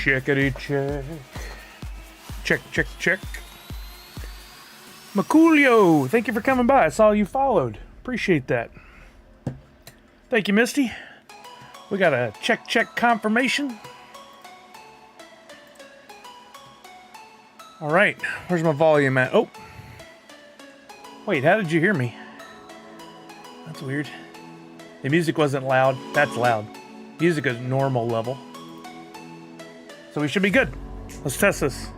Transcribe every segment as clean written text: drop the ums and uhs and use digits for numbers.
Checkity check. Check, check, check. Maculio, thank you for coming by. I saw you followed. Appreciate that. Thank you, Misty. We got a check, check confirmation. All right, where's my volume at? Oh. Wait, how did you hear me? That's weird. The music wasn't loud. That's loud. Music is normal level. So we should be good. Let's test this.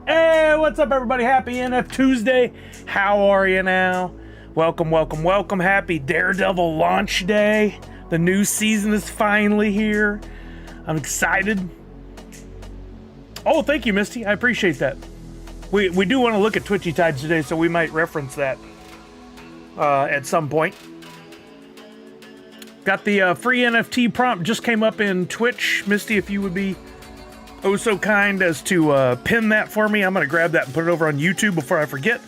Hey, what's up, everybody? Happy NFTuesday. How are you now? Welcome, welcome, welcome. Happy Daredevil launch day. The new season is finally here. I'm excited. Oh, thank you, Misty. I appreciate that. We do want to look at Twitchy Tides today, so we might reference that at some point. Got the free NFT prompt just came up in Twitch. Misty, if you would be oh so kind as to pin that for me. I'm going to grab that and put it over on YouTube before I forget.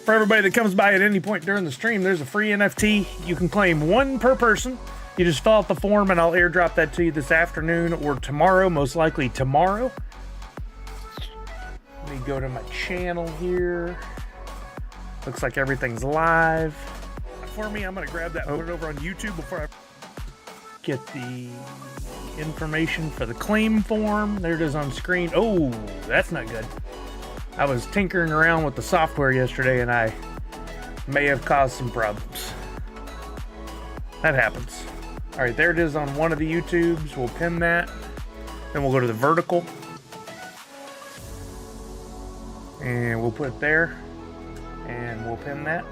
For everybody that comes by at any point during the stream, there's a free NFT. You can claim one per person. You just fill out the form and I'll airdrop that to you this afternoon or tomorrow, most likely tomorrow. Let me go to my channel here. Looks like everything's live. For me, I'm going to grab that and put it over on YouTube before I get the information for the claim form. There it is on screen. Oh, that's not good. I was tinkering around with the software yesterday and I may have caused some problems. That happens. All right, there it is on one of the YouTubes. We'll pin that. Then we'll go to the vertical. And we'll put it there. And we'll pin that.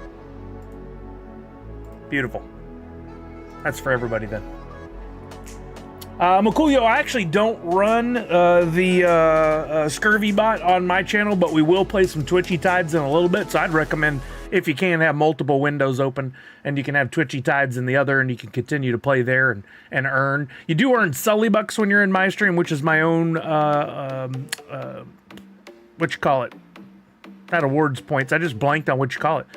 Beautiful. That's for everybody then. Maculio, I actually don't run the Scurvy bot on my channel, but we will play some Twitchy Tides in a little bit. So I'd recommend, if you can, have multiple windows open and you can have Twitchy Tides in the other and you can continue to play there and earn. You do earn Sully Bucks when you're in my stream, which is my own, what you call it? Not awards points. I just blanked on what you call it.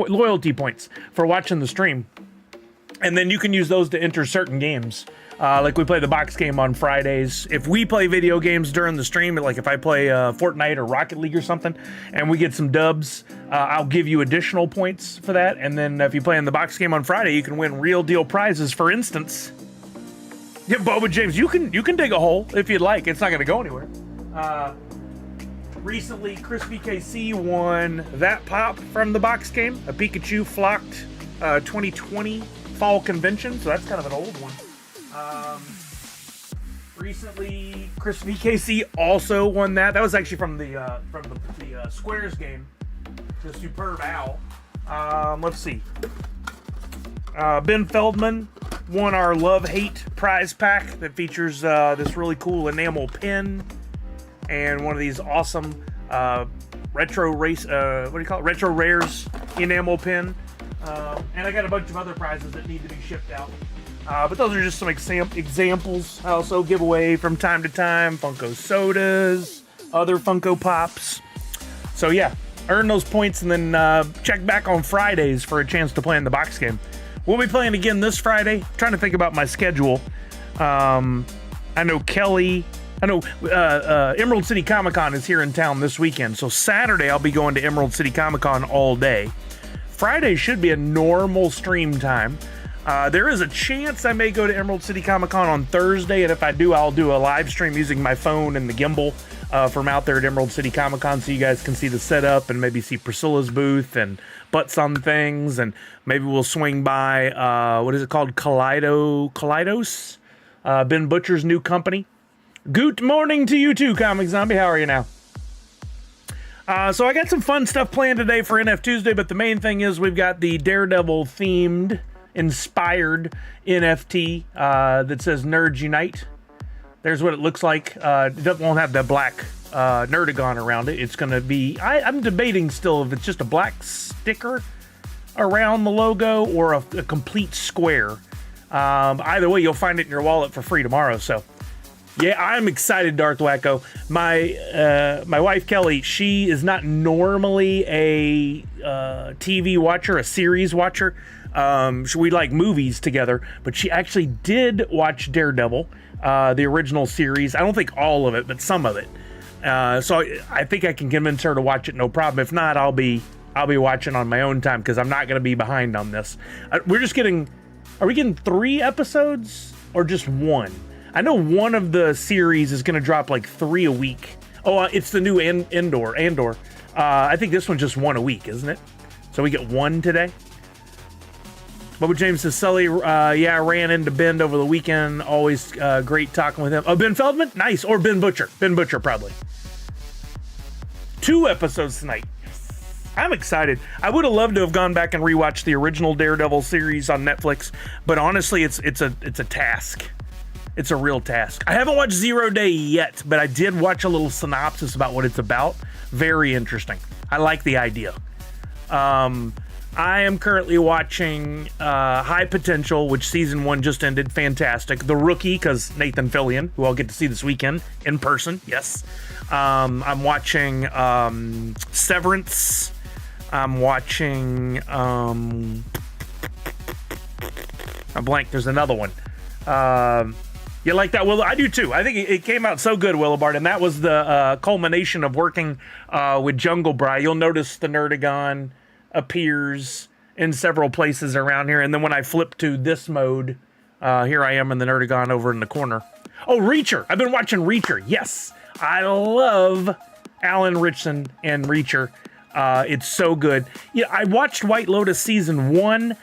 Loyalty points for watching the stream. And then you can use those to enter certain games. Like we play the box game on Fridays. If we play video games during the stream, like if I play Fortnite or Rocket League or something, and we get some dubs, I'll give you additional points for that. And then if you play in the box game on Friday, you can win real deal prizes. For instance, yeah, Boba James, you can dig a hole if you'd like. It's not going to go anywhere. Recently, Chris VKC won that pop from the box game, a Pikachu Flocked 2020 Fall Convention, so that's kind of an old one. Recently, Chris VKC also won that. That was actually from the Squares game, the Superb Owl. Let's see. Ben Feldman won our Love-Hate prize pack that features this really cool enamel pin and one of these awesome retro rares enamel pin. And I got a bunch of other prizes that need to be shipped out. But those are just some examples. I also give away from time to time Funko sodas, other Funko Pops. So yeah, earn those points and then check back on Fridays for a chance to play in the box game. We'll be playing again this Friday. I'm trying to think about my schedule. I know Emerald City Comic Con is here in town this weekend. So Saturday I'll be going to Emerald City Comic Con all day. Friday should be a normal stream time. There is a chance I may go to Emerald City Comic Con on Thursday, and if I do, I'll do a live stream using my phone and the gimbal from out there at Emerald City Comic Con, so you guys can see the setup and maybe see Priscilla's booth and butts on things, and maybe we'll swing by, what is it called, Kaleidos? Ben Butcher's new company. Good morning to you too, Comic Zombie. How are you now? So I got some fun stuff planned today for NFTuesday, but the main thing is we've got the Daredevil themed, inspired NFT that says Nerds Unite. There's what it looks like. It won't have the black Nerdagon around it. It's going to be, I'm debating still if it's just a black sticker around the logo or a complete square. Either way, you'll find it in your wallet for free tomorrow. So Yeah, I'm excited, Darth Wacko. My wife Kelly, she is not normally a TV watcher, a series watcher. We like movies together, but she actually did watch Daredevil, the original series. I don't think all of it, but some of it. So I think I can convince her to watch it, no problem. If not, I'll be watching on my own time because I'm not going to be behind on this. Are we getting 3 episodes or just 1? I know one of the series is going to drop like 3 a week. Oh, it's the new Andor. I think this one's just 1 a week, isn't it? So we get 1 today. Bubba James says, Sully, I ran into Ben over the weekend. Always great talking with him. Oh, Ben Feldman? Nice. Or Ben Butcher. Ben Butcher, probably. 2 episodes tonight. I'm excited. I would have loved to have gone back and rewatched the original Daredevil series on Netflix, but honestly, it's a task. It's a real task. I haven't watched 0 Day yet, but I did watch a little synopsis about what it's about. Very interesting. I like the idea. I am currently watching High Potential, which season 1 just ended. Fantastic. The Rookie, because Nathan Fillion, who I'll get to see this weekend in person. Yes. I'm watching Severance. I'm watching I blank. There's another one. You like that, Will? I do too. I think it came out so good, Willibard, and that was the culmination of working with Jungle Bry. You'll notice the Nerdagon appears in several places around here, and then when I flip to this mode, here I am in the Nerdagon over in the corner. Oh, Reacher! I've been watching Reacher. Yes, I love Alan Ritchson and Reacher. It's so good. Yeah, I watched White Lotus season 1.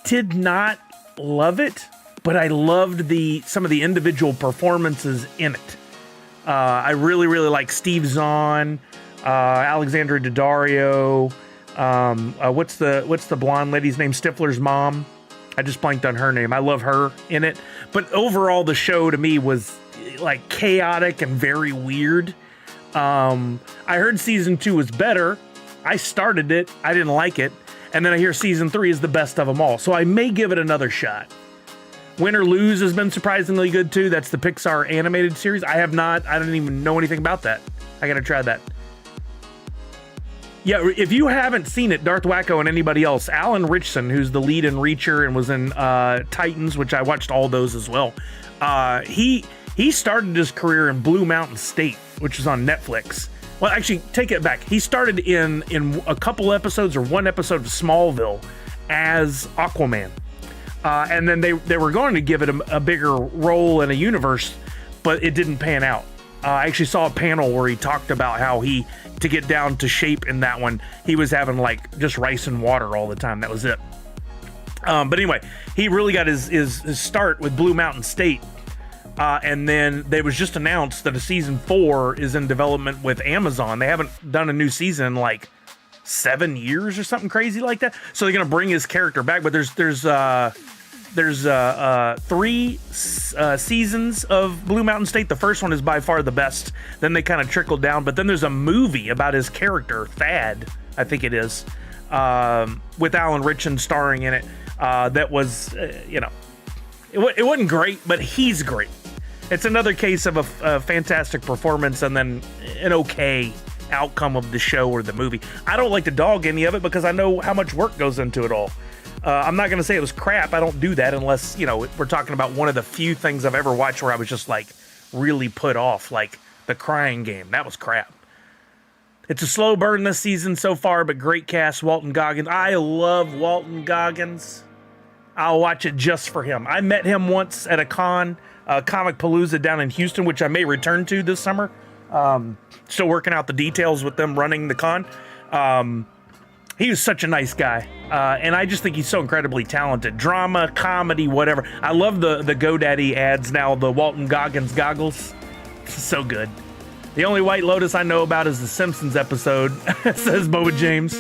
Did not love it, but I loved some of the individual performances in it. I really, really like Steve Zahn, Alexandra Daddario. What's the blonde lady's name? Stifler's mom. I just blanked on her name. I love her in it. But overall, the show to me was like chaotic and very weird. I heard season 2 was better. I started it. I didn't like it. And then I hear season 3 is the best of them all. So I may give it another shot. Win or Lose has been surprisingly good too. That's the Pixar animated series. I don't even know anything about that. I gotta try that. Yeah, if you haven't seen it, Darth Wacko and anybody else, Alan Ritchson, who's the lead in Reacher and was in Titans, which I watched all those as well. He started his career in Blue Mountain State, which is on Netflix. Well, actually, take it back. He started in a couple episodes or 1 episode of Smallville as Aquaman. And then they were going to give it a bigger role in a universe, but it didn't pan out. I actually saw a panel where he talked about how to get down to shape in that one, he was having like just rice and water all the time. That was it. But anyway, he really got his start with Blue Mountain State. And then they was just announced that a season 4 is in development with Amazon. They haven't done a new season in like 7 years or something crazy like that. So they're gonna bring his character back. But there's 3 seasons of Blue Mountain State. The first one is by far the best. Then they kind of trickled down. But then there's a movie about his character, Thad, I think it is, with Alan Ritchson starring in it. That was, it wasn't great, but he's great. It's another case of a fantastic performance and then an okay outcome of the show or the movie. I don't like to dog any of it because I know how much work goes into it all. I'm not going to say it was crap. I don't do that unless, we're talking about one of the few things I've ever watched where I was just like really put off, like The Crying Game. That was crap. It's a slow burn this season so far, but great cast. Walton Goggins. I love Walton Goggins. I'll watch it just for him. I met him once at a con, Comic Palooza down in Houston, which I may return to this summer. Still working out the details with them running the con. He was such a nice guy. And I just think he's so incredibly talented. Drama, comedy, whatever. I love the GoDaddy ads now, the Walton Goggins goggles. So good. The only White Lotus I know about is the Simpsons episode, says Boba James.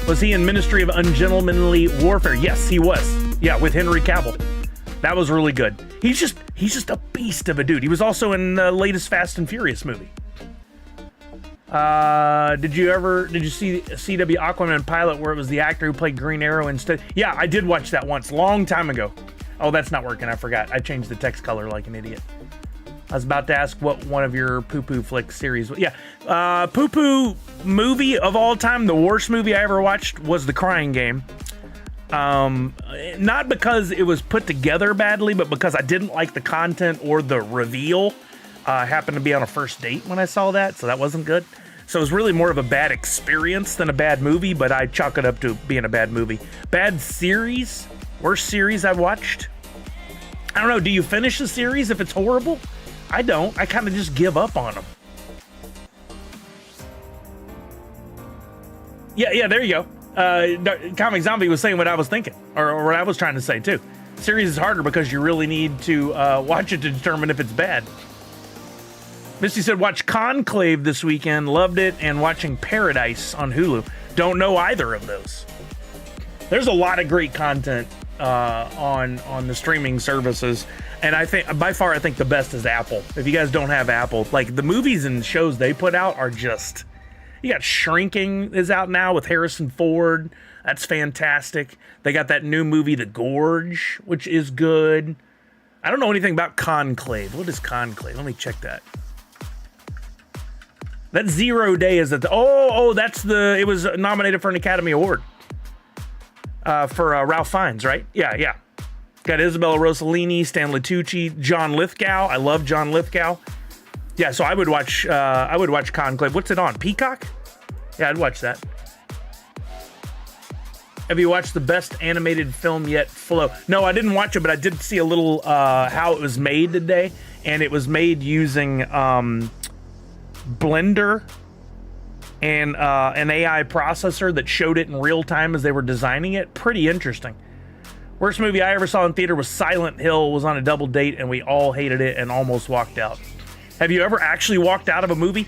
Was he in Ministry of Ungentlemanly Warfare? Yes, he was. Yeah, with Henry Cavill. That was really good. He's just a beast of a dude. He was also in the latest Fast and Furious movie. Did you see CW Aquaman pilot where it was the actor who played Green Arrow instead? Yeah, I did watch that once, long time ago. Oh, that's not working. I forgot. I changed the text color like an idiot. I was about to ask what one of your poo-poo flick series was. Yeah. Poo-poo movie of all time, the worst movie I ever watched was The Crying Game. Not because it was put together badly, but because I didn't like the content or the reveal. Happened to be on a first date when I saw that, so that wasn't good. So it was really more of a bad experience than a bad movie, but I chalk it up to being a bad movie. Bad series? Worst series I've watched? I don't know. Do you finish the series if it's horrible? I don't. I kind of just give up on them. Yeah, there you go. Comic Zombie was saying what I was thinking, or what I was trying to say too. Series is harder because you really need to watch it to determine if it's bad. Misty said, watch Conclave this weekend, loved it, and watching Paradise on Hulu. Don't know either of those. There's a lot of great content on the streaming services, and I think by far I think the best is Apple. If you guys don't have Apple, like the movies and shows they put out are just, you got Shrinking is out now with Harrison Ford. That's fantastic. They got that new movie The Gorge, which is good. I don't know anything about Conclave. What is Conclave? Let me check that. That 0 Day is at the, it was nominated for an Academy Award for Ralph Fiennes, right? Yeah. Got Isabella Rossellini, Stanley Tucci, John Lithgow. I love John Lithgow. Yeah, so I would watch Conclave. What's it on? Peacock? Yeah, I'd watch that. Have you watched the best animated film yet, Flow? No, I didn't watch it, but I did see a little how it was made today, and it was made using Blender and an AI processor that showed it in real time as they were designing it. Pretty interesting. Worst movie I ever saw in theater was Silent Hill. Was on a double date and we all hated it and almost walked out. Have you ever actually walked out of a movie?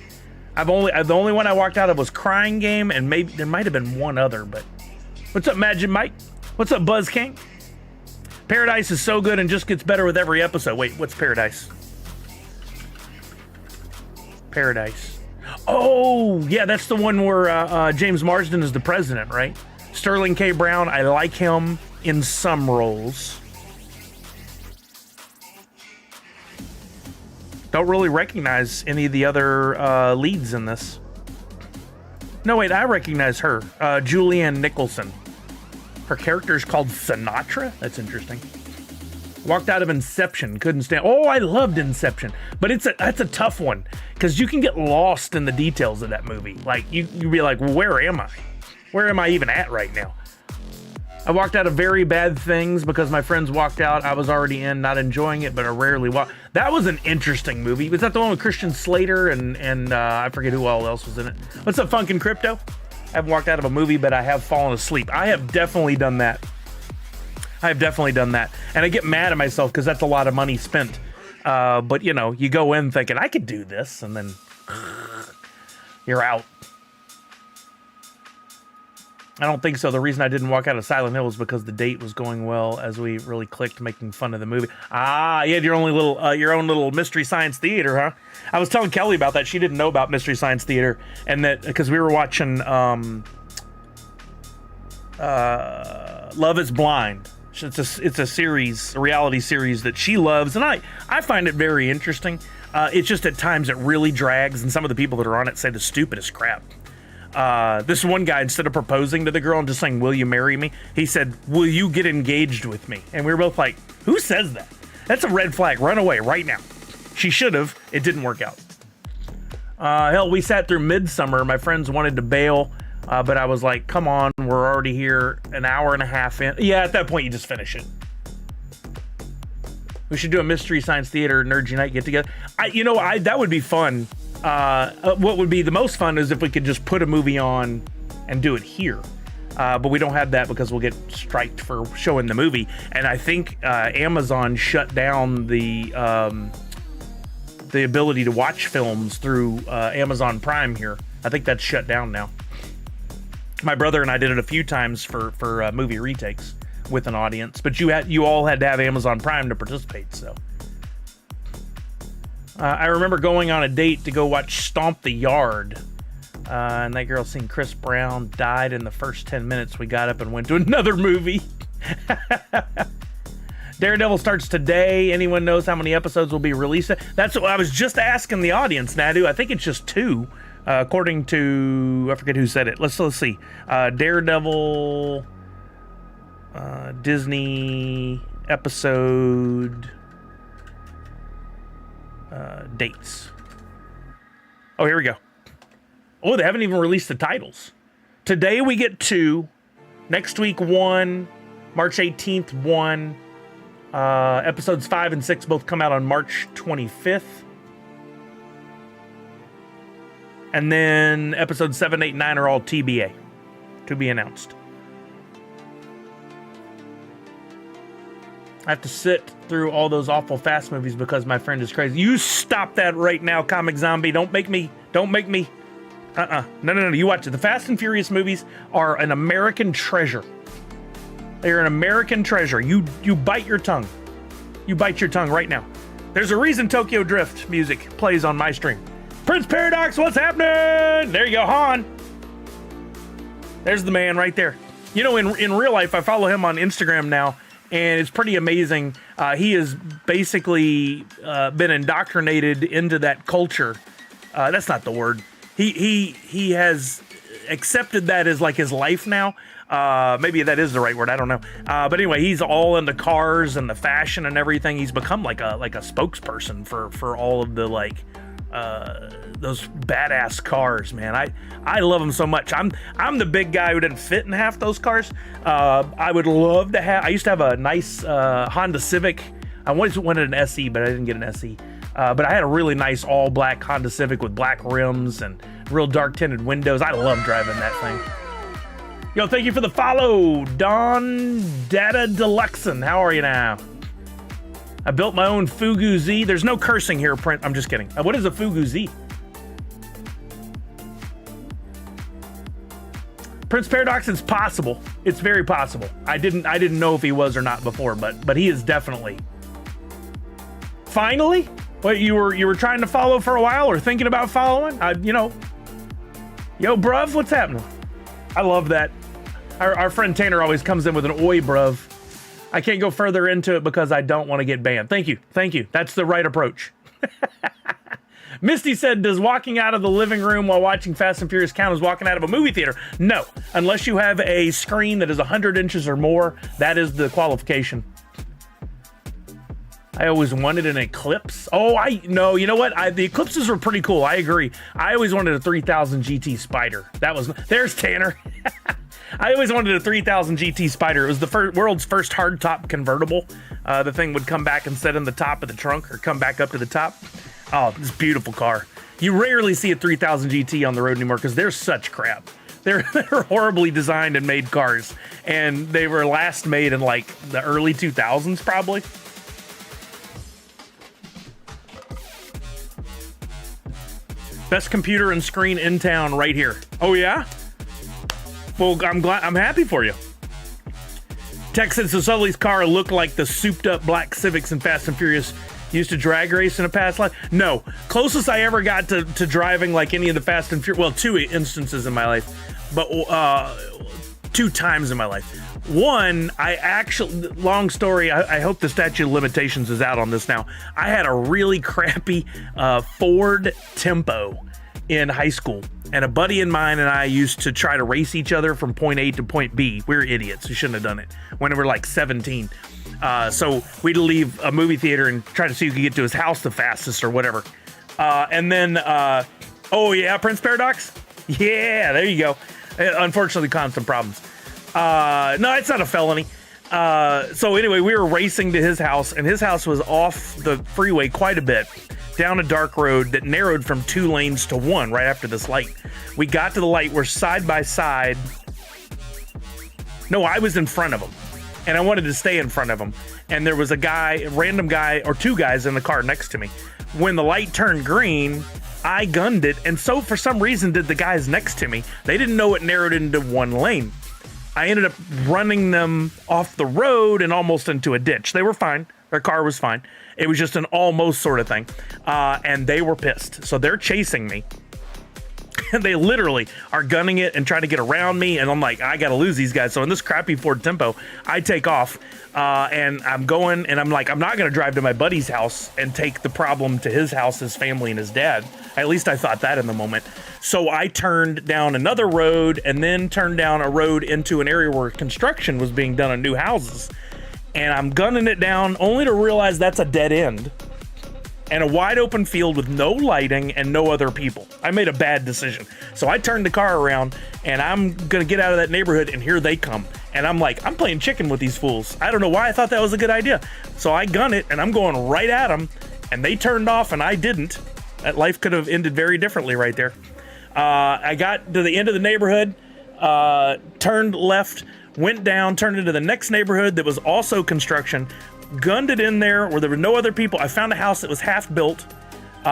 The only one I walked out of was Crying Game, and maybe there might have been one other. But what's up, Magic Mike? What's up, Buzz King? Paradise is so good and just gets better with every episode. Wait, what's Paradise? Paradise. Oh, yeah, that's the one where James Marsden is the president, right? Sterling K. Brown, I like him in some roles. Don't really recognize any of the other leads in this. No, wait, I recognize her. Julianne Nicholson. Her character is called Sinatra? That's interesting. Walked out of Inception, couldn't stand. Oh, I loved Inception, but that's a tough one because you can get lost in the details of that movie. Like you'd be like, well, where am I? Where am I even at right now? I walked out of Very Bad Things because my friends walked out. I was already in, not enjoying it, but I rarely walk. That was an interesting movie. Was that the one with Christian Slater and I forget who all else was in it? What's up, Funkin' Crypto? I haven't walked out of a movie, but I have fallen asleep. I have definitely done that. And I get mad at myself because that's a lot of money spent. But, you know, you go in thinking, I could do this, and then you're out. I don't think so. The reason I didn't walk out of Silent Hill was because the date was going well as we really clicked making fun of the movie. Ah, you had your own little Mystery Science Theater, huh? I was telling Kelly about that. She didn't know about Mystery Science Theater, and that because we were watching Love is Blind. It's a series, a reality series that she loves, and I find it very interesting. It's just at times it really drags, and some of the people that are on it say the stupidest crap. This one guy, instead of proposing to the girl and just saying, "Will you marry me?" he said, "Will you get engaged with me?" And we were both like, "Who says that? That's a red flag. Run away right now." She should have. It didn't work out. Hell, we sat through Midsummer. My friends wanted to bail. But I was like, come on, we're already here an hour and a half in. Yeah, at that point, you just finish it. We should do a Mystery Science Theater Nerd Unite get together. That would be fun. What would be the most fun is if we could just put a movie on and do it here. But we don't have that because we'll get striked for showing the movie. And I think Amazon shut down the ability to watch films through Amazon Prime here. I think that's shut down now. My brother and I did it a few times for movie retakes with an audience, but you all had to have Amazon Prime to participate. So I remember going on a date to go watch Stomp the Yard, and that girl seen Chris Brown, died in the first 10 minutes. We got up and went to another movie. Daredevil starts today. Anyone knows how many episodes will be released? That's what I was just asking the audience, Nadu. I think it's just 2, according to, I forget who said it. Let's see. Daredevil, Disney episode dates. Oh, here we go. Oh, they haven't even released the titles. Today we get 2. Next week 1. March 18th 1. Episodes 5 and 6 both come out on March 25th. And then episodes 7, 8, 9 are all TBA. To be announced. I have to sit through all those awful Fast movies because my friend is crazy. You stop that right now, Comic Zombie. Don't make me. No. You watch it. The Fast and Furious movies are an American treasure. They are an American treasure. You bite your tongue. You bite your tongue right now. There's a reason Tokyo Drift music plays on my stream. Prince Paradox, what's happening? There you go, Han. There's the man right there. You know, in real life, I follow him on Instagram now, and it's pretty amazing. He has basically been indoctrinated into that culture. That's not the word. He has accepted that as like his life now. Maybe that is the right word. I don't know. But anyway, he's all into cars and the fashion and everything. He's become like a spokesperson for all of the those badass cars, man. I love them so much. I'm the big guy who didn't fit in half those cars. I would love to have. I used to have a nice Honda Civic. I once wanted an SE, but I didn't get an SE. But I had a really nice all black Honda Civic with black rims and real dark tinted windows. I love driving that thing. Yo, thank you for the follow, Don Data Deluxon. How are you now? I built my own Fugu Z. There's no cursing here, Print. I'm just kidding. What is a Fugu Z? Prince Paradox, it's possible. It's very possible. I didn't know if he was or not before, but he is definitely. Finally? What, you were trying to follow for a while or thinking about following? Yo, bruv, what's happening? I love that. Our friend Tanner always comes in with an oi, bruv. I can't go further into it because I don't want to get banned. Thank you. That's the right approach. Misty said, does walking out of the living room while watching Fast and Furious count as walking out of a movie theater? No, unless you have a screen that is 100 inches or more, that is the qualification. I always wanted an Eclipse. No, you know what? The Eclipses were pretty cool. I agree. I always wanted a 3000 GT Spider. There's Tanner. I always wanted a 3000 GT Spider. It was the world's first hardtop convertible. The thing would come back and sit in the top of the trunk or come back up to the top. Oh, this beautiful car. You rarely see a 3000 GT on the road anymore because they're such crap. They're horribly designed and made cars. And they were last made in like the early 2000s probably. Best computer and screen in town right here. Oh yeah? Well, I'm happy for you. Texas, so Sully's car looked like the souped up black Civics in Fast and Furious. Used to drag race in a past life? No. Closest I ever got to driving like any of the Fast and Furious, well, 2 instances in my life, but 2 times in my life. One, I actually, long story, I hope the statute of limitations is out on this now. I had a really crappy Ford Tempo in high school, and a buddy of mine and I used to try to race each other from point A to point B. We were idiots. We shouldn't have done it when we were like 17. So we'd leave a movie theater and try to see who could get to his house the fastest or whatever. And then, oh yeah, Prince Paradox? Yeah, there you go. Unfortunately, constant problems. No, it's not a felony. So anyway, we were racing to his house, and his house was off the freeway quite a bit, down a dark road that narrowed from 2 lanes to 1 right after this light. We got to the light, we're side by side. No, I was in front of him, and I wanted to stay in front of him. And there was a random guy, or 2 guys in the car next to me. When the light turned green, I gunned it, and so for some reason did the guys next to me. They didn't know it narrowed into 1 lane. I ended up running them off the road and almost into a ditch. They were fine. Their car was fine. It was just an almost sort of thing. And they were pissed. So they're chasing me. They literally are gunning it and trying to get around me, and I'm like, I gotta lose these guys. So in this crappy Ford Tempo, I take off, and I'm going, and I'm like, I'm not gonna drive to my buddy's house and take the problem to his house, his family, and his dad. At least I thought that in the moment. So I turned down another road and then turned down a road into an area where construction was being done on new houses. And I'm gunning it down only to realize that's a dead end and a wide open field with no lighting and no other people. I made a bad decision. So I turned the car around and I'm gonna get out of that neighborhood, and here they come. And I'm like, I'm playing chicken with these fools. I don't know why I thought that was a good idea. So I gun it and I'm going right at them, and they turned off and I didn't. That life could have ended very differently right there. I got to the end of the neighborhood, turned left, went down, turned into the next neighborhood that was also construction, gunned it in there where there were no other people. I found a house that was half built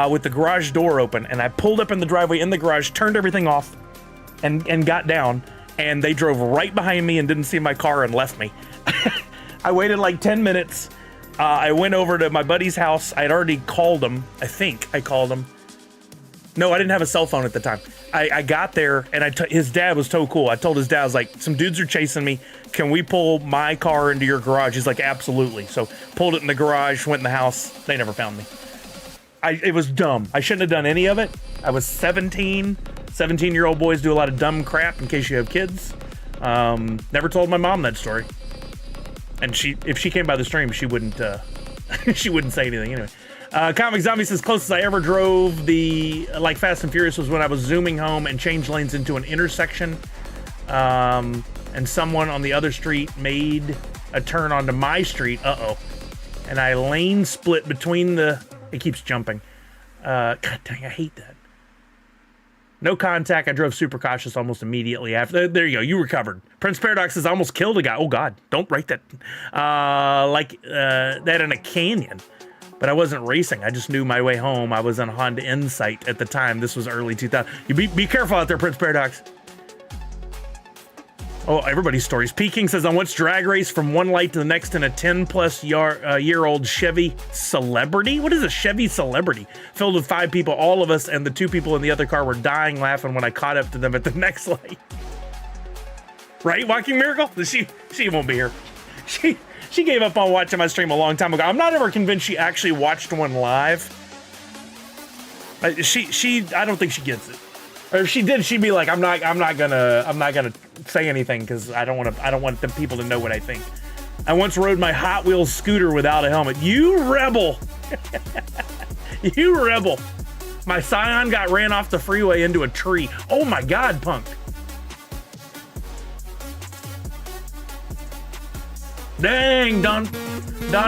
with the garage door open, and I pulled up in the driveway in the garage, turned everything off, and got down, and they drove right behind me and didn't see my car and left me. I waited like 10 minutes. I went over to my buddy's house. I had already called him. I think I called him. No, I didn't have a cell phone at the time. I got there, and his dad was so cool. I told his dad, I was like, some dudes are chasing me. Can we pull my car into your garage? He's like, absolutely. So pulled it in the garage, went in the house. They never found me. It was dumb. I shouldn't have done any of it. I was 17. 17-year-old boys do a lot of dumb crap, in case you have kids. Never told my mom that story. And if she came by the stream, she wouldn't she wouldn't say anything anyway. Comic Zombie says, closest I ever drove like Fast and Furious was when I was zooming home and changed lanes into an intersection. And someone on the other street made a turn onto my street. Uh-oh. And I lane split between it keeps jumping. God dang, I hate that. No contact. I drove super cautious almost immediately after. There you go. You recovered. Prince Paradox says, I almost killed a guy. Oh, God. Don't write that. That in a canyon. But I wasn't racing. I just knew my way home. I was on Honda Insight at the time. This was early 2000. You be careful out there, Prince Paradox. Oh, everybody's stories. Peking says, I once drag race from one light to the next in a 10-plus year old Chevy Celebrity. What is a Chevy Celebrity? Filled with 5 people, all of us, and the 2 people in the other car were dying laughing when I caught up to them at the next light. Right, Walking Miracle? She won't be here. She gave up on watching my stream a long time ago. I'm not ever convinced she actually watched one live. I don't think she gets it. Or if she did, she'd be like, I'm not gonna say anything because I don't want the people to know what I think. I once rode my Hot Wheels scooter without a helmet. You rebel. You rebel. My Scion got ran off the freeway into a tree. Oh my God, Punk. Dang, Don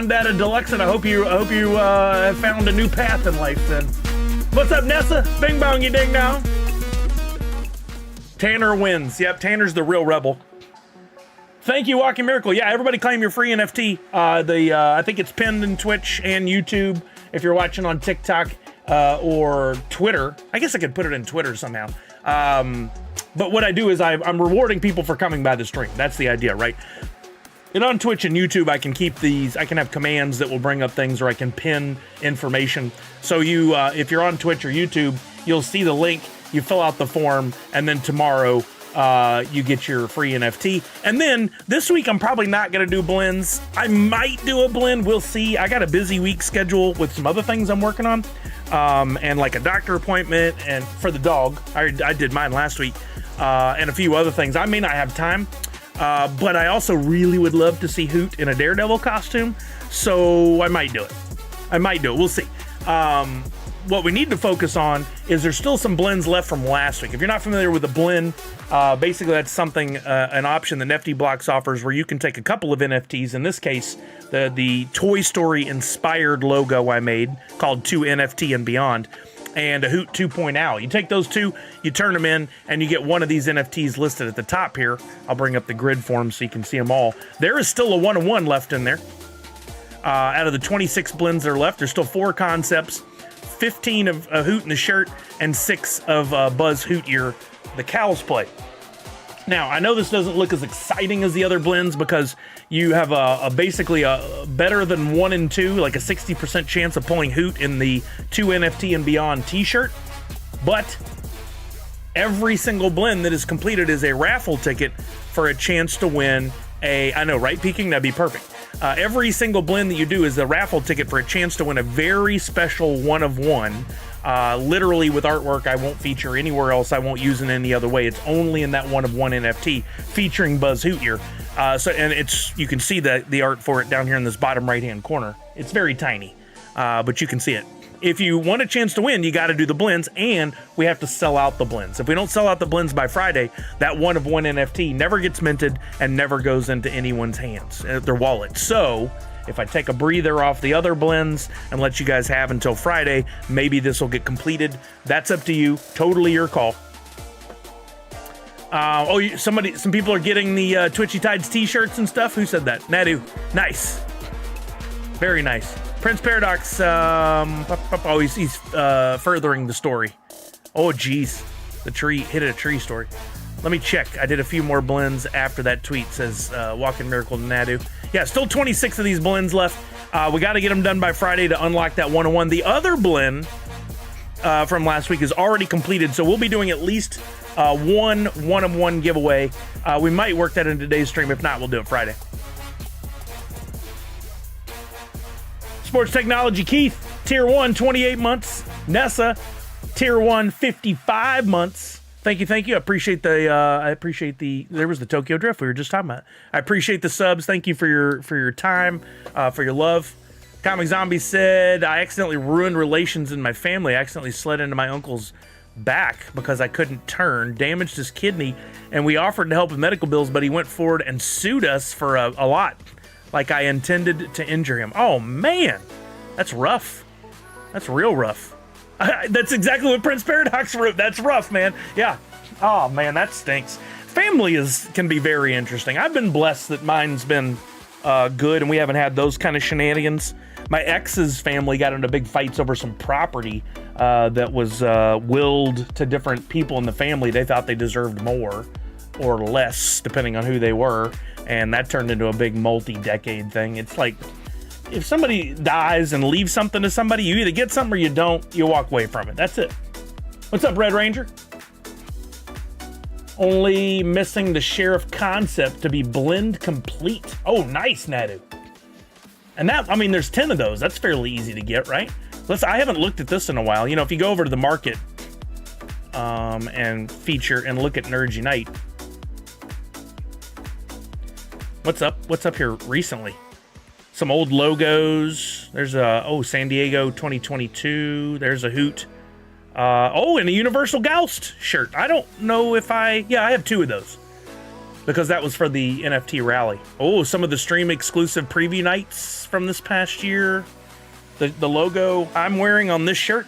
Data Deluxe, and I hope you have found a new path in life then. What's up, Nessa? Bing bong, you ding dong. Tanner wins. Yep, Tanner's the real rebel. Thank you, Walking Miracle. Yeah, everybody claim your free NFT. I think it's pinned in Twitch and YouTube. If you're watching on TikTok or Twitter, I guess I could put it in Twitter somehow. But what I do is I'm rewarding people for coming by the stream. That's the idea, right? And on Twitch and YouTube, I can keep these. I can have commands that will bring up things, or I can pin information. So if you're on Twitch or YouTube, you'll see the link. You fill out the form, and then tomorrow you get your free NFT. And then this week, I'm probably not going to do blends. I might do a blend. We'll see. I got a busy week schedule with some other things I'm working on, and like a doctor appointment, and for the dog. I did mine last week, and a few other things. I may not have time, but I also really would love to see Hoot in a Daredevil costume, so I might do it. We'll see. What we need to focus on is there's still some blends left from last week. If you're not familiar with the blend, basically that's something, an option that NFT Blocks offers where you can take a couple of NFTs. In this case, the Toy Story inspired logo I made called 2NFT and Beyond, and a Hoot 2.0. You take those two, you turn them in, and you get one of these NFTs listed at the top here. I'll bring up the grid for them so you can see them all. There is still a 1-of-1 left in there. Out of the 26 blends that are left, there's still 4 concepts. 15 of Hoot in the shirt, and 6 of Buzz Hoot-Ear, the cow's play. Now, I know this doesn't look as exciting as the other blends because you have basically a better than 1 in 2, like a 60% chance of pulling Hoot in the 2NFT and Beyond t-shirt. But Every single blend that is completed is a raffle ticket for a chance to win I know, right, Peking? That'd be perfect. Every single blend that you do is a raffle ticket for a chance to win a very special one of one, literally with artwork I won't feature anywhere else. I won't use in any other way. It's only in that one of one NFT featuring Buzz Hootier. You can see the art for it down here in this bottom right-hand corner. It's very tiny, but you can see it. If you want a chance to win, you got to do the blends, and we have to sell out the blends. If we don't sell out the blends by Friday, that one of one NFT never gets minted and never goes into anyone's hands, their wallet. So if I take a breather off the other blends and let you guys have until Friday, maybe this will get completed. That's up to you. Totally your call. Some people are getting the Twitchy Tides t-shirts and stuff. Who said that? Nadu. Nice. Very nice. Prince Paradox, he's furthering the story. Oh, geez. The tree, hit a tree story. Let me check. I did a few more blends after that tweet, says Walking Miracle Nadu. Yeah, still 26 of these blends left. We got to get them done by Friday to unlock that 101. The other blend from last week is already completed, so we'll be doing at least one of one giveaway. We might work that in today's stream. If not, we'll do it Friday. Sports Technology Keith, Tier 1, 28 months. Nessa, Tier 1, 55 months. Thank you. I appreciate there was the Tokyo Drift we were just talking about. I appreciate the subs. Thank you for your time, for your love. Comic Zombie said, I accidentally ruined relations in my family. I accidentally slid into my uncle's back because I couldn't turn, damaged his kidney, and we offered to help with medical bills, but he went forward and sued us for a lot. Like I intended to injure him. Oh, man. That's rough. That's real rough. That's exactly what Prince Paradox wrote. That's rough, man. Yeah. Oh, man, that stinks. Family can be very interesting. I've been blessed that mine's been good, and we haven't had those kind of shenanigans. My ex's family got into big fights over some property that was willed to different people in the family. They thought they deserved more or less, depending on who they were. And that turned into a big multi-decade thing. It's like, if somebody dies and leaves something to somebody, you either get something or you don't. You walk away from it. That's it. What's up, Red Ranger? Only missing the Sheriff concept to be blend complete. Oh, nice, Nadu. And there's 10 of those. That's fairly easy to get, right? I haven't looked at this in a while. You know, if you go over to the market and feature and look at Nerds Unite, what's up here recently? Some old logos. There's San Diego 2022. There's a Hoot. And a Universal Ghost shirt. I don't know if I have 2 of those because that was for the NFT rally. Oh, some of the stream exclusive preview nights from this past year. The logo I'm wearing on this shirt,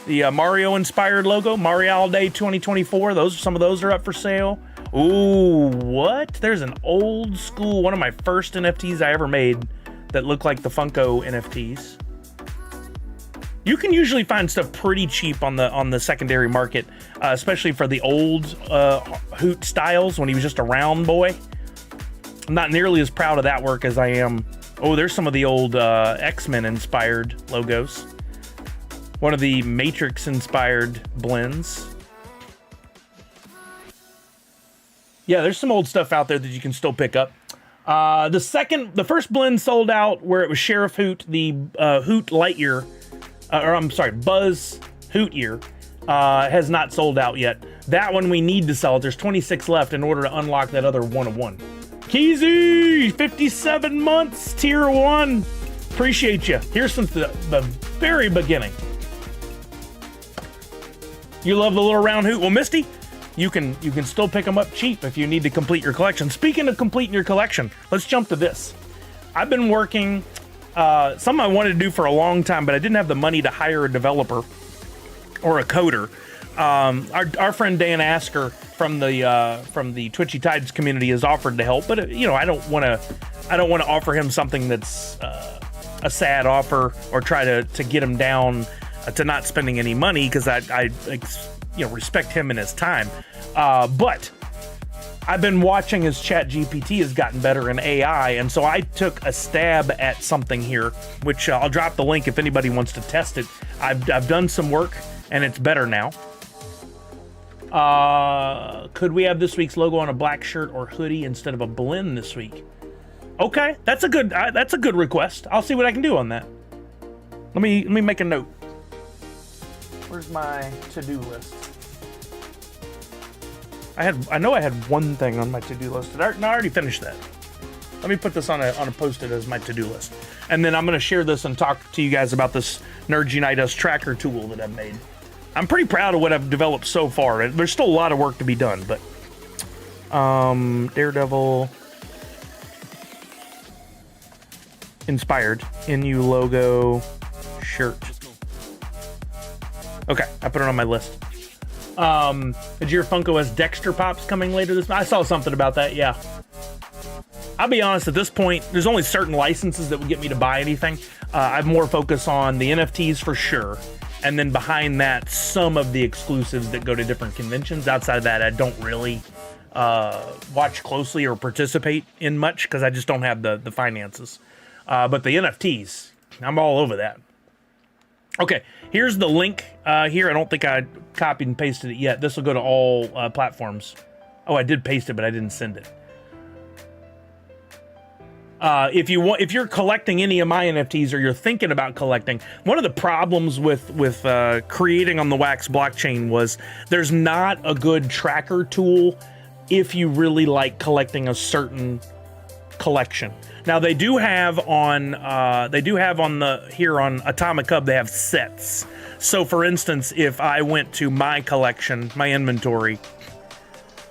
the Mario inspired logo, Mario Day 2024. Some of those are up for sale. Ooh, what? There's an old school, one of my first NFTs I ever made that looked like the Funko NFTs. You can usually find stuff pretty cheap on the secondary market, especially for the old Hoot styles when he was just a round boy. I'm not nearly as proud of that work as I am. Oh, there's some of the old X-Men inspired logos. One of the Matrix inspired blends. Yeah, there's some old stuff out there that you can still pick up. The first blend sold out where it was Sheriff Hoot, the Hoot Lightyear, Buzz Hootier, has not sold out yet. That one we need to sell it. There's 26 left in order to unlock that other one of one. Keezy, 57 months, Tier 1. Appreciate you. Here's since the very beginning. You love the little round Hoot. Well, Misty, you can still pick them up cheap if you need to complete your collection. Speaking of completing your collection, let's jump to this. I've been working something I wanted to do for a long time, but I didn't have the money to hire a developer or a coder. Our friend Dan Asker from the Twitchy Tides community has offered to help, but I don't want to offer him something that's a sad offer or try to get him down to not spending any money, because I respect him and his time. But I've been watching as ChatGPT has gotten better in AI, and so I took a stab at something here, which I'll drop the link if anybody wants to test it. I've done some work, and it's better now. Could we have this week's logo on a black shirt or hoodie instead of a blend this week? Okay, that's a good request. I'll see what I can do on that. Let me make a note. Where's my to-do list? I know I had one thing on my to-do list. No, I already finished that. Let me put this on a post-it as my to-do list. And then I'm going to share this and talk to you guys about this Nerds Unite Us tracker tool that I've made. I'm pretty proud of what I've developed so far. There's still a lot of work to be done, but Daredevil inspired NU logo shirt. Okay, I put it on my list. Ajir Funko has Dexter Pops coming later this month. I saw something about that, yeah. I'll be honest, at this point, there's only certain licenses that would get me to buy anything. I'm more focused on the NFTs for sure. And then behind that, some of the exclusives that go to different conventions. Outside of that, I don't really watch closely or participate in much because I just don't have the finances. But the NFTs, I'm all over that. Okay, here's the link here. I don't think I copied and pasted it yet. This will go to all platforms. Oh, I did paste it, but I didn't send it. If you're collecting any of my NFTs or you're thinking about collecting, one of the problems with creating on the Wax blockchain was there's not a good tracker tool if you really like collecting a certain collection. Now they do have on here on Atomic Hub, they have sets. So for instance, if I went to my collection, my inventory,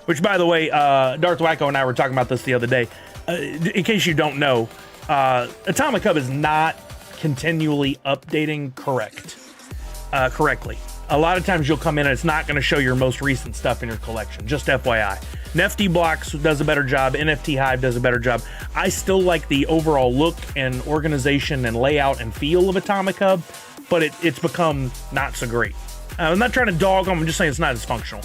which by the way, Darth Wacko and I were talking about this the other day. In case you don't know, Atomic Hub is not continually updating correctly. A lot of times you'll come in and it's not going to show your most recent stuff in your collection, just FYI. NFT Blocks does a better job, NFT Hive does a better job. I still like the overall look and organization and layout and feel of Atomic Hub, but it's become not so great. I'm not trying to dog them, I'm just saying it's not as functional.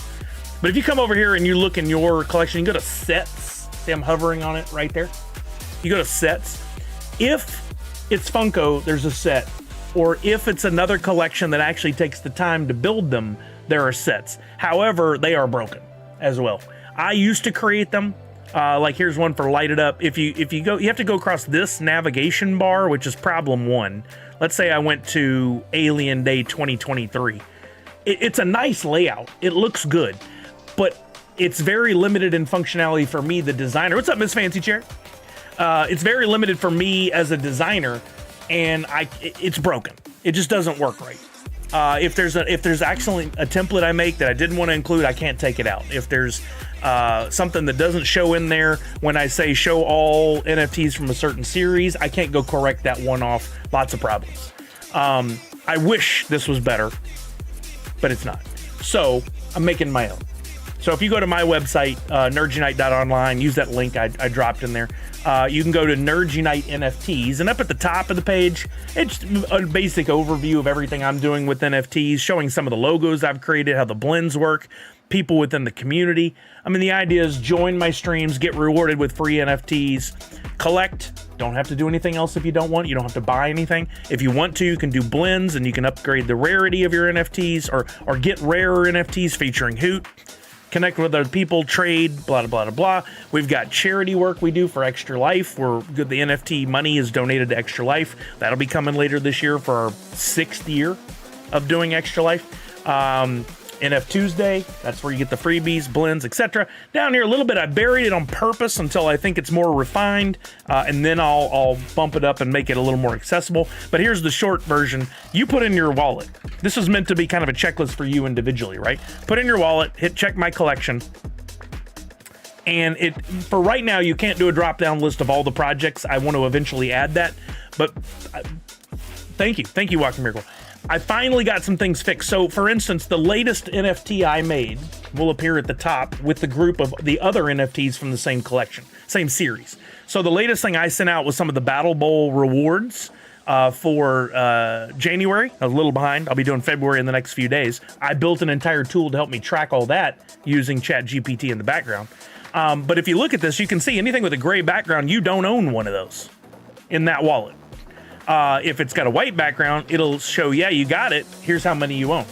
But if you come over here and you look in your collection, you go to sets. See, I'm hovering on it right there. You go to sets. If it's Funko, there's a set. Or if it's another collection that actually takes the time to build them, there are sets. However, they are broken as well. I used to create them. Like here's one for Light It Up. If you go, you have to go across this navigation bar, which is problem 1. Let's say I went to Alien Day 2023. It's a nice layout. It looks good, but it's very limited in functionality for me, the designer. What's up, Miss Fancy Chair? It's very limited for me as a designer, and it's broken. It just doesn't work right. If there's actually a template I make that I didn't want to include, I can't take it out. If there's something that doesn't show in there when I say show all NFTs from a certain series, I can't go correct that one off. Lots of problems. I wish this was better, but it's not. So I'm making my own. So if you go to my website, nerdsunite.online, use that link I dropped in there. You can go to Nerds Unite NFTs, and up at the top of the page, it's a basic overview of everything I'm doing with NFTs, showing some of the logos I've created, how the blends work, people within the community. I mean, the idea is join my streams, get rewarded with free NFTs, collect. Don't have to do anything else if you don't want. You don't have to buy anything. If you want to, you can do blends, and you can upgrade the rarity of your NFTs or get rarer NFTs featuring Hoot. Connect with other people, trade, blah, blah, blah, blah. We've got charity work we do for Extra Life, where the NFT money is donated to Extra Life. That'll be coming later this year for our 6th year of doing Extra Life. NFTuesday, that's where you get the freebies, blends, etc. Down here a little bit, I buried it on purpose until I think it's more refined, and then I'll bump it up and make it a little more accessible. But here's the short version. You put in your wallet. This is meant to be kind of a checklist for you individually, right? Put in your wallet, hit check my collection, and for right now, you can't do a drop-down list of all the projects. I want to eventually add that, but thank you, Walking Miracle. I finally got some things fixed. So, for instance, the latest NFT I made will appear at the top with the group of the other NFTs from the same collection, same series. So the latest thing I sent out was some of the Battle Bowl rewards for January. I was a little behind. I'll be doing February in the next few days. I built an entire tool to help me track all that using ChatGPT in the background. But if you look at this, you can see anything with a gray background, you don't own one of those in that wallet. If it's got a white background, it'll show, yeah, you got it. Here's how many you own.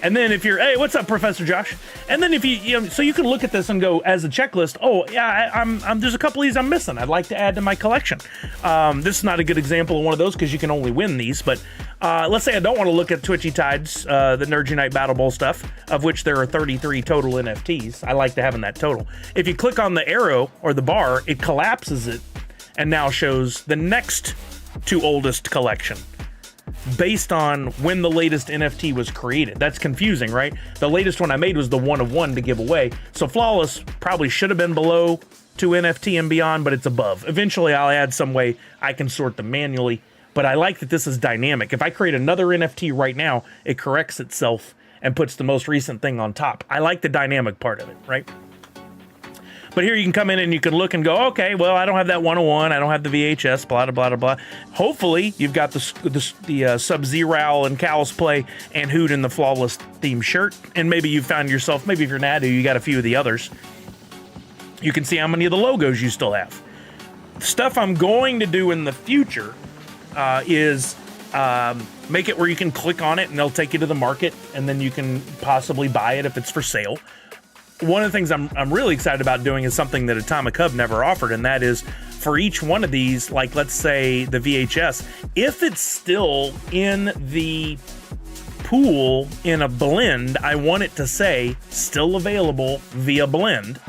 And then if you're, hey, what's up, Professor Josh? And then if you know, so you can look at this and go as a checklist. Oh yeah, I'm there's a couple of these I'm missing. I'd like to add to my collection. This is not a good example of one of those because you can only win these. But let's say I don't want to look at Twitchy Tides, the Nerd Unite Battle Bowl stuff, of which there are 33 total NFTs. I like to having that total. If you click on the arrow or the bar, it collapses it and now shows the next to oldest collection, based on when the latest NFT was created. That's confusing, right? The latest one I made was the 1 of 1 to give away. So Flawless probably should have been below 2 NFT and beyond, but it's above. Eventually I'll add some way I can sort them manually, but I like that this is dynamic. If I create another NFT right now, it corrects itself and puts the most recent thing on top. I like the dynamic part of it, right? But here you can come in and you can look and go, okay, well, I don't have that 101, I don't have the VHS, blah, blah, blah, blah. Hopefully, you've got the Sub-Zero and Cow's Play and Hoot in the Flawless theme shirt. And maybe you found yourself, maybe if you're Nadu, you got a few of the others. You can see how many of the logos you still have. Stuff I'm going to do in the future is make it where you can click on it and they'll take you to the market, and then you can possibly buy it if it's for sale. One of the things I'm really excited about doing is something that Atomic Hub never offered, and that is for each one of these, like let's say the VHS, if it's still in the pool in a blend, I want it to say still available via blend.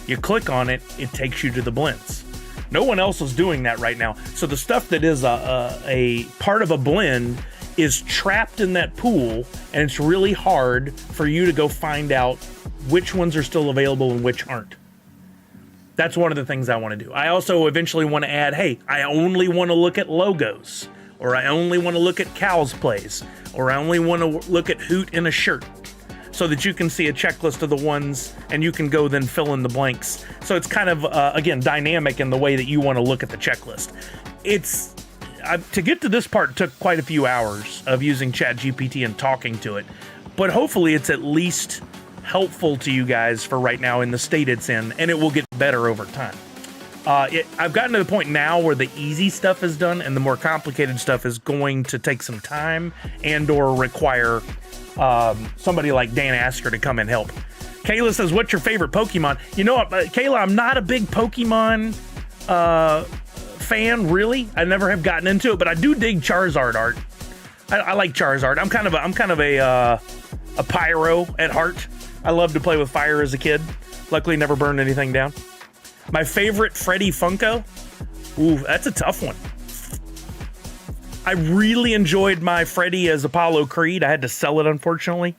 You click on it, it takes you to the blends. No one else is doing that right now. So the stuff that is a part of a blend is trapped in that pool, and it's really hard for you to go find out which ones are still available and which aren't. That's one of the things I want to do. I also eventually want to add, hey, I only want to look at logos, or I only want to look at Cow's Plays, or I only want to look at Hoot in a shirt, so that you can see a checklist of the ones and you can go then fill in the blanks. So it's kind of, again, dynamic in the way that you want to look at the checklist. To get to this part took quite a few hours of using ChatGPT and talking to it, but hopefully it's at least helpful to you guys for right now in the state it's in, and it will get better over time. I've gotten to the point now where the easy stuff is done and the more complicated stuff is going to take some time and or require somebody like Dan Asker to come and help. Kayla says, what's your favorite Pokemon? You know what, Kayla, I'm not a big Pokemon fan, really. I never have gotten into it, but I do dig Charizard art. I like Charizard. I'm kind of a pyro at heart. I loved to play with fire as a kid. Luckily, never burned anything down. My favorite Freddy Funko? Ooh, that's a tough one. I really enjoyed my Freddy as Apollo Creed. I had to sell it, unfortunately.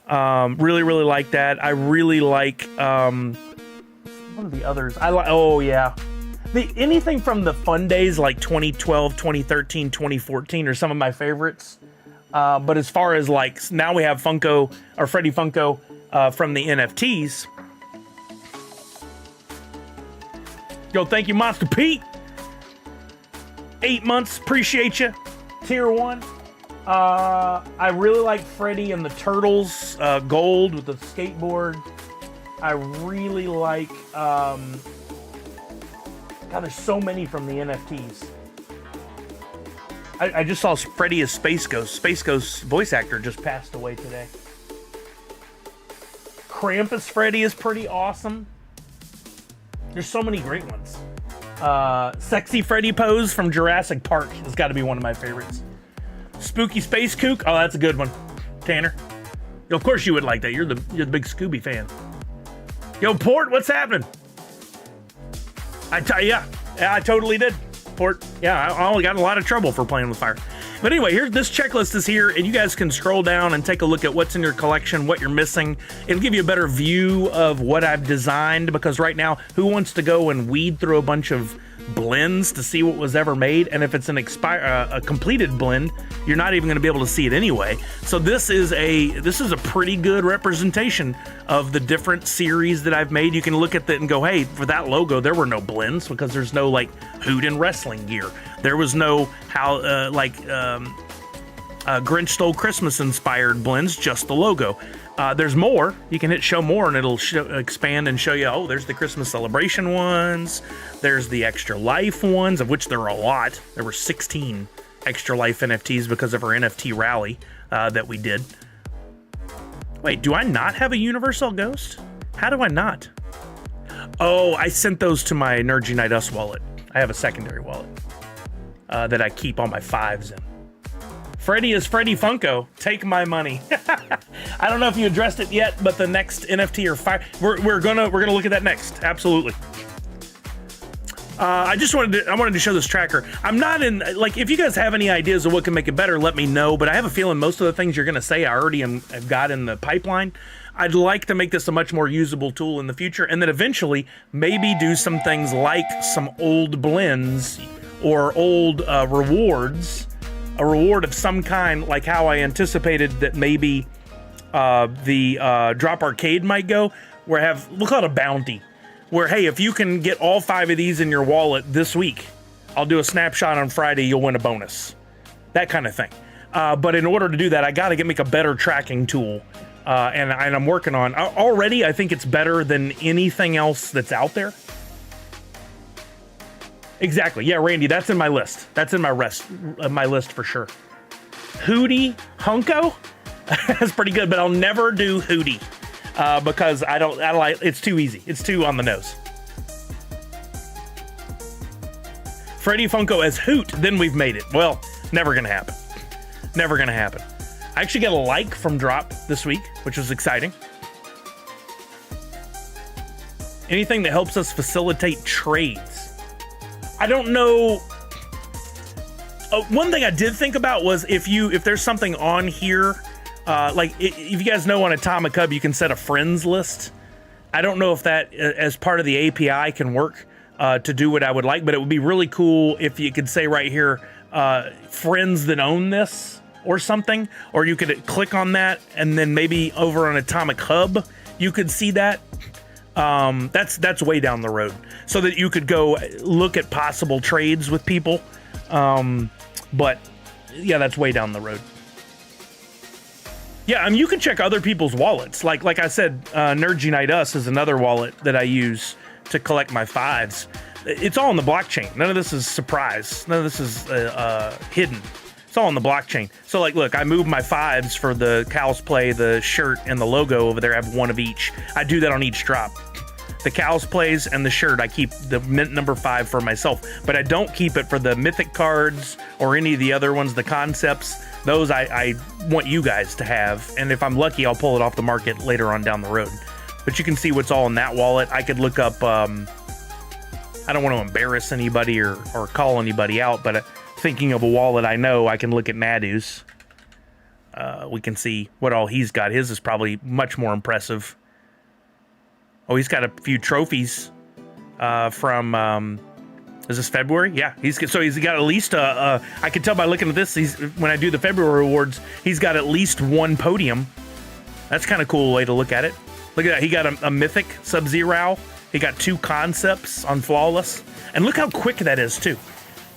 Really, really like that. I really like one of the others. Oh yeah, anything from the fun days like 2012, 2013, 2014 are some of my favorites. But as far as like now we have Funko or Freddy Funko from the NFTs. Yo, thank you, Monster Pete. 8 months, appreciate you. Tier 1. I really like Freddy and the Turtles, gold with the skateboard. I really like, God, there's so many from the NFTs. I just saw Freddy as Space Ghost. Space Ghost's voice actor just passed away today. Krampus Freddy is pretty awesome. There's so many great ones. Sexy Freddy Pose from Jurassic Park has got to be one of my favorites. Spooky Space Kook. Oh, that's a good one. Tanner. Of course you would like that. You're the big Scooby fan. Yo, Port, what's happening? Yeah, I totally did. Port. Yeah, I only got in a lot of trouble for playing with fire. But anyway, this checklist is here, and you guys can scroll down and take a look at what's in your collection, what you're missing. It'll give you a better view of what I've designed, because right now, who wants to go and weed through a bunch of blends to see what was ever made? And if it's a completed blend, you're not even going to be able to see it anyway. So this is a pretty good representation of the different series that I've made. You can look at that and go, hey, for that logo, there were no blends because there's no like Hoot and wrestling gear. There was no Grinch Stole Christmas inspired blends, just the logo. There's more. You can hit show more and it'll expand and show you, oh, there's the Christmas celebration ones. There's the extra life ones, of which there are a lot. There were 16 extra life NFTs because of our NFT rally that we did. Wait, do I not have a Universal Ghost? How do I not? Oh, I sent those to my Nerds Unite Us wallet. I have a secondary wallet that I keep all my 5s in. Freddy is Freddy Funko. Take my money. I don't know if you addressed it yet, but the next NFT or 5, we're gonna look at that next. Absolutely. I wanted to show this tracker. I'm not in, like, if you guys have any ideas of what can make it better, let me know, but I have a feeling most of the things you're gonna say I already have got in the pipeline. I'd like to make this a much more usable tool in the future, and then eventually maybe do some things like some old blends or old rewards, a reward of some kind, like how I anticipated that maybe the Drop Arcade might go, where we'll call it a bounty. Where, hey, if you can get all 5 of these in your wallet this week, I'll do a snapshot on Friday, you'll win a bonus. That kind of thing. But in order to do that, I got to make a better tracking tool. And I'm working on. Already, I think it's better than anything else that's out there. Exactly. Yeah, Randy, that's in my list. That's in my list for sure. Hootie Hunko? That's pretty good, but I'll never do Hootie. Because I don't like, it's too easy. It's too on the nose. Freddy Funko as Hoot, then we've made it. Well, never gonna happen. Never gonna happen. I actually got a like from Drop this week, which was exciting. Anything that helps us facilitate trades. I don't know. One thing I did think about was if there's something on here, like if you guys know on Atomic Hub, you can set a friends list. I don't know if that as part of the API can work to do what I would like, but it would be really cool if you could say right here, friends that own this or something, or you could click on that and then maybe over on Atomic Hub, you could see that. That's way down the road so that you could go look at possible trades with people. But yeah, that's way down the road. Yeah, I mean, you can check other people's wallets. Like I said, Nerds Unite Us is another wallet that I use to collect my 5s. It's all on the blockchain. None of this is surprise. None of this is hidden. It's all on the blockchain. So, like, look, I moved my 5s for the Cows Play, the shirt, and the logo over there. I have one of each. I do that on each drop. The Cows Plays and the shirt, I keep the mint number 5 for myself. But I don't keep it for the mythic cards or any of the other ones, the concepts. Those I want you guys to have, and if I'm lucky, I'll pull it off the market later on down the road. But you can see what's all in that wallet. I could look up, I don't want to embarrass anybody or call anybody out, but thinking of a wallet I know, I can look at Nadu's. We can see what all he's got. His is probably much more impressive. Oh, he's got a few trophies from... is this February? Yeah, he's got at least I can tell by looking at this. When I do the February awards, he's got at least one podium. That's kind of cool way to look at it. Look at that. He got a mythic Sub-Zero. He got 2 concepts on Flawless, and look how quick that is too.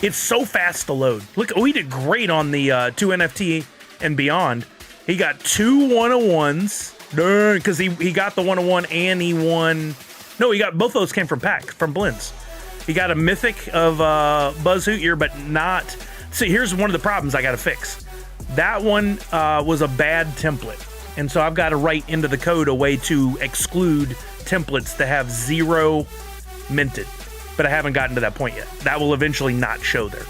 It's so fast to load. Look, he did great on the 2 NFT and beyond. He got 2 101s. Because he got the 101 and he won. No, he got both those came from blends. He got a mythic of Buzz Hootier, but not. See, here's one of the problems I got to fix. That one was a bad template. And so I've got to write into the code a way to exclude templates that have 0 minted. But I haven't gotten to that point yet. That will eventually not show there.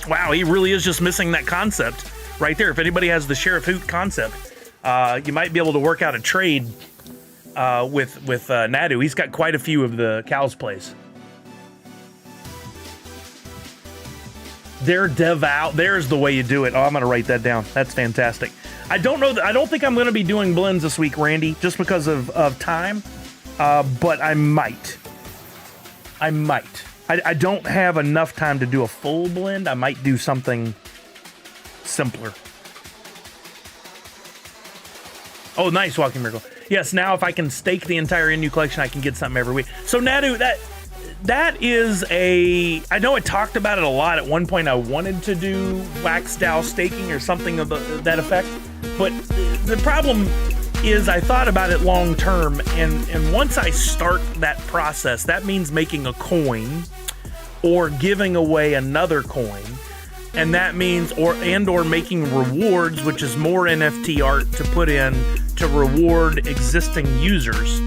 Wow, he really is just missing that concept right there. If anybody has the Sheriff Hoot concept, you might be able to work out a trade with Nadu. He's got quite a few of the Cows Plays. They're devout. There's the way you do it. Oh, I'm going to write that down. That's fantastic. I don't know. I don't think I'm going to be doing blends this week, Randy, just because of time. But I might. I don't have enough time to do a full blend. I might do something simpler. Oh, nice, Walking Miracle. Yes, now if I can stake the entire NU collection, I can get something every week. So, Nadu, that is a... I know I talked about it a lot. At one point, I wanted to do wax DAO staking or something of that effect. But the problem is I thought about it long term, and once I start that process, that means making a coin or giving away another coin. and that means or making rewards, which is more NFT art to put in to reward existing users,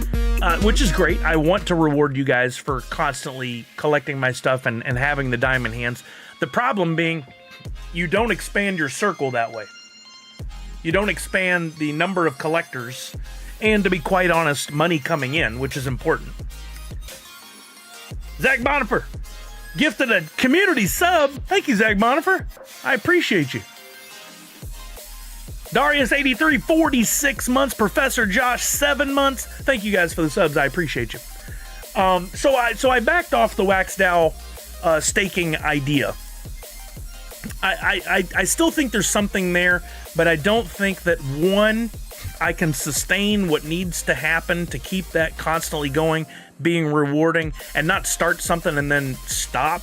which is great. I want to reward you guys for constantly collecting my stuff and having the diamond hands. The problem being, you don't expand your circle that way. You don't expand the number of collectors, and to be quite honest, money coming in, which is important. Zach Bonifer gifted a community sub. Thank you, Zach Bonifer. I appreciate you. Darius83, 46 months. Professor Josh, 7 months. Thank you guys for the subs. I appreciate you. So I backed off the Wax DAO staking idea. I still think there's something there, but I don't think that, one, I can sustain what needs to happen to keep that constantly going, being rewarding, and not start something and then stop,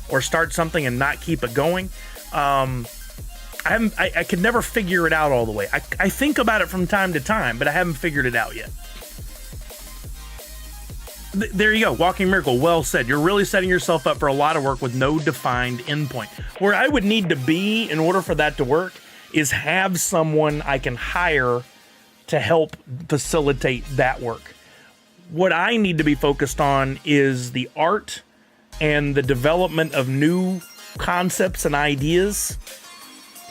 or start something and not keep it going. I could never figure it out all the way. I think about it from time to time, but I haven't figured it out yet. There you go. Walking Miracle. Well said. You're really setting yourself up for a lot of work with no defined endpoint. Where I would need to be in order for that to work is have someone I can hire to help facilitate that work. What I need to be focused on is the art and the development of new concepts and ideas,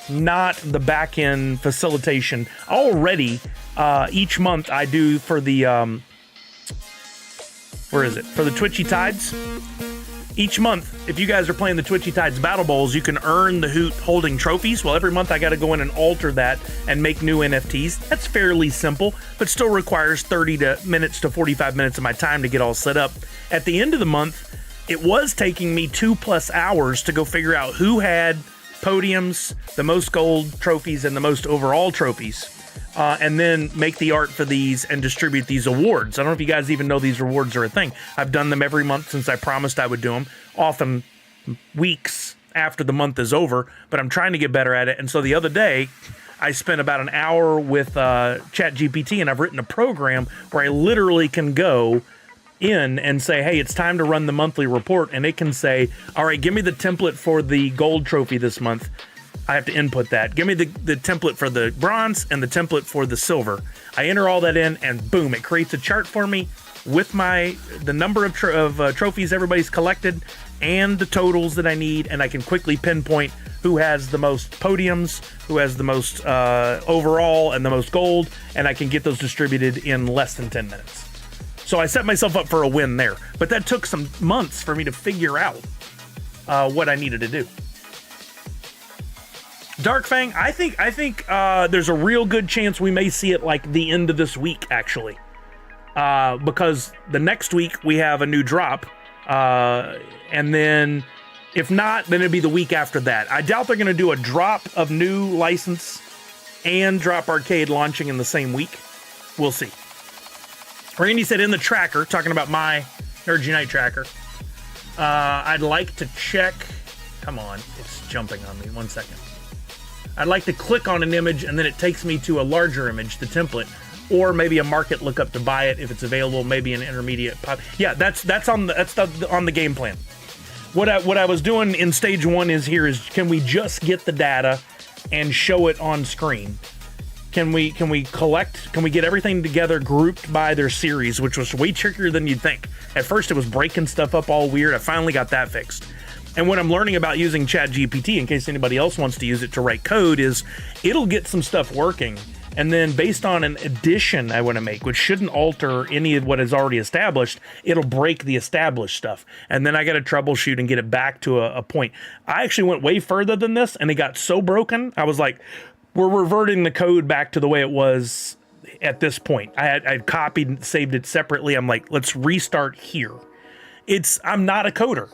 not the back-end facilitation. Already, each month I do for the, for the Twitchy Tides. Each month, if you guys are playing the Twitchy Tides Battle Bowls, you can earn the Hoot holding trophies. Well, every month I got to go in and alter that and make new NFTs. That's fairly simple, but still requires 30 minutes to 45 minutes of my time to get all set up. At the end of the month, it was taking me 2+ hours to go figure out who had podiums, the most gold trophies, and the most overall trophies. And then make the art for these and distribute these awards. I don't know if you guys even know these rewards are a thing. I've done them every month since I promised I would do them, often weeks after the month is over, but I'm trying to get better at it. And so the other day, I spent about an hour with ChatGPT, and I've written a program where I literally can go in and say, hey, it's time to run the monthly report, and it can say, all right, give me the template for the gold trophy this month. I have to input that. Give me the template for the bronze and the template for the silver. I enter all that in, and boom, it creates a chart for me with the number of trophies everybody's collected and the totals that I need, and I can quickly pinpoint who has the most podiums, who has the most overall and the most gold, and I can get those distributed in less than 10 minutes. So I set myself up for a win there, but that took some months for me to figure out what I needed to do. Dark Fang, I think there's a real good chance we may see it like the end of this week, actually, because the next week we have a new drop, and then if not, then it'll be the week after that. I doubt they're going to do a drop of new license and Drop Arcade launching in the same week. We'll see. Randy said in the tracker, talking about my Nerd Unite tracker, I'd like to check. Come on, it's jumping on me. 1 second. I'd like to click on an image, and then it takes me to a larger image, the template, or maybe a market lookup to buy it if it's available. Maybe an intermediate pop. Yeah, that's on the game plan. What I was doing in stage 1 is can we just get the data and show it on screen? Can we get everything together grouped by their series, which was way trickier than you'd think. At first, it was breaking stuff up all weird. I finally got that fixed. And what I'm learning about using ChatGPT, in case anybody else wants to use it to write code, is it'll get some stuff working. And then based on an addition I want to make, which shouldn't alter any of what is already established, it'll break the established stuff. And then I got to troubleshoot and get it back to a point. I actually went way further than this, and it got so broken, I was like, we're reverting the code back to the way it was at this point. I'd copied and saved it separately. I'm like, let's restart here. I'm not a coder,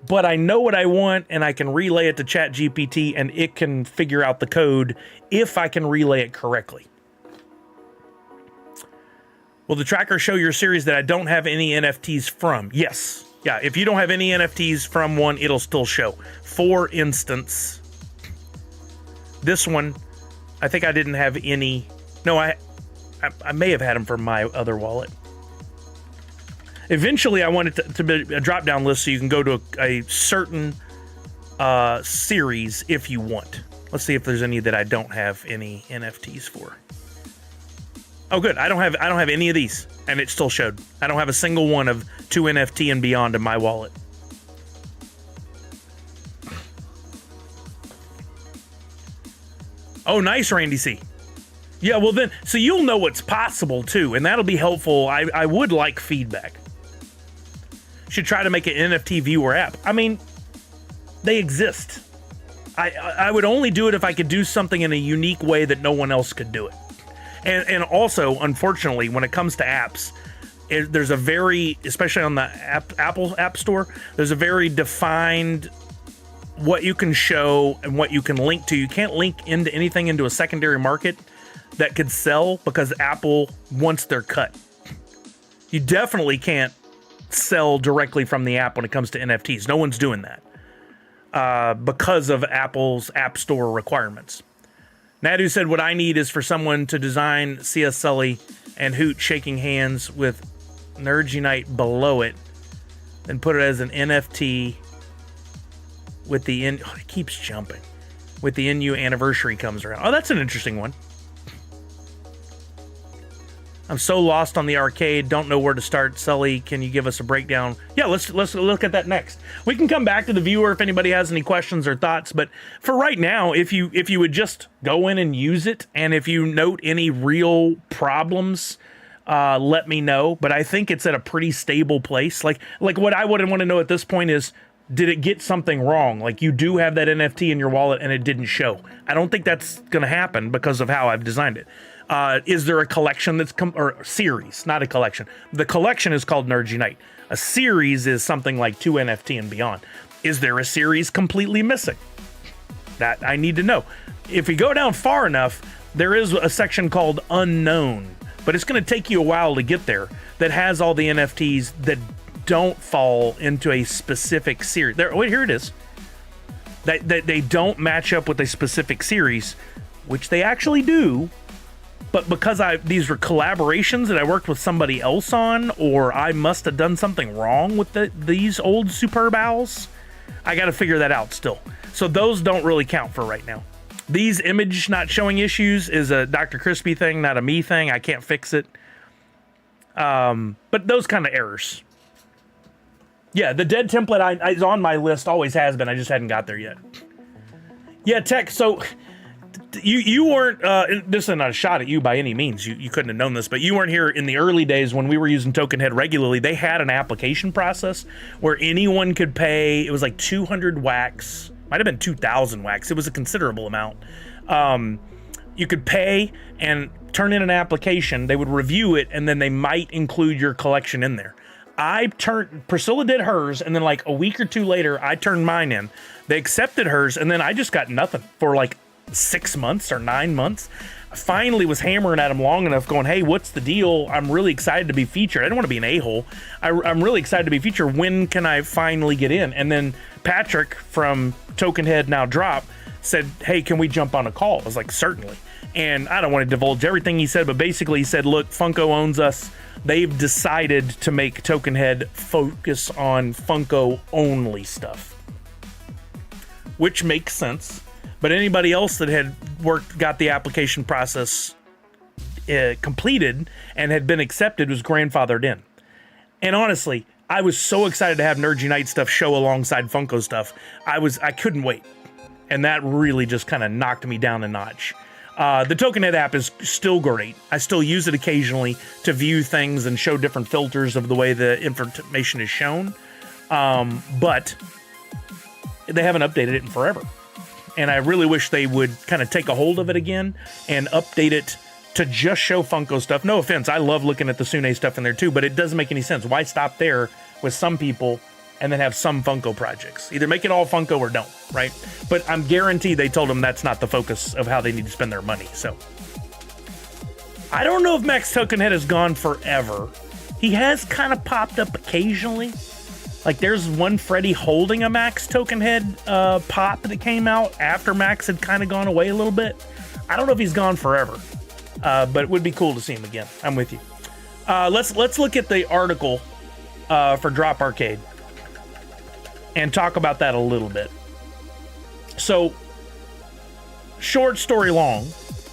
but I know what I want, and I can relay it to ChatGPT, and it can figure out the code if I can relay it correctly. Will the tracker show your series that I don't have any NFTs from? Yes. Yeah, if you don't have any NFTs from one, it'll still show. For instance, this one, I think I didn't have any. No, I may have had them from my other wallet. Eventually, I want it to be a drop-down list so you can go to a certain series if you want. Let's see if there's any that I don't have any NFTs for. Oh, good. I don't have any of these, and it still showed. I don't have a single one of 2 NFT and beyond in my wallet. Oh, nice, Randy C. Yeah, well then, so you'll know what's possible too, and that'll be helpful. I would like feedback. Should try to make an NFT viewer app. I mean, they exist. I would only do it if I could do something in a unique way that no one else could do it. And also, unfortunately, when it comes to apps, there's a very, especially on the Apple App Store, there's a very defined what you can show and what you can link to. You can't link into anything into a secondary market that could sell because Apple wants their cut. You definitely can't sell directly from the app when it comes to NFTs. No one's doing that because of Apple's App Store requirements. Nadu said, what I need is for someone to design CS Sully and Hoot shaking hands with Nerds Unite below it, then put it as an NFT with the it keeps jumping. With the NU anniversary comes around. Oh, that's an interesting one. I'm so lost on the arcade, don't know where to start. Sully, can you give us a breakdown? Yeah, let's look at that next. We can come back to the viewer if anybody has any questions or thoughts, but for right now, if you would just go in and use it, and if you note any real problems, let me know. But I think it's at a pretty stable place. Like what I would want to know at this point is, did it get something wrong? Like you do have that NFT in your wallet and it didn't show. I don't think that's going to happen because of how I've designed it. Is there a collection that's or series, not a collection? The collection is called Nerds Unite. A series is something like 2 NFT and beyond. Is there a series completely missing? That I need to know. If we go down far enough, there is a section called Unknown, but it's going to take you a while to get there. That has all the NFTs that don't fall into a specific series. There, wait, here it is. That they don't match up with a specific series, which they actually do. But because these were collaborations that I worked with somebody else on, or I must have done something wrong with these old Superb Owls, I got to figure that out still. So those don't really count for right now. These image not showing issues is a Dr. Crispy thing, not a me thing. I can't fix it. But those kind of errors. Yeah, the dead template is on my list, always has been. I just hadn't got there yet. Yeah, Tech, so you weren't, this is not a shot at you by any means. You couldn't have known this, but you weren't here in the early days when we were using Tokenhead regularly. They had an application process where anyone could pay, it was like 200 wax, might have been 2,000 wax. It was a considerable amount. You could pay and turn in an application. They would review it, and then they might include your collection in there. Priscilla did hers, and then like a week or two later, I turned mine in. They accepted hers, and then I just got nothing for like 6 months or 9 months. I finally was hammering at him long enough going, hey, what's the deal? I'm really excited to be featured. I didn't want to be an a-hole. I'm really excited to be featured. When can I finally get in? And then Patrick from Tokenhead Now Drop said, hey, can we jump on a call? I was like, certainly. And I don't want to divulge everything he said, but basically he said, look, Funko owns us. They've decided to make Tokenhead focus on Funko only stuff, which makes sense. But anybody else that had got the application process completed and had been accepted was grandfathered in. And honestly, I was so excited to have Nerds Unite stuff show alongside Funko stuff. I couldn't wait. And that really just kind of knocked me down a notch. The Tokenhead app is still great. I still use it occasionally to view things and show different filters of the way the information is shown. But they haven't updated it in forever. And I really wish they would kind of take a hold of it again and update it to just show Funko stuff. No offense, I love looking at the Sune stuff in there too, but it doesn't make any sense. Why stop there with some people and then have some Funko projects? Either make it all Funko or don't, right? But I'm guaranteed they told them that's not the focus of how they need to spend their money. So I don't know if Max Tokenhead has gone forever. He has kind of popped up occasionally. Like there's one Freddy holding a Max Tokenhead pop that came out after Max had kind of gone away a little bit. I don't know if he's gone forever, but it would be cool to see him again. I'm with you. Let's look at the article for Drop Arcade and talk about that a little bit. So, short story long,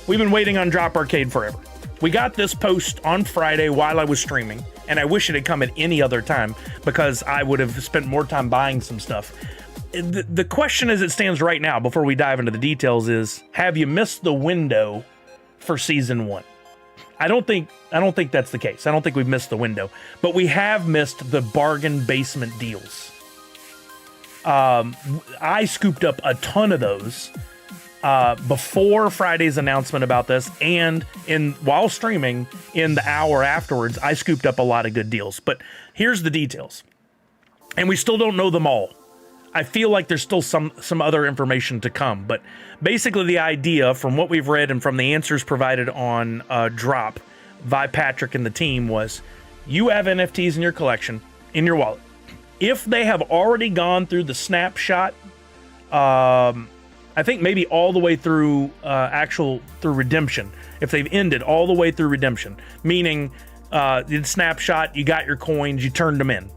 we've been waiting on Drop Arcade forever. We got this post on Friday while I was streaming, and I wish it had come at any other time because I would have spent more time buying some stuff. The question as it stands right now, before we dive into the details, is: have you missed the window for season 1? I don't think that's the case. I don't think we've missed the window, but we have missed the bargain basement deals. I scooped up a ton of those before Friday's announcement about this, and while streaming in the hour afterwards, I scooped up a lot of good deals. But here's the details, and we still don't know them all. I feel like there's still some other information to come, but basically the idea from what we've read and from the answers provided on Drop by Patrick and the team was: you have NFTs in your collection, in your wallet. If they have already gone through the snapshot, I think maybe all the way through through redemption. If they've ended all the way through redemption, meaning the snapshot, you got your coins, you turned them in.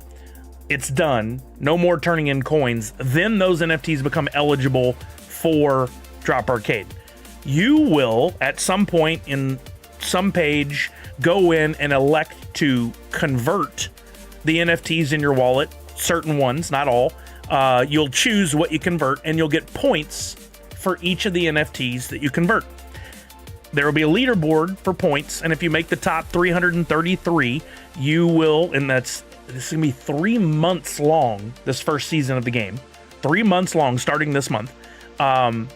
It's done. No more turning in coins. Then those NFTs become eligible for Drop Arcade. You will, at some point in some page, go in and elect to convert the NFTs in your wallet. Certain ones, not all. You'll choose what you convert, and you'll get points for each of the NFTs that you convert. There will be a leaderboard for points, and if you make the top 333, you will, and this is going to be 3 months long, this first season of the game. 3 months long, starting this month.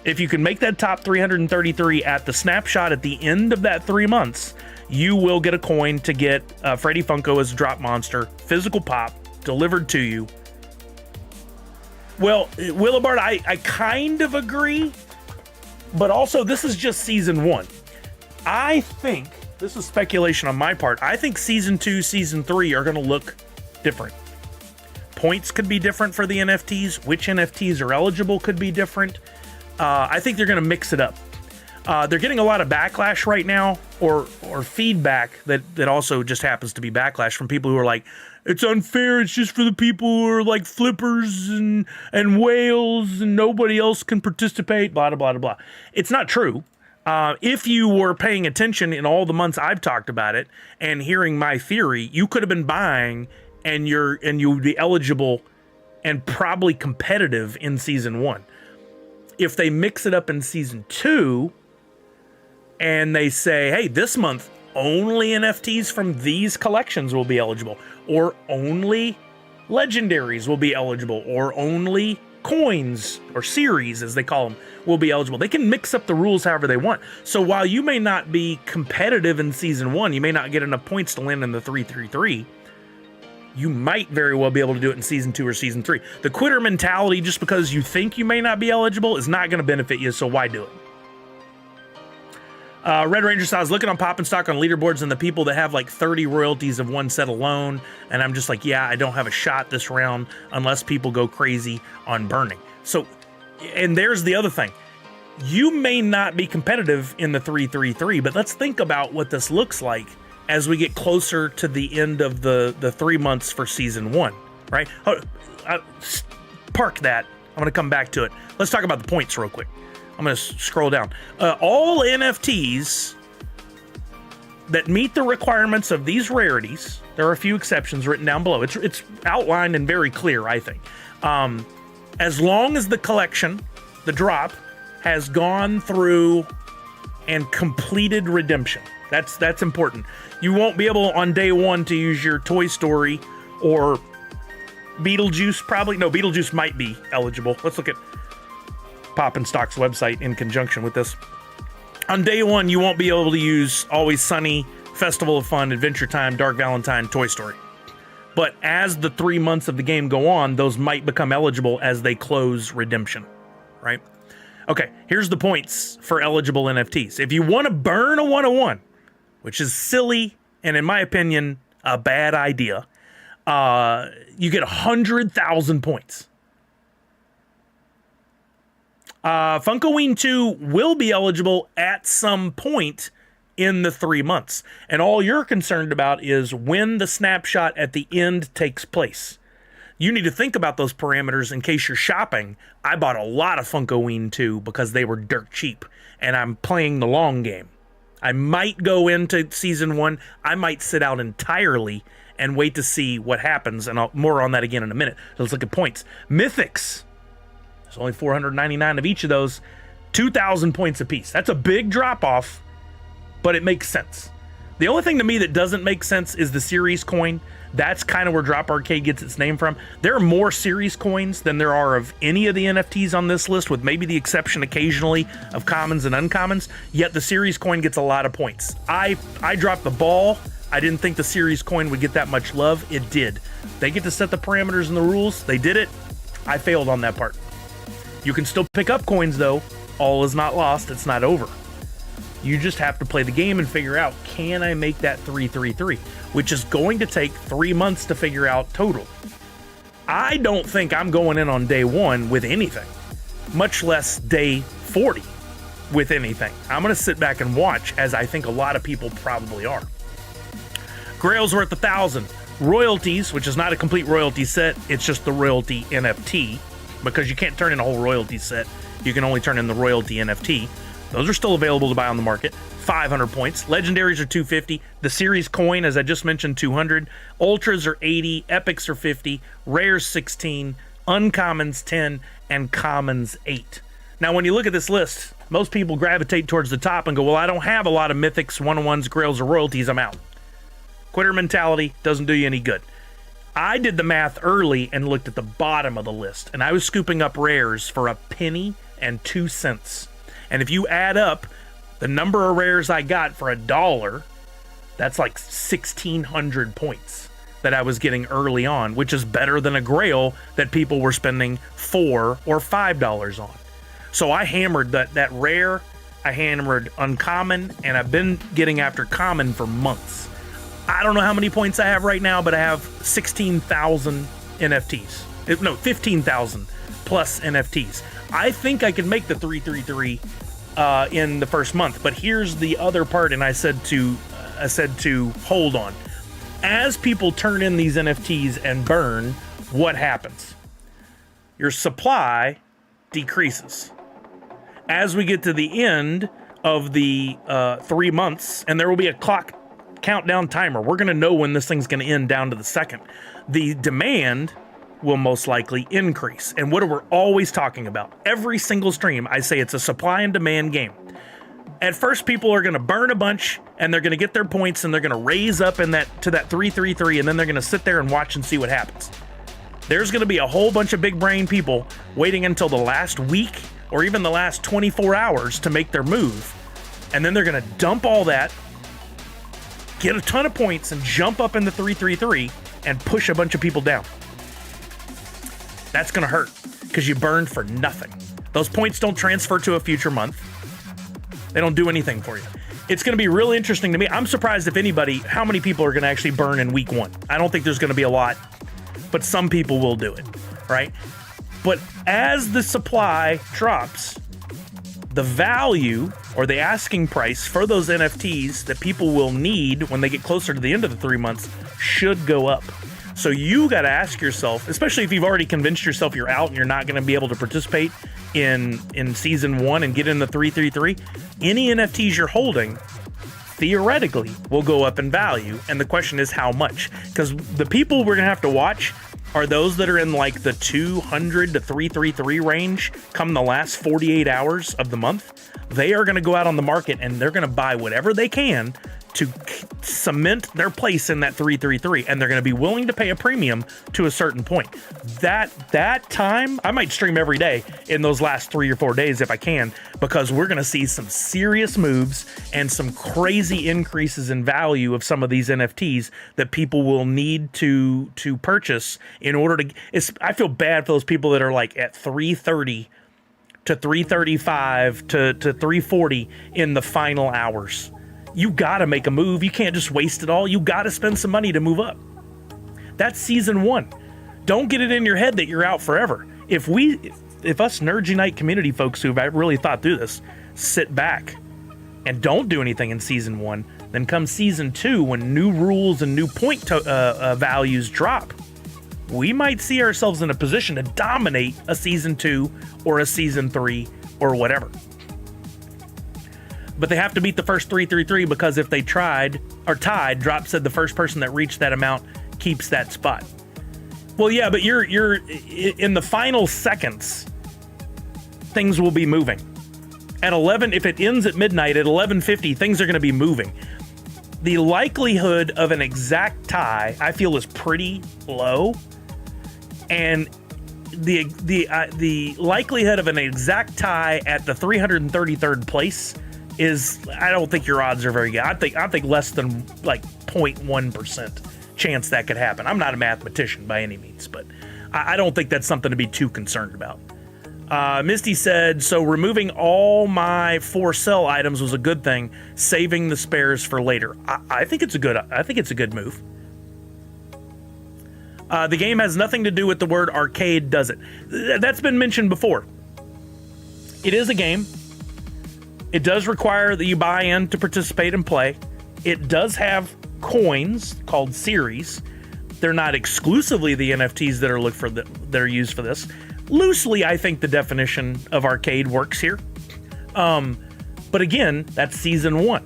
If you can make that top 333 at the snapshot at the end of that 3 months, you will get a coin to get Freddy Funko as a drop monster, physical pop, delivered to you. Well, Willibard, I kind of agree, but also this is just season 1. I think, this is speculation on my part, I think season 2, season 3 are going to look different. Points could be different for the NFTs. Which NFTs are eligible could be different. I think they're going to mix it up. They're getting a lot of backlash right now, or feedback that also just happens to be backlash from people who are like, it's unfair, it's just for the people who are like flippers and whales and nobody else can participate, blah, blah, blah, blah. It's not true. If you were paying attention in all the months I've talked about it and hearing my theory, you could have been buying and you would be eligible and probably competitive in season 1. If they mix it up in season 2 and they say, hey, this month only NFTs from these collections will be eligible, or only legendaries will be eligible, or only coins or series, as they call them, will be eligible. They can mix up the rules however they want. So while you may not be competitive in season 1, you may not get enough points to land in the 333, you might very well be able to do it in season 2 or season 3. The quitter mentality, just because you think you may not be eligible, is not going to benefit you, so why do it? Red Ranger says, I was looking on Pop and Stock on leaderboards and the people that have like 30 royalties of one set alone, and I'm just like, yeah, I don't have a shot this round unless people go crazy on burning. So, and there's the other thing. You may not be competitive in the 333, but let's think about what this looks like as we get closer to the end of the 3 months for season 1, right? Park that. I'm going to come back to it. Let's talk about the points real quick. I'm going to scroll down. All NFTs that meet the requirements of these rarities, there are a few exceptions written down below. It's outlined and very clear, I think. As long as the collection, the drop, has gone through and completed redemption. That's important. You won't be able on day 1 to use your Toy Story or Beetlejuice, probably. No, Beetlejuice might be eligible. Let's look at Pop and Stock's website in conjunction with this. On day 1, you won't be able to use Always Sunny, Festival of Fun, Adventure Time, Dark Valentine, Toy Story. But as the 3 months of the game go on, those might become eligible as they close redemption, right? Okay, here's the points for eligible NFTs. If you want to burn a 101, which is silly and, in my opinion, a bad idea, you get 100,000 points. Funkoween 2 will be eligible at some point in the 3 months. And all you're concerned about is when the snapshot at the end takes place. You need to think about those parameters in case you're shopping. I bought a lot of Funkoween 2 because they were dirt cheap, and I'm playing the long game. I might go into season 1. I might sit out entirely and wait to see what happens, and more on that again in a minute. Let's look at points. Mythics. There's only 499 of each of those. 2,000 points apiece. That's a big drop-off, but it makes sense. The only thing to me that doesn't make sense is the series coin. That's kind of where Drop Arcade gets its name from. There are more series coins than there are of any of the NFTs on this list, with maybe the exception occasionally of commons and uncommons, yet the series coin gets a lot of points. I dropped the ball. I didn't think the series coin would get that much love. It did. They get to set the parameters and the rules. They did it. I failed on that part. You can still pick up coins, though. All is not lost. It's not over. You just have to play the game and figure out, can I make that 333? Which is going to take 3 months to figure out total. I don't think I'm going in on day 1 with anything, much less day 40 with anything. I'm going to sit back and watch, as I think a lot of people probably are. Grail's worth 1,000. Royalties, which is not a complete royalty set, it's just the royalty NFT, because you can't turn in a whole royalty set. You can only turn in the royalty NFT. Those are still available to buy on the market. 500 points. Legendaries are 250. The series coin, as I just mentioned, 200. Ultras are 80. Epics are 50. Rares 16. Uncommons 10. And commons 8. Now, when you look at this list, most people gravitate towards the top and go, well, I don't have a lot of mythics, one-on-ones, grails, or royalties. I'm out. Quitter mentality doesn't do you any good. I did the math early and looked at the bottom of the list, and I was scooping up rares for a penny and 2 cents. And if you add up the number of rares I got for $1, that's like 1,600 points that I was getting early on, which is better than a grail that people were spending $4 or $5 on. So I hammered that rare, I hammered uncommon, and I've been getting after common for months. I don't know how many points I have right now, but I have 16,000 NFTs. No, 15,000 plus NFTs. I think I can make the 333 in the first month, but here's the other part, and I said to hold on. As people turn in these NFTs and burn, what happens? Your supply decreases. As we get to the end of the 3 months, and there will be a clock countdown timer, we're going to know when this thing's going to end down to the second. The demand will most likely increase. And what we're always talking about, every single stream, I say it's a supply and demand game. At first, people are going to burn a bunch, and they're going to get their points, and they're going to raise up in that to that 333, and then they're going to sit there and watch and see what happens. There's going to be a whole bunch of big brain people waiting until the last week or even the last 24 hours to make their move, and then they're going to dump all that, get a ton of points, and jump up in the 333 and push a bunch of people down. That's going to hurt because you burned for nothing. Those points don't transfer to a future month. They don't do anything for you. It's going to be really interesting to me. I'm surprised, if anybody, how many people are going to actually burn in week 1. I don't think there's going to be a lot, but some people will do it, right? But as the supply drops, the value or the asking price for those NFTs that people will need when they get closer to the end of the 3 months should go up. So you got to ask yourself, especially if you've already convinced yourself you're out and you're not going to be able to participate in season 1 and get in the 333, any NFTs you're holding theoretically will go up in value. And the question is how much? Because the people we're going to have to watch are those that are in like the 200 to 333 range come the last 48 hours of the month. They are going to go out on the market and they're going to buy whatever they can to cement their place in that 333, and they're going to be willing to pay a premium to a certain point. That time, I might stream every day in those last 3 or 4 days if I can, because we're going to see some serious moves and some crazy increases in value of some of these NFTs that people will need to purchase in order to. I feel bad for those people that are like at 330 to 335 to 340 in the final hours. You gotta make a move. You can't just waste it all. You gotta spend some money to move up. That's season 1. Don't get it in your head that you're out forever. If us Nerds Unite community folks who've really thought through this sit back and don't do anything in season 1, then come season 2, when new rules and new point values drop, we might see ourselves in a position to dominate a season 2 or a season 3 or whatever. But they have to beat the first 333 because if they tied, Drop said the first person that reached that amount keeps that spot. Well, yeah, but you're in the final seconds, things will be moving. At 11, if it ends at midnight at 11:50, things are going to be moving. The likelihood of an exact tie, I feel, is pretty low, and the likelihood of an exact tie at the 333rd place is, I don't think your odds are very good. I think less than like 0.1% chance that could happen. I'm not a mathematician by any means, but I don't think that's something to be too concerned about. Misty said, so removing all my for sale items was a good thing, saving the spares for later. I think it's a good move. The game has nothing to do with the word arcade, does it? That's been mentioned before. It is a game. It does require that you buy in to participate and play. It does have coins called series. They're not exclusively the NFTs that are used for this. Loosely, I think the definition of arcade works here. But again, that's season 1.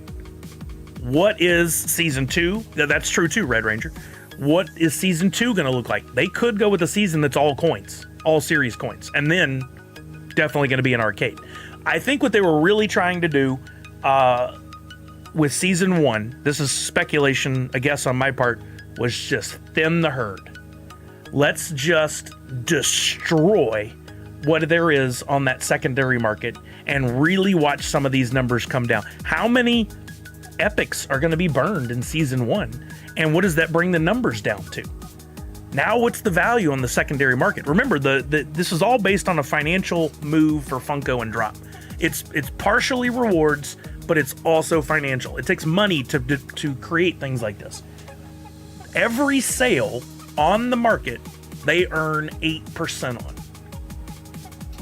What is season 2? That's true too, Red Ranger. What is season 2 going to look like? They could go with a season that's all coins, all series coins, and then definitely going to be an arcade. I think what they were really trying to do with season 1, this is speculation, I guess on my part, was just thin the herd. Let's just destroy what there is on that secondary market and really watch some of these numbers come down. How many epics are going to be burned in season 1? And what does that bring the numbers down to? Now, what's the value on the secondary market? Remember, this is all based on a financial move for Funko and Drop. It's partially rewards, but it's also financial. It takes money to create things like this. Every sale on the market, they earn 8% on.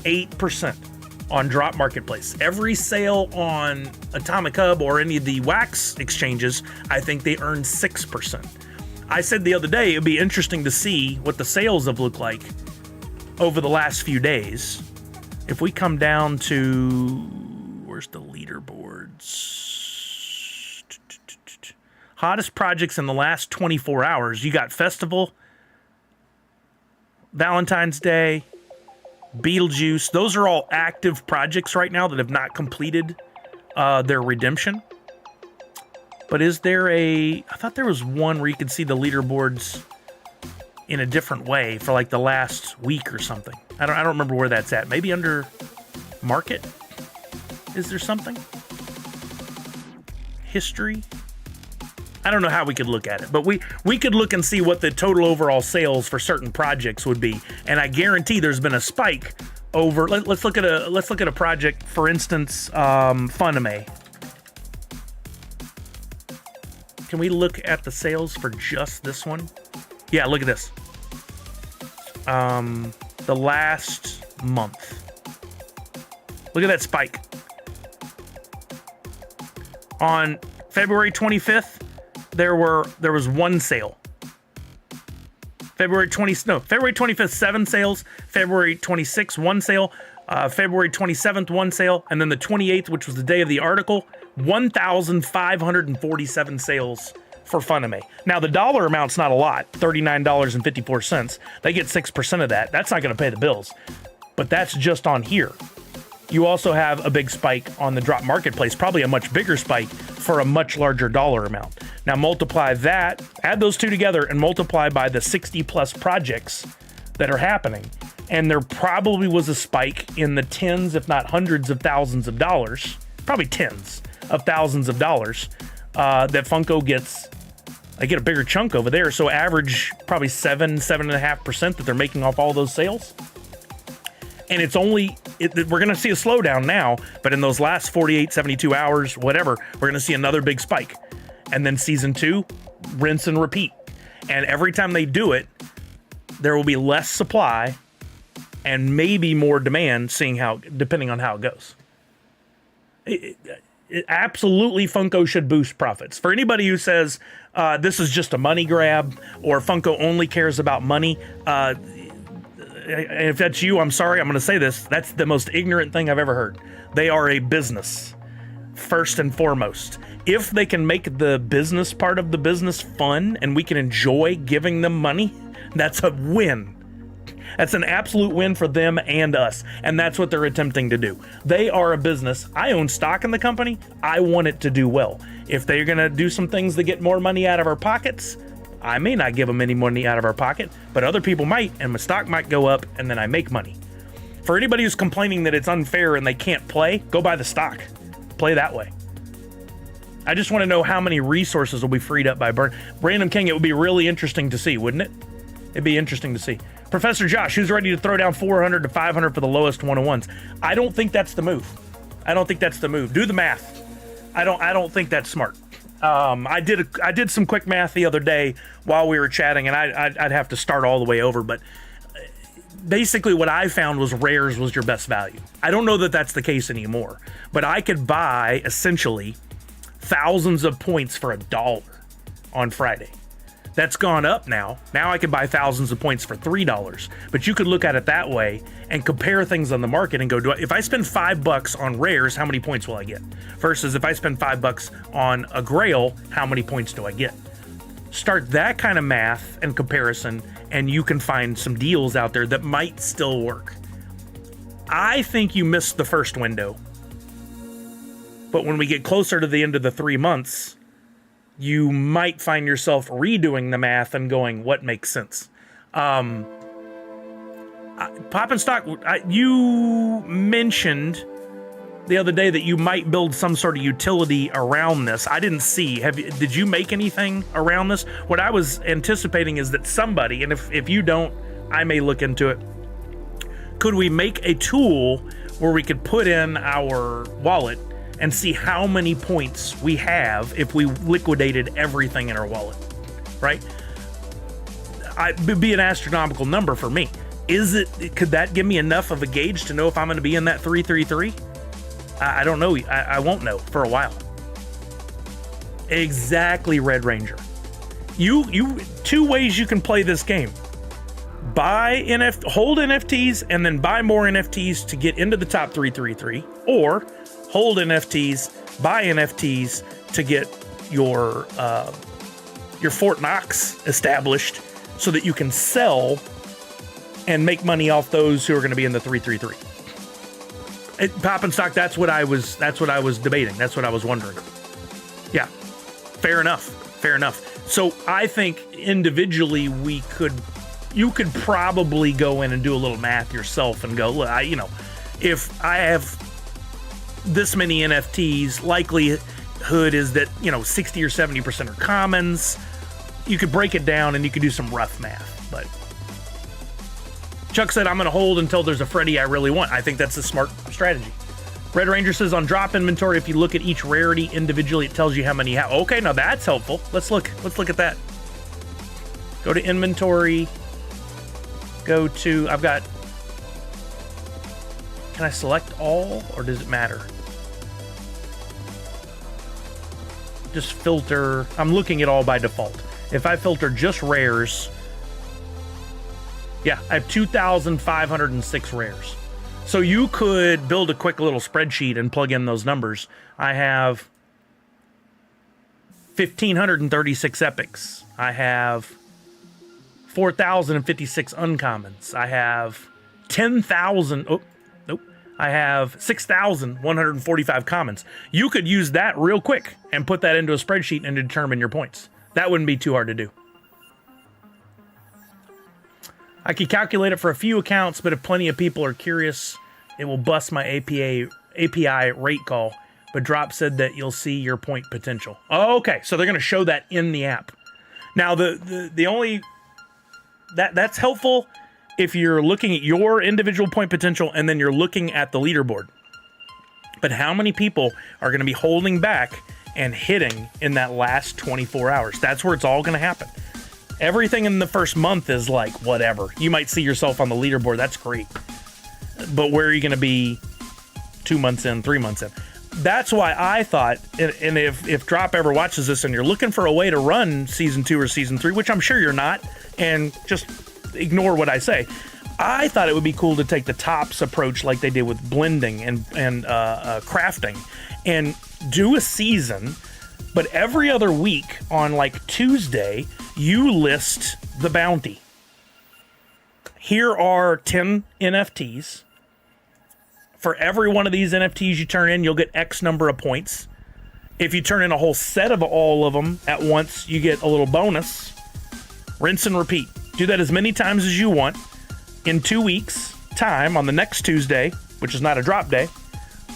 8% on Drop Marketplace. Every sale on Atomic Hub or any of the wax exchanges, I think they earn 6%. I said the other day, it'd be interesting to see what the sales have looked like over the last few days. If we come down to, where's the leaderboards? Hottest projects in the last 24 hours. You got Festival, Valentine's Day, Beetlejuice. Those are all active projects right now that have not completed their redemption. But is there I thought there was one where you could see the leaderboards in a different way for like the last week or something. I don't remember where that's at. Maybe under market? Is there something? History? I don't know how we could look at it, but we could look and see what the total overall sales for certain projects would be. And I guarantee there's been a spike over. Let's look at a project, for instance, Funime. Can we look at the sales for just this one? Yeah, look at this. The last month. Look at that spike. On February 25th, there was one sale. February 25th, 7 sales. February 26th, 1 sale. February 27th, 1 sale. And then the 28th, which was the day of the article, 1,547 sales for Funime. Now, the dollar amount's not a lot, $39.54. They get 6% of that. That's not going to pay the bills. But that's just on here. You also have a big spike on the Drop Marketplace, probably a much bigger spike for a much larger dollar amount. Now multiply that, add those two together and multiply by the 60 plus projects that are happening. And there probably was a spike in the tens, if not hundreds of thousands of dollars, probably tens of thousands of dollars that Funko gets. They get a bigger chunk over there. So average probably 7.5% that they're making off all those sales. And it's only, we're going to see a slowdown now, but in those last 48, 72 hours, whatever, we're going to see another big spike. And then season 2, rinse and repeat. And every time they do it, there will be less supply and maybe more demand, depending on how it goes. absolutely Funko should boost profits. For anybody who says this is just a money grab or Funko only cares about money, if that's you, I'm sorry, I'm going to say this. That's the most ignorant thing I've ever heard. They are a business, first and foremost. If they can make the business part of the business fun and we can enjoy giving them money, that's a win. That's an absolute win for them and us. And that's what they're attempting to do. They are a business. I own stock in the company. I want it to do well. If they're going to do some things that get more money out of our pockets, I may not give them any money out of our pocket, but other people might, and my stock might go up, and then I make money. For anybody who's complaining that it's unfair and they can't play, go buy the stock. Play that way. I just want to know how many resources will be freed up by Brandon King. It would be really interesting to see, wouldn't it? It'd be interesting to see. Professor Josh, who's ready to throw down 400 to 500 for the lowest 101s? I don't think that's the move. I don't think that's the move. Do the math. I don't think that's smart. I did some quick math the other day while we were chatting, and I'd have to start all the way over, but basically what I found was rares was your best value. I don't know that that's the case anymore, but I could buy essentially thousands of points for $1 on Friday. That's gone up now. Now I can buy thousands of points for $3, but you could look at it that way and compare things on the market and go, if I spend $5 on rares, how many points will I get? Versus if I spend $5 on a grail, how many points do I get? Start that kind of math and comparison, and you can find some deals out there that might still work. I think you missed the first window, but when we get closer to the end of the 3 months, you might find yourself redoing the math and going, what makes sense? Pop and Stock, you mentioned the other day that you might build some sort of utility around this. I didn't see. Did you make anything around this? What I was anticipating is that somebody, and if you don't, I may look into it. Could we make a tool where we could put in our wallet and see how many points we have if we liquidated everything in our wallet, right? It'd be an astronomical number for me. Could that give me enough of a gauge to know if I'm going to be in that 333? I don't know. I won't know for a while. Exactly, Red Ranger. You two ways you can play this game. Hold NFTs and then buy more NFTs to get into the top 333, or hold NFTs, buy NFTs to get your Fort Knox established so that you can sell and make money off those who are going to be in the 333. Pop and Stock, that's what I was debating. That's what I was wondering. Yeah. Fair enough. So I think individually you could probably go in and do a little math yourself and go, look, if I have this many NFTs, likelihood is that 60 or 70% are commons. You could break it down and you could do some rough math. But Chuck said, I'm going to hold until there's a Freddy I really want. I think that's a smart strategy. Red Ranger says, on drop inventory, if you look at each rarity individually, it tells you how many you have. Okay, now that's helpful. Let's look at that. Go to inventory. Go to, can I select all, or does it matter? Just filter. I'm looking at all by default. If I filter just rares, yeah, I have 2,506 rares. So you could build a quick little spreadsheet and plug in those numbers. I have 1,536 epics. I have 4,056 uncommons. I have 10,000. Oh, nope. I have 6,145 commons. You could use that real quick and put that into a spreadsheet and determine your points. That wouldn't be too hard to do. I could calculate it for a few accounts, but if plenty of people are curious, it will bust my API rate call. But Drop said that you'll see your point potential. Oh, okay, so they're going to show that in the app. Now, the only that's helpful if you're looking at your individual point potential and then you're looking at the leaderboard. But how many people are going to be holding back and hitting in that last 24 hours? That's where it's all going to happen. Everything in the first month is like whatever. You might see yourself on the leaderboard. That's great. But where are you going to be 2 months in, 3 months in? that's why I thought, and if Drop ever watches this and you're looking for a way to run season 2 or season 3, which I'm sure you're not, and just ignore what I say, I thought it would be cool to take the Tops approach like they did with blending and crafting, and do a season, but every other week on like Tuesday, you list the bounty. Here are 10 NFTs. For every one of these NFTs you turn in, you'll get X number of points. If you turn in a whole set of all of them at once, you get a little bonus. Rinse and repeat. Do that as many times as you want. In 2 weeks' time, on the next Tuesday, which is not a drop day,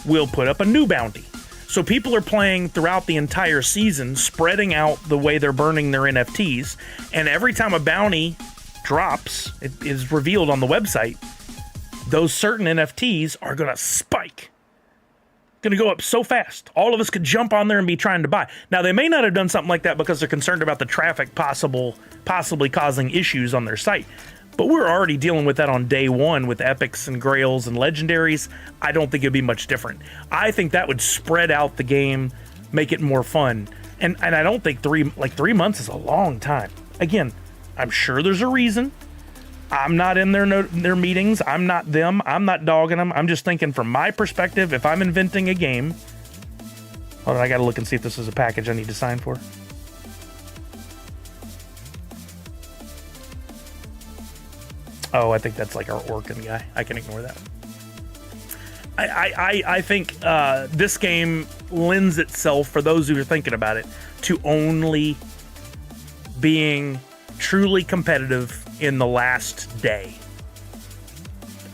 we'll put up a new bounty. So people are playing throughout the entire season, spreading out the way they're burning their NFTs. And every time a bounty drops, it is revealed on the website, those certain NFTs are going to spike. Going to go up so fast. All of us could jump on there and be trying to buy. Now, they may not have done something like that because they're concerned about the traffic possibly causing issues on their site. But we're already dealing with that on day one with epics and grails and legendaries. I don't think it'd be much different. I think that would spread out the game, make it more fun. And I don't think 3 months is a long time. Again, I'm sure there's a reason. I'm not in their meetings. I'm not them. I'm not dogging them. I'm just thinking from my perspective, if I'm inventing a game. Hold on, I got to look and see if this is a package I need to sign for. Oh, I think that's like our Orkin guy. I can ignore that. I think this game lends itself, for those who are thinking about it, to only being truly competitive in the last day.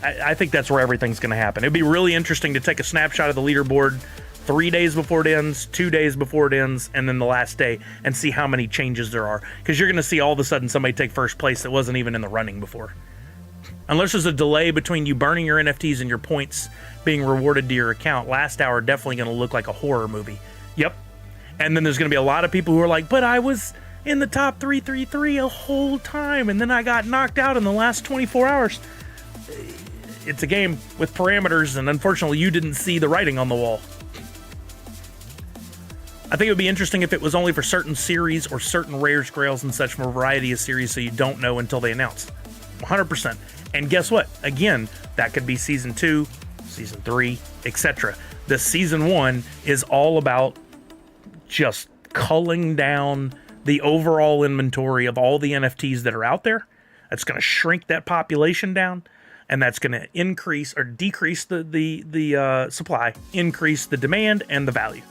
I think that's where everything's going to happen. It'd be really interesting to take a snapshot of the leaderboard 3 days before it ends, 2 days before it ends, and then the last day, and see how many changes there are. Because you're going to see all of a sudden somebody take first place that wasn't even in the running before. Unless there's a delay between you burning your NFTs and your points being rewarded to your account, last hour definitely going to look like a horror movie. Yep. And then there's going to be a lot of people who are like, but I was in the top 333 a whole time, and then I got knocked out in the last 24 hours. It's a game with parameters, and unfortunately you didn't see the writing on the wall. I think it would be interesting if it was only for certain series or certain rares, grails, and such from a variety of series, so you don't know until they announce. 100%. And guess what? Again, that could be season 2, season 3, etc. The season 1 is all about just culling down the overall inventory of all the NFTs that are out there. That's going to shrink that population down, and that's going to increase or decrease the supply, increase the demand and the value.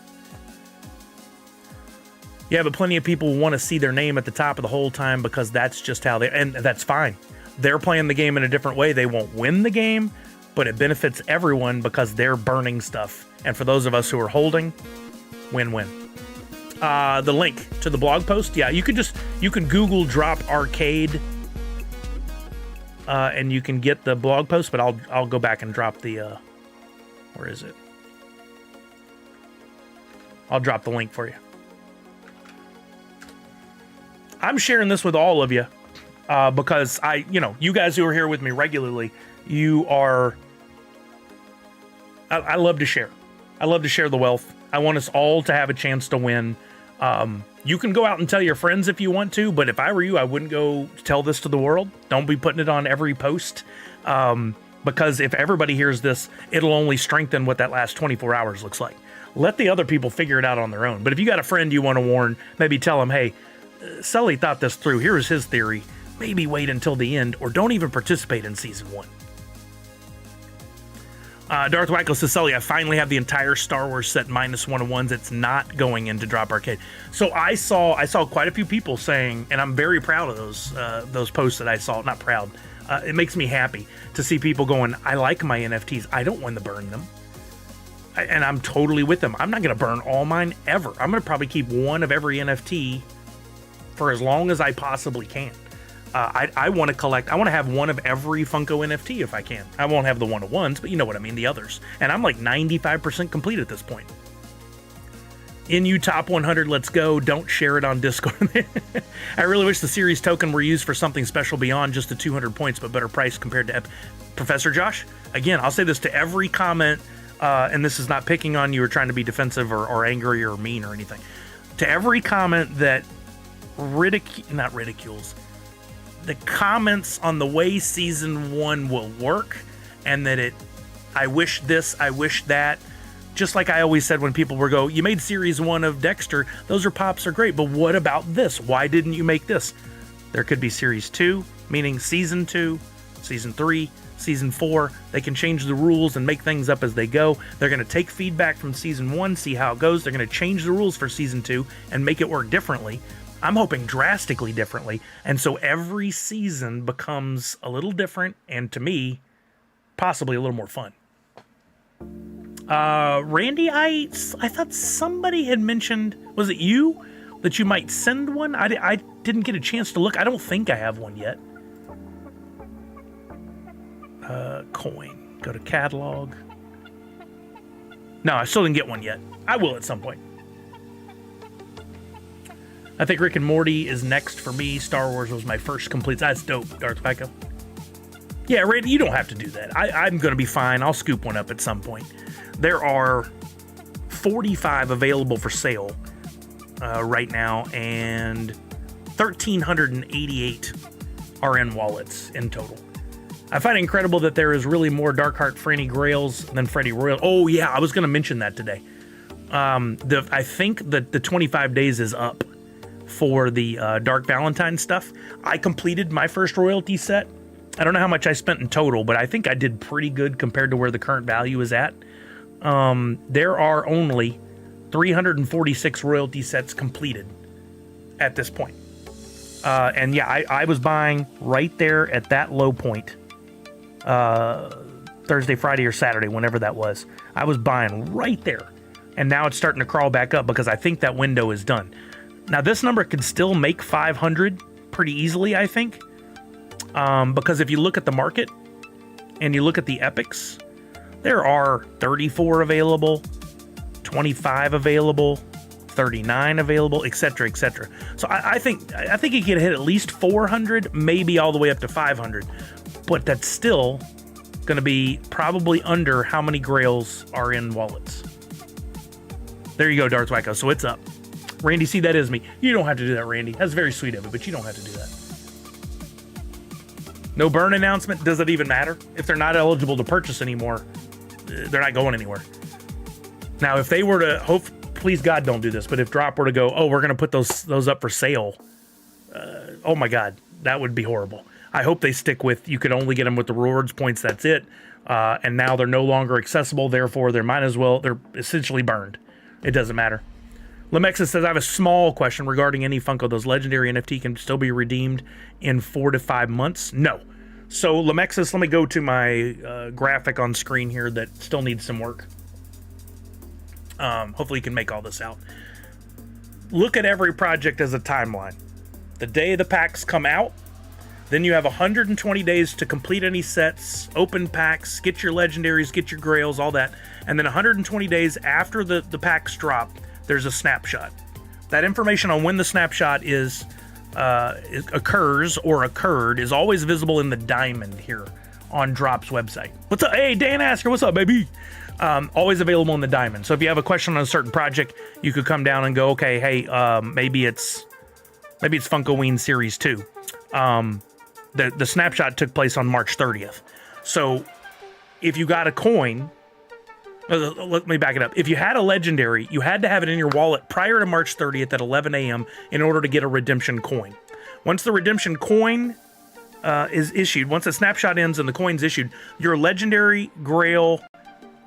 Yeah, but plenty of people want to see their name at the top of the whole time because that's just how and that's fine. They're playing the game in a different way. They won't win the game, but it benefits everyone because they're burning stuff. And for those of us who are holding, win-win. The link to the blog post, yeah, you can Google Drop Arcade, and you can get the blog post. But I'll go back and drop the where is it? I'll drop the link for you. I'm sharing this with all of you. Because you guys who are here with me regularly, I love to share. I love to share the wealth. I want us all to have a chance to win. You can go out and tell your friends if you want to, but if I were you, I wouldn't go tell this to the world. Don't be putting it on every post. Because if everybody hears this, it'll only strengthen what that last 24 hours looks like. Let the other people figure it out on their own. But if you got a friend you want to warn, maybe tell them, hey, Sully thought this through. Here's his theory. Maybe wait until the end, or don't even participate in season 1. Darth Wacko says, Sully, I finally have the entire Star Wars set minus 1 of ones. It's not going into Drop Arcade. So I saw quite a few people saying, and I'm very proud of those posts that I saw. Not proud. It makes me happy to see people going, I like my NFTs. I don't want to burn them. And I'm totally with them. I'm not going to burn all mine ever. I'm going to probably keep one of every NFT for as long as I possibly can. I want to collect. I want to have one of every Funko NFT if I can. I won't have the one-of-ones, but you know what I mean, the others. And I'm like 95% complete at this point. NU Top 100, let's go. Don't share it on Discord. I really wish the series token were used for something special beyond just the 200 points, but better price compared to Professor Josh. Again, I'll say this to every comment and this is not picking on you or trying to be defensive or angry or mean or anything. To every comment that not ridicules, the comments on the way season 1 will work, and that I wish this, I wish that. Just like I always said when people were you made series 1 of Dexter, those pops are great, but what about this? Why didn't you make this? There could be series 2, meaning season 2, season 3, season 4. They can change the rules and make things up as they go. They're going to take feedback from season 1, see how it goes. They're going to change the rules for season 2 and make it work differently. I'm hoping drastically differently. And so every season becomes a little different, and to me, possibly a little more fun. Randy, I thought somebody had mentioned, was it you, that you might send one? I didn't get a chance to look. I don't think I have one yet. Coin. Go to catalog. No, I still didn't get one yet. I will at some point. I think Rick and Morty is next for me. Star Wars was my first complete. That's dope, Darth Pecco. Yeah, Randy, you don't have to do that. I'm going to be fine. I'll scoop one up at some point. There are 45 available for sale right now, and 1,388 are in wallets in total. I find it incredible that there is really more Darkheart Franny Grails than Freddy Royal. Oh, yeah, I was going to mention that today. I think that the 25 days is up for the Dark Valentine stuff. I completed my first royalty set. I don't know how much I spent in total, but I think I did pretty good compared to where the current value is at. There are only 346 royalty sets completed at this point. And yeah, I was buying right there at that low point. Thursday, Friday, or Saturday, whenever that was. I was buying right there. And now it's starting to crawl back up because I think that window is done. Now, this number could still make 500 pretty easily, I think. Because if you look at the market and you look at the epics, there are 34 available, 25 available, 39 available, etc., etc. So I think you can hit at least 400, maybe all the way up to 500. But that's still going to be probably under how many grails are in wallets. There you go, Darth Wacko. So it's up. Randy, see, that is me. You don't have to do that, Randy. That's very sweet of it, but you don't have to do that. No burn announcement. Does it even matter? If they're not eligible to purchase anymore, they're not going anywhere. Now, if they were to, please God, don't do this, but if Drop were to go, oh, we're going to put those up for sale, oh my God, that would be horrible. I hope they stick with, you could only get them with the rewards points, that's it. And now they're no longer accessible, therefore they're essentially burned. It doesn't matter. Lemexis says, I have a small question regarding any Funko. Those legendary NFT can still be redeemed in 4 to 5 months? No. So, Lemexis, let me go to my graphic on screen here that still needs some work. Hopefully you can make all this out. Look at every project as a timeline. The day the packs come out, then you have 120 days to complete any sets, open packs, get your legendaries, get your grails, all that. And then 120 days after the packs drop, there's a snapshot. That information on when the snapshot occurs or occurred is always visible in the diamond here on Drop's website. What's up? Hey, Dan Asker, what's up, baby? Always available in the diamond. So if you have a question on a certain project, you could come down and go, okay, hey, maybe it's Funkoween Series 2. The snapshot took place on March 30th. So if you got a coin, let me back it up. If you had a legendary, you had to have it in your wallet prior to March 30th at 11 a.m. in order to get a redemption coin. Once the redemption coin is issued, once the snapshot ends and the coin's issued, your legendary, grail,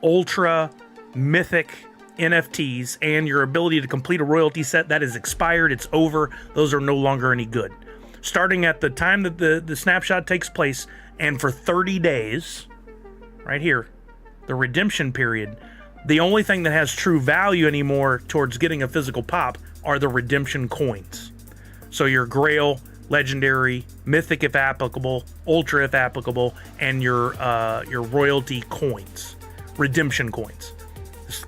ultra, mythic NFTs and your ability to complete a royalty set, that is expired. It's over. Those are no longer any good. Starting at the time that the snapshot takes place and for 30 days, right here, the redemption period, the only thing that has true value anymore towards getting a physical pop are the redemption coins. So your grail, legendary, mythic if applicable, ultra if applicable, and your royalty coins, redemption coins.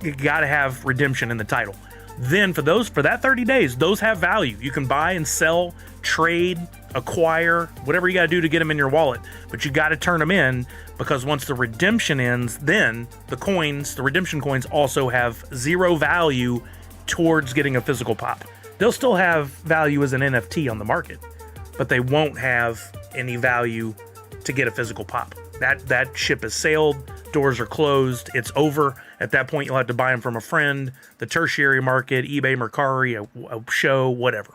You got to have redemption in the title. Then for that 30 days, those have value. You can buy and sell, trade, acquire, whatever you got to do to get them in your wallet, but you got to turn them in, because once the redemption ends, then the redemption coins also have zero value towards getting a physical pop. They'll still have value as an NFT on the market, but they won't have any value to get a physical pop. That ship has sailed, doors are closed, it's over. At that point, you'll have to buy them from a friend, the tertiary market, eBay, Mercari, a show, whatever.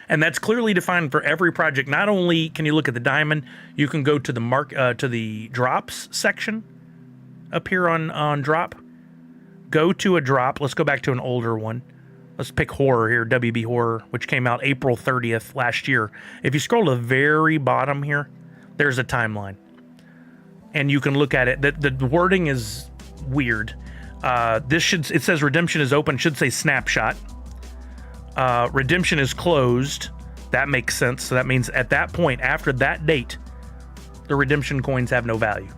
And that's clearly defined for every project. Not only can you look at the diamond, you can go to the drops section up here on drop. Go to a drop. Let's go back to an older one. Let's pick horror here, WB Horror, which came out April 30th last year. If you scroll to the very bottom here, there's a timeline. And you can look at it. The wording is weird. It says redemption is open, should say snapshot. Redemption is closed. That makes sense. So that means at that point, after that date, the redemption coins have no value.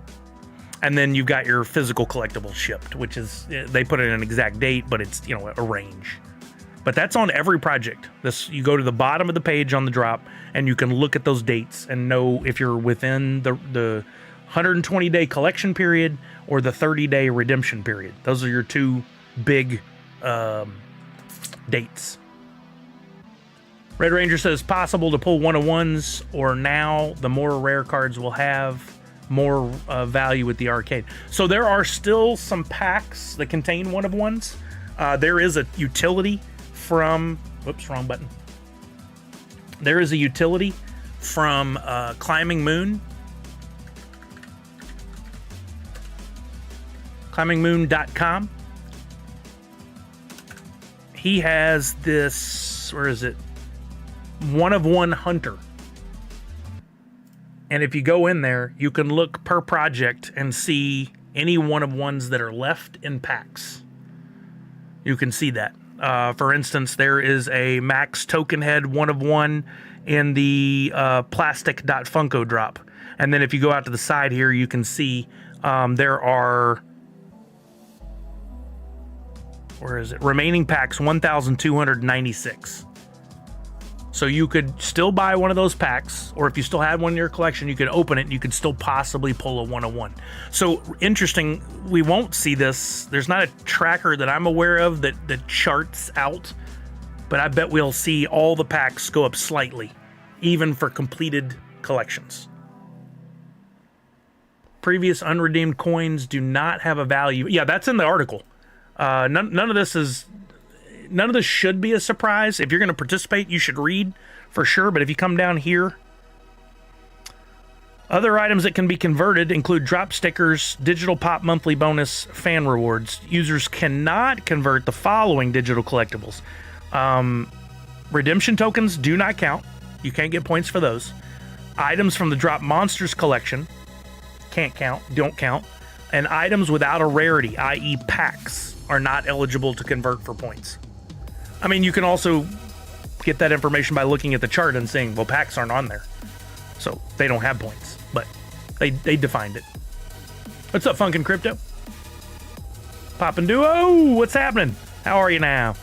And then you've got your physical collectible shipped, which is, they put in an exact date, but it's, a range. But that's on every project. You go to the bottom of the page on the drop, and you can look at those dates and know if you're within the 120-day collection period or the 30-day redemption period. Those are your two big dates. Red Ranger says possible to pull 101s, or now the more rare cards will have more value with the arcade. So there are still some packs that contain 101s. There is a utility from, whoops, wrong button. There is a utility from Climbing Moon. ClimbingMoon.com. He has this, where is it? 1-of-1 hunter. And if you go in there, you can look per project and see any 1-of-1s that are left in packs. You can see that. For instance, there is a Max Token Head 1-of-1 in the plastic.funko drop. And then if you go out to the side here, you can see there are, where is it? Remaining packs, 1,296. So you could still buy one of those packs, or if you still had one in your collection, you could open it and you could still possibly pull a 1-of-1. So interesting, we won't see this. There's not a tracker that I'm aware of that charts out, but I bet we'll see all the packs go up slightly, even for completed collections. Previous unredeemed coins do not have a value. Yeah, that's in the article. None of this should be a surprise. If you're going to participate, you should read for sure. But if you come down here, other items that can be converted include drop stickers, digital pop monthly bonus, fan rewards. Users cannot convert the following digital collectibles. Redemption tokens do not count. You can't get points for those. Items from the Drop Monsters collection can't count, don't count. And items without a rarity, i.e. packs, are not eligible to convert for points. I mean, you can also get that information by looking at the chart and saying, well, packs aren't on there, so they don't have points, but they defined it. What's up, Funkin' Crypto? Poppin' Duo, what's happening? How are you now?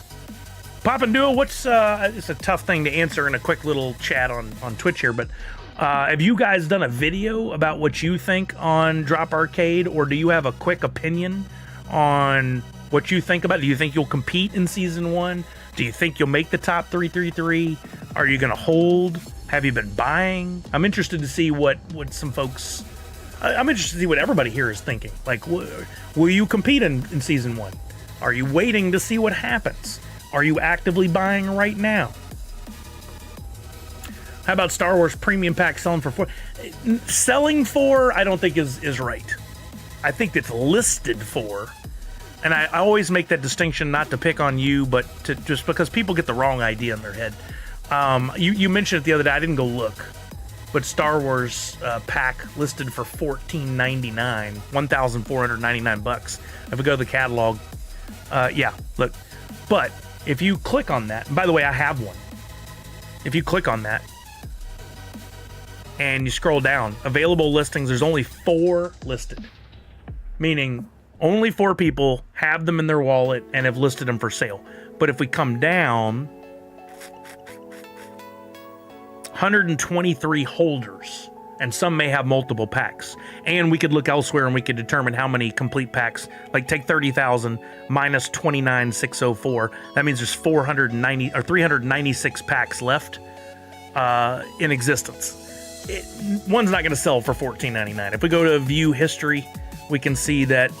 Poppin' Duo, it's a tough thing to answer in a quick little chat on Twitch here, but have you guys done a video about what you think on Drop Arcade, or do you have a quick opinion on what you think about it? Do you think you'll compete in Season 1? Do you think you'll make the top 333? Are you going to hold? Have you been buying? I'm interested to see what some folks... I'm interested to see what everybody here is thinking. Like, will you compete in Season 1? Are you waiting to see what happens? Are you actively buying right now? How about Star Wars Premium Pack selling for 4? Selling for, I don't think is right. I think it's listed for. And I always make that distinction, not to pick on you, but to just because people get the wrong idea in their head. You mentioned it the other day. I didn't go look, but Star Wars pack listed for $14.99, $1,499. If we go to the catalog, yeah, look. But if you click on that, and by the way, I have one. If you click on that and you scroll down, available listings, there's only 4 listed, meaning only 4 people have them in their wallet and have listed them for sale. But if we come down, 123 holders, and some may have multiple packs. And we could look elsewhere and we could determine how many complete packs, like take 30,000 minus 29,604. That means there's 490 or 396 packs left in existence. One's not going to sell for $14.99. If we go to view history, we can see that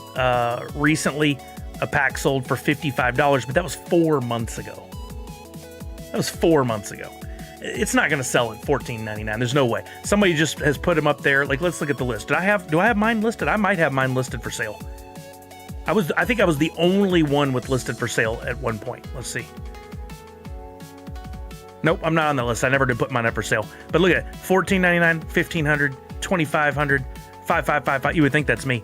recently a pack sold for $55, but that was 4 months ago. It's not going to sell at $14.99. There's no way. Somebody just has put them up there. Like, let's look at the list. Do I have mine listed? I might have mine listed for sale. I think I was the only one with listed for sale at one point. Let's see. Nope, I'm not on the list. I never did put mine up for sale. But look at it. $14.99, $1,500, $2,500, $5,555. You would think that's me.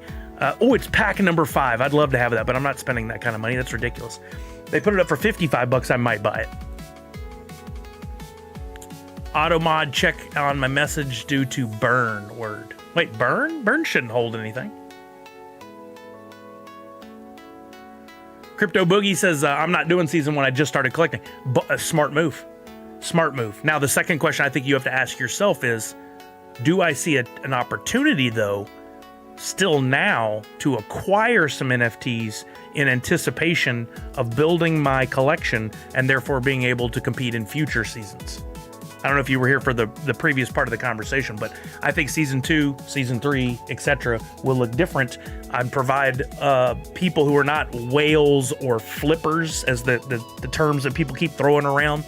Oh, it's pack number 5. I'd love to have that, but I'm not spending that kind of money. That's ridiculous. They put it up for $55. I might buy it. Auto mod check on my message due to burn word. Wait, burn? Burn shouldn't hold anything. Crypto Boogie says, I'm not doing season 1. I just started collecting. Smart move. Smart move. Now, the second question I think you have to ask yourself is, do I see an opportunity, though, still now to acquire some NFTs in anticipation of building my collection and therefore being able to compete in future seasons? I don't know if you were here for the previous part of the conversation, but I think season 2, season 3, etc. will look different and provide people who are not whales or flippers, as the terms that people keep throwing around,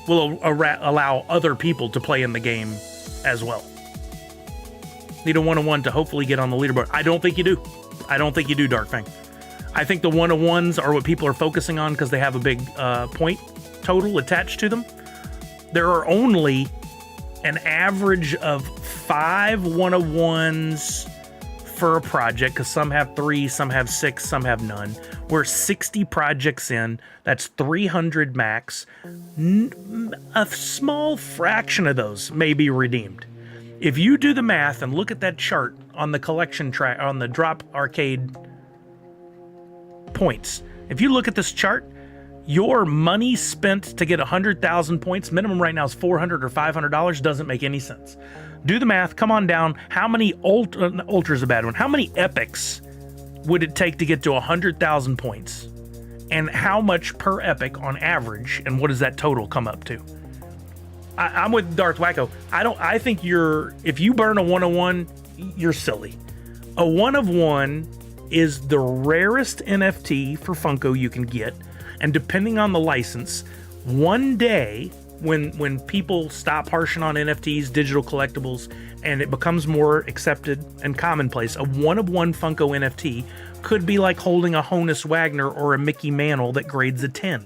will allow other people to play in the game as well. Need a 1-on-1 to hopefully get on the leaderboard. I don't think you do. Dark Fang. I think the 1-on-1s are what people are focusing on because they have a big point total attached to them. There are only an average of 5 1-on-1s for a project, because some have 3, some have 6, some have none. We're 60 projects in. That's 300 max. A small fraction of those may be redeemed. If you do the math and look at that chart on the collection track, on the drop arcade points, if you look at this chart, your money spent to get 100,000 points, minimum right now is $400 or $500, doesn't make any sense. Do the math, come on down. How many Ultra's a bad one. How many epics would it take to get to 100,000 points? And how much per epic on average, and what does that total come up to? I'm with Darth Wacko. I think if you burn a 1-on-1, you're silly. A 1-of-1 is the rarest NFT for Funko you can get. And depending on the license, one day when people stop harshing on NFTs, digital collectibles, and it becomes more accepted and commonplace, a 1-of-1 Funko NFT could be like holding a Honus Wagner or a Mickey Mantle that grades a 10.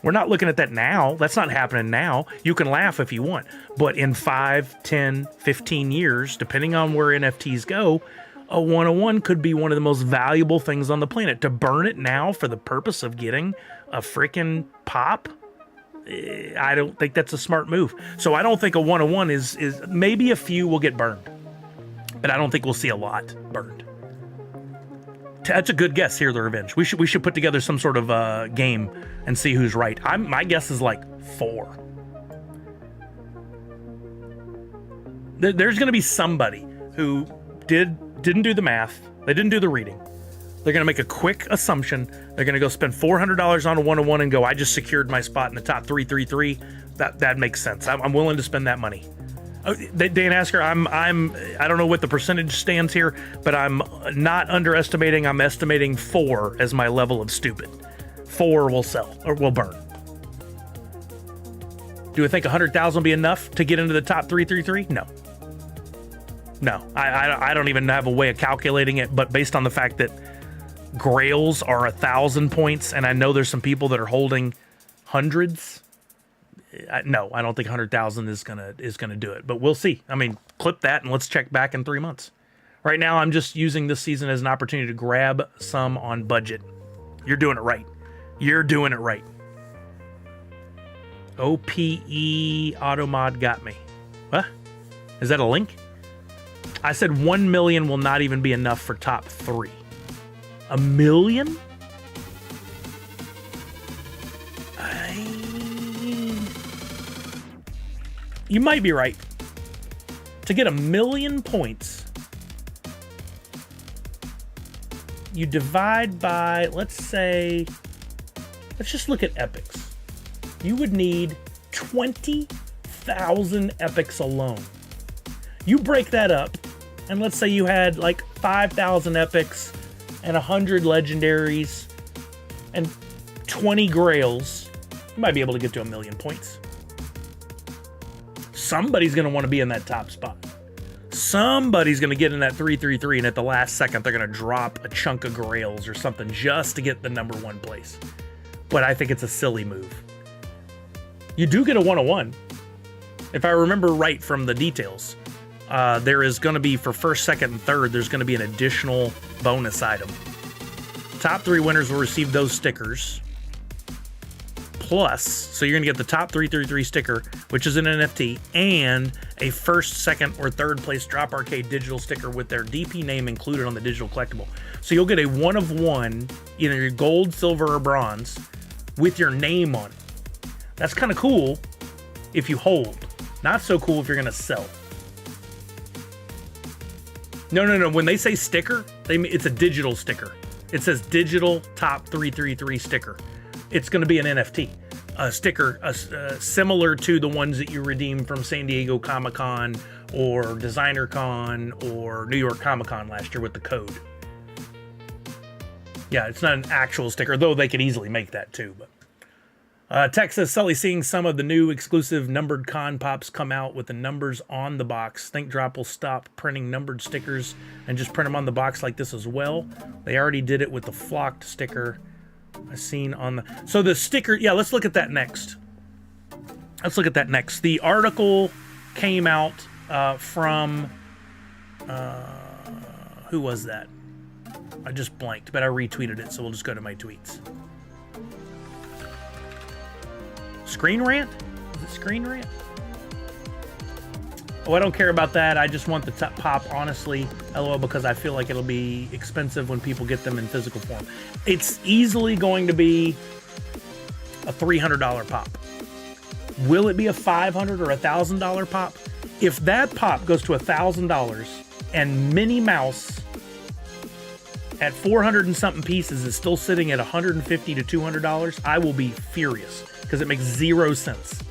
We're not looking at that now. That's not happening now. You can laugh if you want. But in 5, 10, 15 years, depending on where NFTs go, a 1-on-1 could be one of the most valuable things on the planet. To burn it now for the purpose of getting a freaking pop, I don't think that's a smart move. So I don't think a 1-on-1 is maybe a few will get burned, but I don't think we'll see a lot burned. That's a good guess here, The Revenge. We should put together some sort of game and see who's right. My guess is like 4. There's going to be somebody who didn't do the math. They didn't do the reading. They're going to make a quick assumption. They're going to go spend $400 on a 1-on-1 and go, I just secured my spot in the top 333. That makes sense. I'm willing to spend that money. Dan Asker, I don't know what the percentage stands here, but I'm not underestimating. I'm estimating 4 as my level of stupid. 4 will sell or will burn. Do I think 100,000 will be enough to get into the top 333? No, I don't even have a way of calculating it, but based on the fact that grails are 1,000 points, and I know there's some people that are holding hundreds. No, I don't think 100,000 is gonna do it, but we'll see. I mean, clip that and let's check back in 3 months. Right now, I'm just using this season as an opportunity to grab some on budget. You're doing it right. OPE Automod got me. What? Is that a link? I said 1 million will not even be enough for top 3. 1 million? you might be right. To get 1,000,000 points, you divide by, let's just look at epics. You would need 20,000 epics alone. You break that up, and let's say you had like 5,000 epics and 100 legendaries and 20 grails. You might be able to get to 1,000,000 points. Somebody's going to want to be in that top spot. Somebody's going to get in that 333, and at the last second, they're going to drop a chunk of grails or something just to get the number 1 place. But I think it's a silly move. You do get a 101. If I remember right from the details, there is going to be, for first, second, and third, there's going to be an additional bonus item. Top 3 winners will receive those stickers. Plus, so you're going to get the top 333 sticker, which is an NFT, and a first, second, or third place Drop Arcade digital sticker with their DP name included on the digital collectible. So you'll get a 1 of 1, either your gold, silver, or bronze, with your name on it. That's kind of cool if you hold. Not so cool if you're going to sell. No. When they say sticker, it's a digital sticker. It says digital top 333 sticker. It's going to be an NFT, a sticker similar to the ones that you redeem from San Diego Comic-Con or Designer Con or New York Comic-Con last year with the code. Yeah, it's not an actual sticker, though they could easily make that too. But Texas, Sully seeing some of the new exclusive numbered con pops come out with the numbers on the box. Think Drop will stop printing numbered stickers and just print them on the box like this as well. They already did it with the flocked sticker I seen on the... So the sticker... Yeah, let's look at that next. The article came out from... who was that? I just blanked, but I retweeted it, so we'll just go to my tweets. Screen Rant? Is it Screen Rant? Oh, I don't care about that. I just want the top pop, honestly, LOL, because I feel like it'll be expensive when people get them in physical form. It's easily going to be a $300 pop. Will it be a $500 or $1,000 pop? If that pop goes to $1,000 and Minnie Mouse at 400 and something pieces is still sitting at $150 to $200, I will be furious because it makes 0 cents.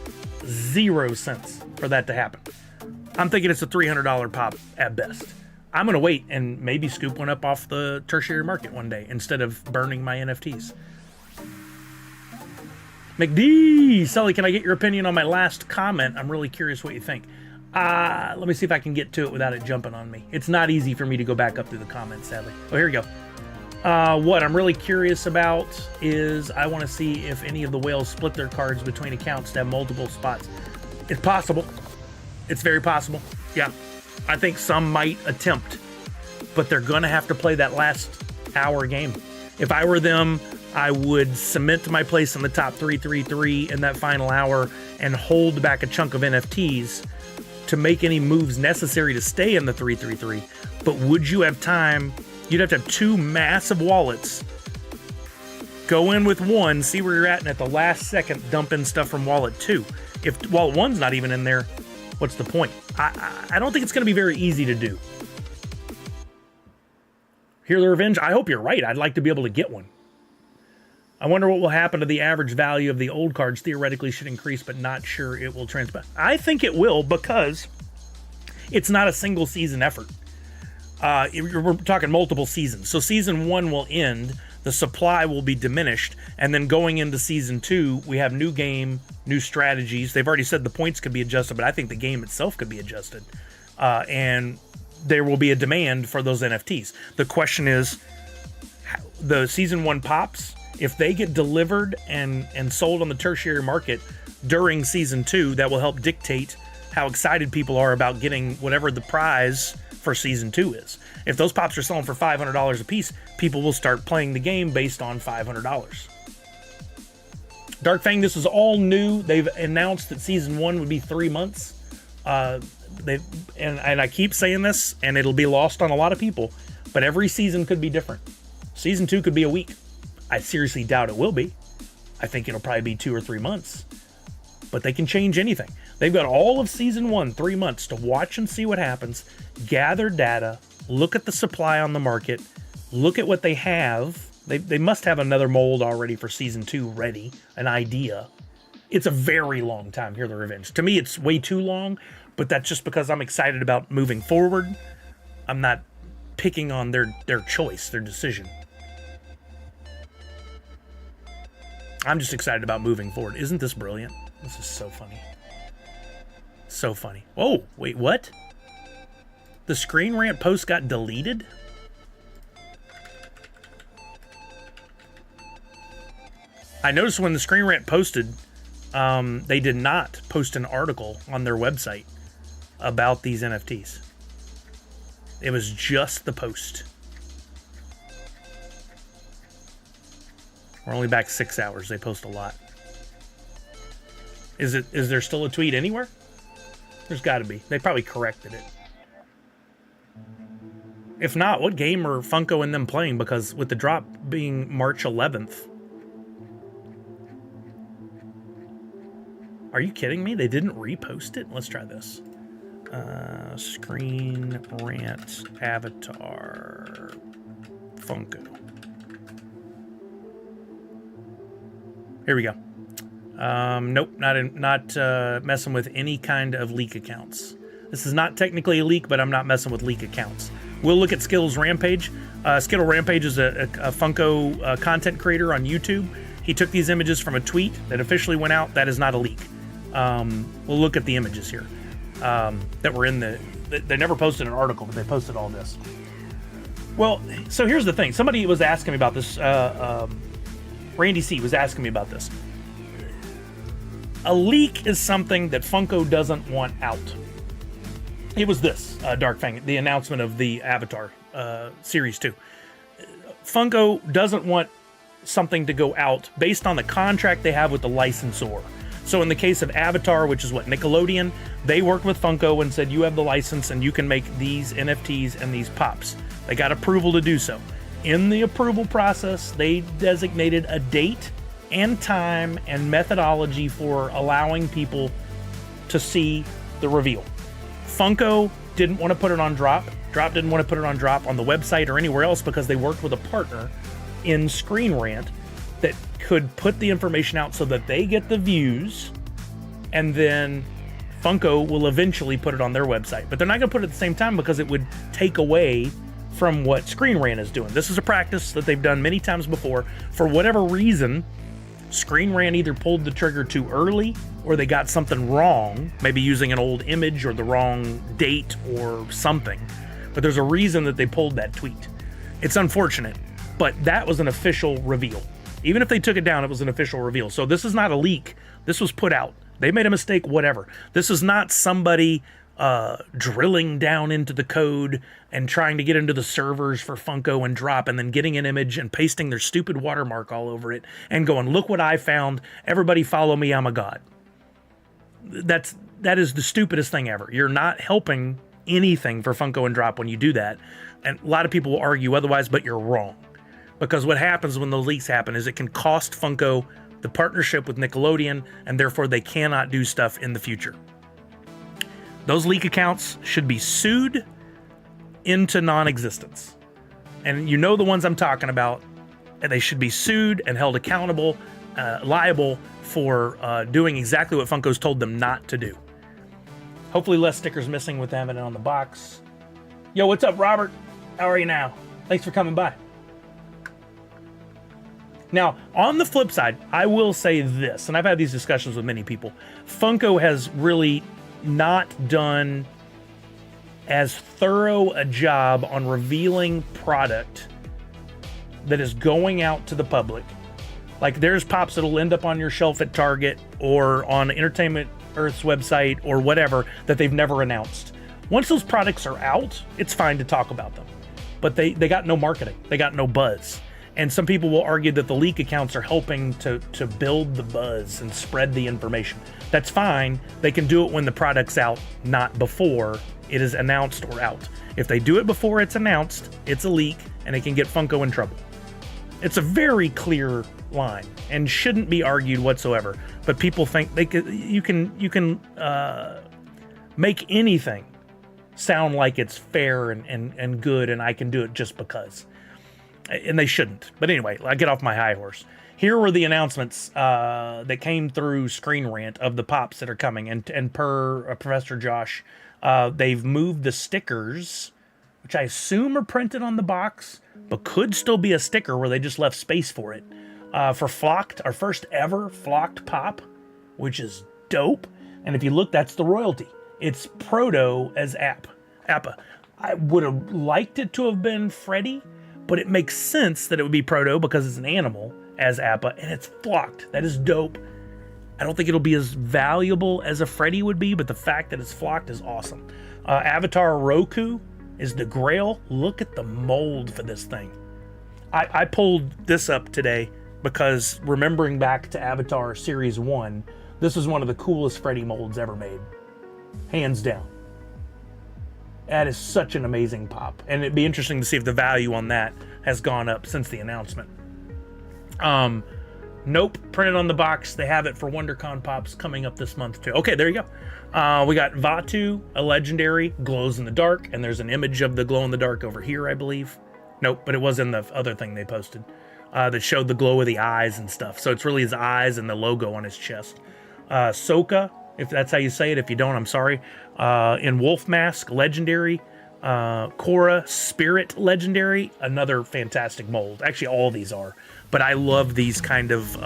0 cents for that to happen. I'm thinking it's a $300 pop at best. I'm going to wait and maybe scoop one up off the tertiary market one day instead of burning my NFTs. McD, Sully, can I get your opinion on my last comment? I'm really curious what you think. Let me see if I can get to it without it jumping on me. It's not easy for me to go back up through the comments, sadly. Oh, here we go. What I'm really curious about is I want to see if any of the whales split their cards between accounts to have multiple spots. It's possible. It's very possible. Yeah. I think some might attempt, but they're going to have to play that last hour game. If I were them, I would cement my place in the top 333 in that final hour and hold back a chunk of NFTs to make any moves necessary to stay in the 333. But would you have time? You'd have to have 2 massive wallets. Go in with one, see where you're at, and at the last second, dump in stuff from wallet 2. If wallet 1's not even in there, what's the point? I don't think it's going to be very easy to do. Hear the Revenge? I hope you're right. I'd like to be able to get one. I wonder what will happen to the average value of the old cards. Theoretically should increase, but not sure it will transfer. I think it will because it's not a single season effort. We're talking multiple seasons. So season 1 will end, the supply will be diminished, and then going into season 2, we have new game, new strategies. They've already said the points could be adjusted, but I think the game itself could be adjusted. And there will be a demand for those NFTs. The question is, the season 1 pops, if they get delivered and sold on the tertiary market during season 2, that will help dictate how excited people are about getting whatever the prize for season 2 is. If those pops are selling for $500 a piece, people will start playing the game based on $500. Dark Fang, this is all new. They've announced that season 1 would be 3 months. And I keep saying this, and it'll be lost on a lot of people, but every season could be different. Season 2 could be a week. I seriously doubt it will be. I think it'll probably be 2 or 3 months. but they can change anything. They've got all of season 1, 3 months to watch and see what happens, gather data, look at the supply on the market, look at what they have. They must have another mold already for season 2 ready, an idea. It's a very long time, Here the Revenge. To me, it's way too long, but that's just because I'm excited about moving forward. I'm not picking on their choice, their decision. I'm just excited about moving forward. Isn't this brilliant? This is so funny. So funny. Oh, wait, what? The Screen Rant post got deleted? I noticed when the Screen Rant posted, they did not post an article on their website about these NFTs. It was just the post. We're only back 6 hours. They post a lot. Is there still a tweet anywhere? There's got to be. They probably corrected it. If not, what game are Funko and them playing? Because with the drop being March 11th. Are you kidding me? They didn't repost it? Let's try this. Screen Rant Avatar Funko. Here we go. Nope, not messing with any kind of leak accounts. This is not technically a leak, but I'm not messing with leak accounts. We'll look at Skittles Rampage. Skittle Rampage is a Funko content creator on YouTube. He took these images from a tweet that officially went out. That is not a leak. We'll look at the images here that were in the... They never posted an article, but they posted all this. Well, so here's the thing. Somebody was asking me about this. Randy C. was asking me about this. A leak is something that Funko doesn't want out. It was this, Dark Fang, the announcement of the Avatar Series 2. Funko doesn't want something to go out based on the contract they have with the licensor. So in the case of Avatar, which is what, Nickelodeon, they worked with Funko and said, you have the license and you can make these NFTs and these pops. They got approval to do so. In the approval process, they designated a date and time and methodology for allowing people to see the reveal. Funko didn't want to put it on Drop. Drop didn't want to put it on Drop on the website or anywhere else because they worked with a partner in Screen Rant that could put the information out so that they get the views, and then Funko will eventually put it on their website. But they're not going to put it at the same time because it would take away from what Screen Rant is doing. This is a practice that they've done many times before. For whatever reason, Screen Rant either pulled the trigger too early or they got something wrong, maybe using an old image or the wrong date or something. But there's a reason that they pulled that tweet. It's unfortunate, but that was an official reveal. Even if they took it down, it was an official reveal. So this is not a leak. This was put out. They made a mistake, whatever. This is not somebody drilling down into the code and trying to get into the servers for Funko and Drop and then getting an image and pasting their stupid watermark all over it and going, look what I found. Everybody follow me. I'm a god. That is the stupidest thing ever. You're not helping anything for Funko and Drop when you do that. And a lot of people will argue otherwise, but you're wrong. Because what happens when the leaks happen is it can cost Funko the partnership with Nickelodeon, and therefore they cannot do stuff in the future. Those leak accounts should be sued into non-existence. And you know the ones I'm talking about, and they should be sued and held accountable, liable for doing exactly what Funko's told them not to do. Hopefully less stickers missing with them and on the box. Yo, what's up, Robert? How are you now? Thanks for coming by. Now, on the flip side, I will say this, and I've had these discussions with many people. Funko has really not done as thorough a job on revealing product that is going out to the public. Like, there's pops that'll end up on your shelf at Target or on Entertainment Earth's website or whatever that they've never announced. Once those products are out, it's fine to talk about them. But they got no marketing. They got no buzz. And some people will argue that the leak accounts are helping to build the buzz and spread the information. That's fine. They can do it when the product's out, not before it is announced or out. If they do it before it's announced, it's a leak, and it can get Funko in trouble. It's a very clear line and shouldn't be argued whatsoever. But people think you can make anything sound like it's fair and good, and I can do it just because. And they shouldn't. But anyway, I get off my high horse. Here were the announcements that came through Screen Rant of the pops that are coming. And per Professor Josh, they've moved the stickers, which I assume are printed on the box, but could still be a sticker where they just left space for it. For Flocked, our first ever Flocked pop, which is dope. And if you look, that's the royalty. It's Proto as Appa. I would have liked it to have been Freddy, but it makes sense that it would be Proto because it's an animal as Appa, and it's Flocked. That is dope. I don't think it'll be as valuable as a Freddy would be, but the fact that it's Flocked is awesome. Avatar Roku is the Grail. Look at the mold for this thing. I pulled this up today because remembering back to Avatar Series 1, this is one of the coolest Freddy molds ever made. Hands down. That is such an amazing pop. And it'd be interesting to see if the value on that has gone up since the announcement. Nope, printed on the box. They have it for WonderCon pops coming up this month too. Okay, there you go. We got Vatu, a legendary, glows in the dark, and there's an image of the glow in the dark over here, I believe. Nope, but it was in the other thing they posted that showed the glow of the eyes and stuff. So it's really his eyes and the logo on his chest. Soka, if that's how you say it. If you don't, I'm sorry. In Wolf Mask, legendary. Korra, Spirit, legendary. Another fantastic mold. Actually, all these are. But I love these kind of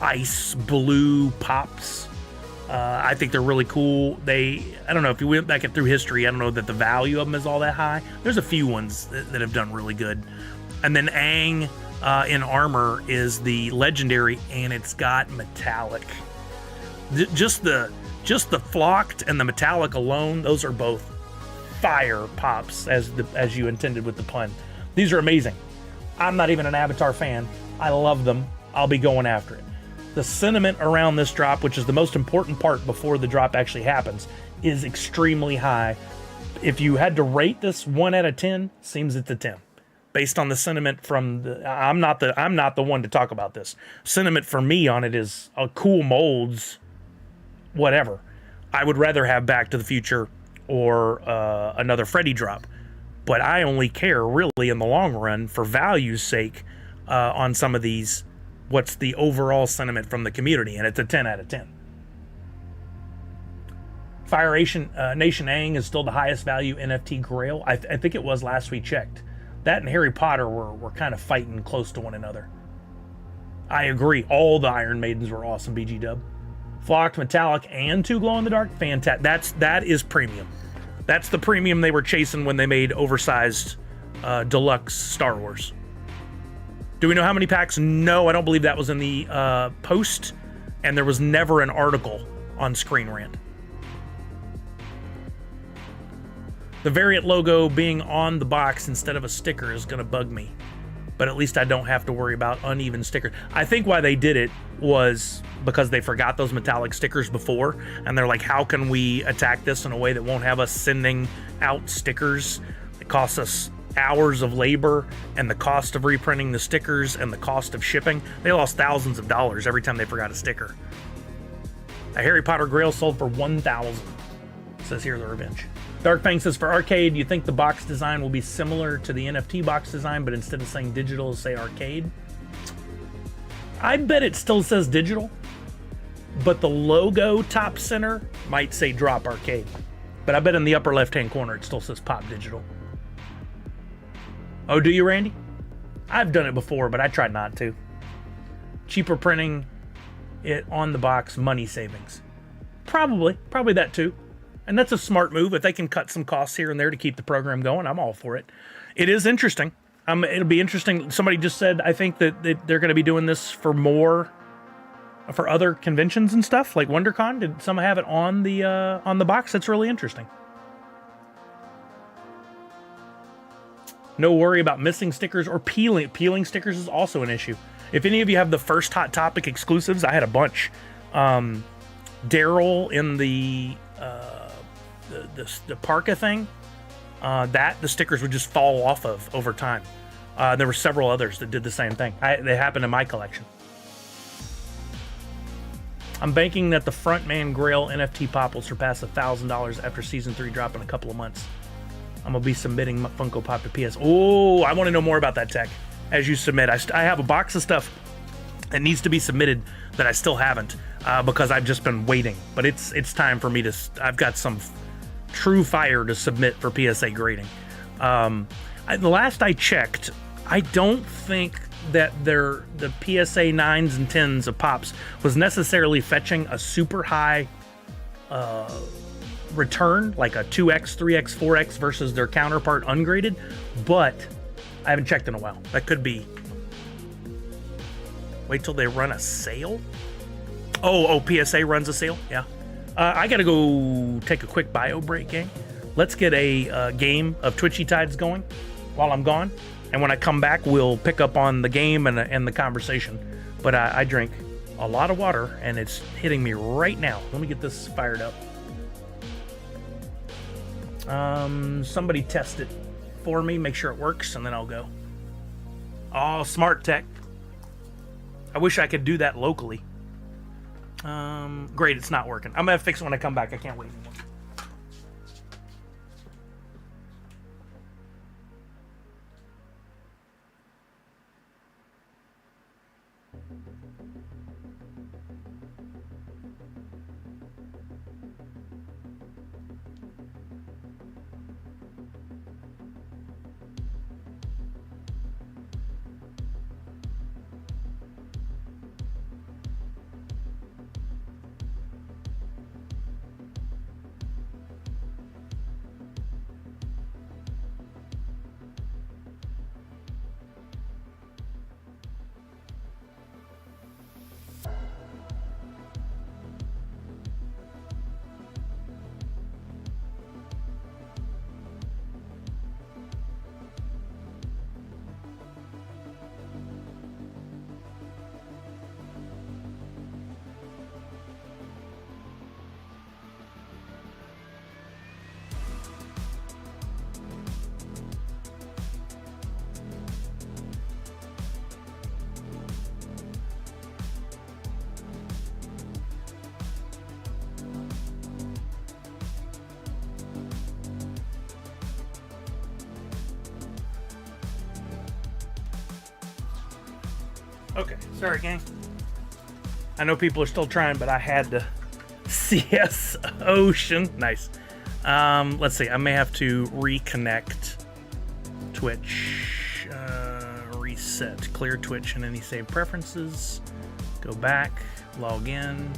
ice blue pops. I think they're really cool. I don't know, if you went back through history, I don't know that the value of them is all that high. There's a few ones that have done really good. And then Aang in armor is the legendary, and it's got metallic. Just the Flocked and the metallic alone, those are both fire pops, as you intended with the pun. These are amazing. I'm not even an Avatar fan. I love them. I'll be going after it. The sentiment around this drop, which is the most important part before the drop actually happens, is extremely high. If you had to rate this 1 out of 10, seems it's a 10. Based on the sentiment from I'm not the one to talk about this. Sentiment for me on it is cool molds, whatever. I would rather have Back to the Future or another Freddy drop. But I only care, really, in the long run, for value's sake, on some of these, what's the overall sentiment from the community, and it's a 10 out of 10. Fire Nation Aang is still the highest value NFT grail. I think it was last we checked. That and Harry Potter were kind of fighting close to one another. I agree. All the Iron Maidens were awesome, BG Dub. Flocked, metallic, and 2 glow-in-the-dark, fantastic. That is premium. That's the premium they were chasing when they made oversized deluxe Star Wars. Do we know how many packs? No, I don't believe that was in the post, and there was never an article on Screen Rant. The variant logo being on the box instead of a sticker is going to bug me, but at least I don't have to worry about uneven stickers. I think why they did it was because they forgot those metallic stickers before, and they're like, how can we attack this in a way that won't have us sending out stickers? It costs us hours of labor and the cost of reprinting the stickers and the cost of shipping. They lost thousands of dollars every time they forgot a sticker. A Harry Potter Grail sold for $1,000. Says here, the revenge. Dark Fang says, for arcade, you think the box design will be similar to the NFT box design, but instead of saying digital, it'll say arcade? I bet it still says digital, but the logo top center might say drop arcade. But I bet in the upper left-hand corner, it still says pop digital. Oh, do you, Randy? I've done it before, but I tried not to. Cheaper printing it on the box, money savings. Probably that too. And that's a smart move. If they can cut some costs here and there to keep the program going, I'm all for it. It is interesting. It'll be interesting. Somebody just said, I think that they're going to be doing this for other conventions and stuff, like WonderCon. Did someone have it on the box? That's really interesting. No worry about missing stickers or peeling. Peeling stickers is also an issue. If any of you have the first Hot Topic exclusives, I had a bunch. Daryl in the Parka thing, the stickers would just fall off of over time. There were several others that did the same thing. They happened in my collection. I'm banking that the Frontman Grail NFT pop will surpass $1,000 after Season 3 drop in a couple of months. I'm going to be submitting my Funko Pop to PS. Oh, I want to know more about that tech as you submit. I have a box of stuff that needs to be submitted that I still haven't because I've just been waiting. But it's time for me to... I've got some true fire to submit for PSA grading. The last I checked, I don't think that the PSA 9s and 10s of Pops was necessarily fetching a super high return, like a 2x, 3x, 4x versus their counterpart ungraded, but I haven't checked in a while. That could be... Wait till they run a sale? Oh, PSA runs a sale? Yeah. I gotta go take a quick bio break, gang. Let's get a game of Twitchy Tides going while I'm gone. And when I come back, we'll pick up on the game and the conversation. But I drink a lot of water, and it's hitting me right now. Let me get this fired up. Somebody test it for me, make sure it works, and then I'll go. Oh, smart tech. I wish I could do that locally. Great, it's not working. I'm gonna fix it when I come back. I can't wait anymore. Okay, sorry, gang. I know people are still trying, but I had to. CS Ocean. Nice. Let's see. I may have to reconnect Twitch. Reset. Clear Twitch and any saved preferences. Go back. Log in.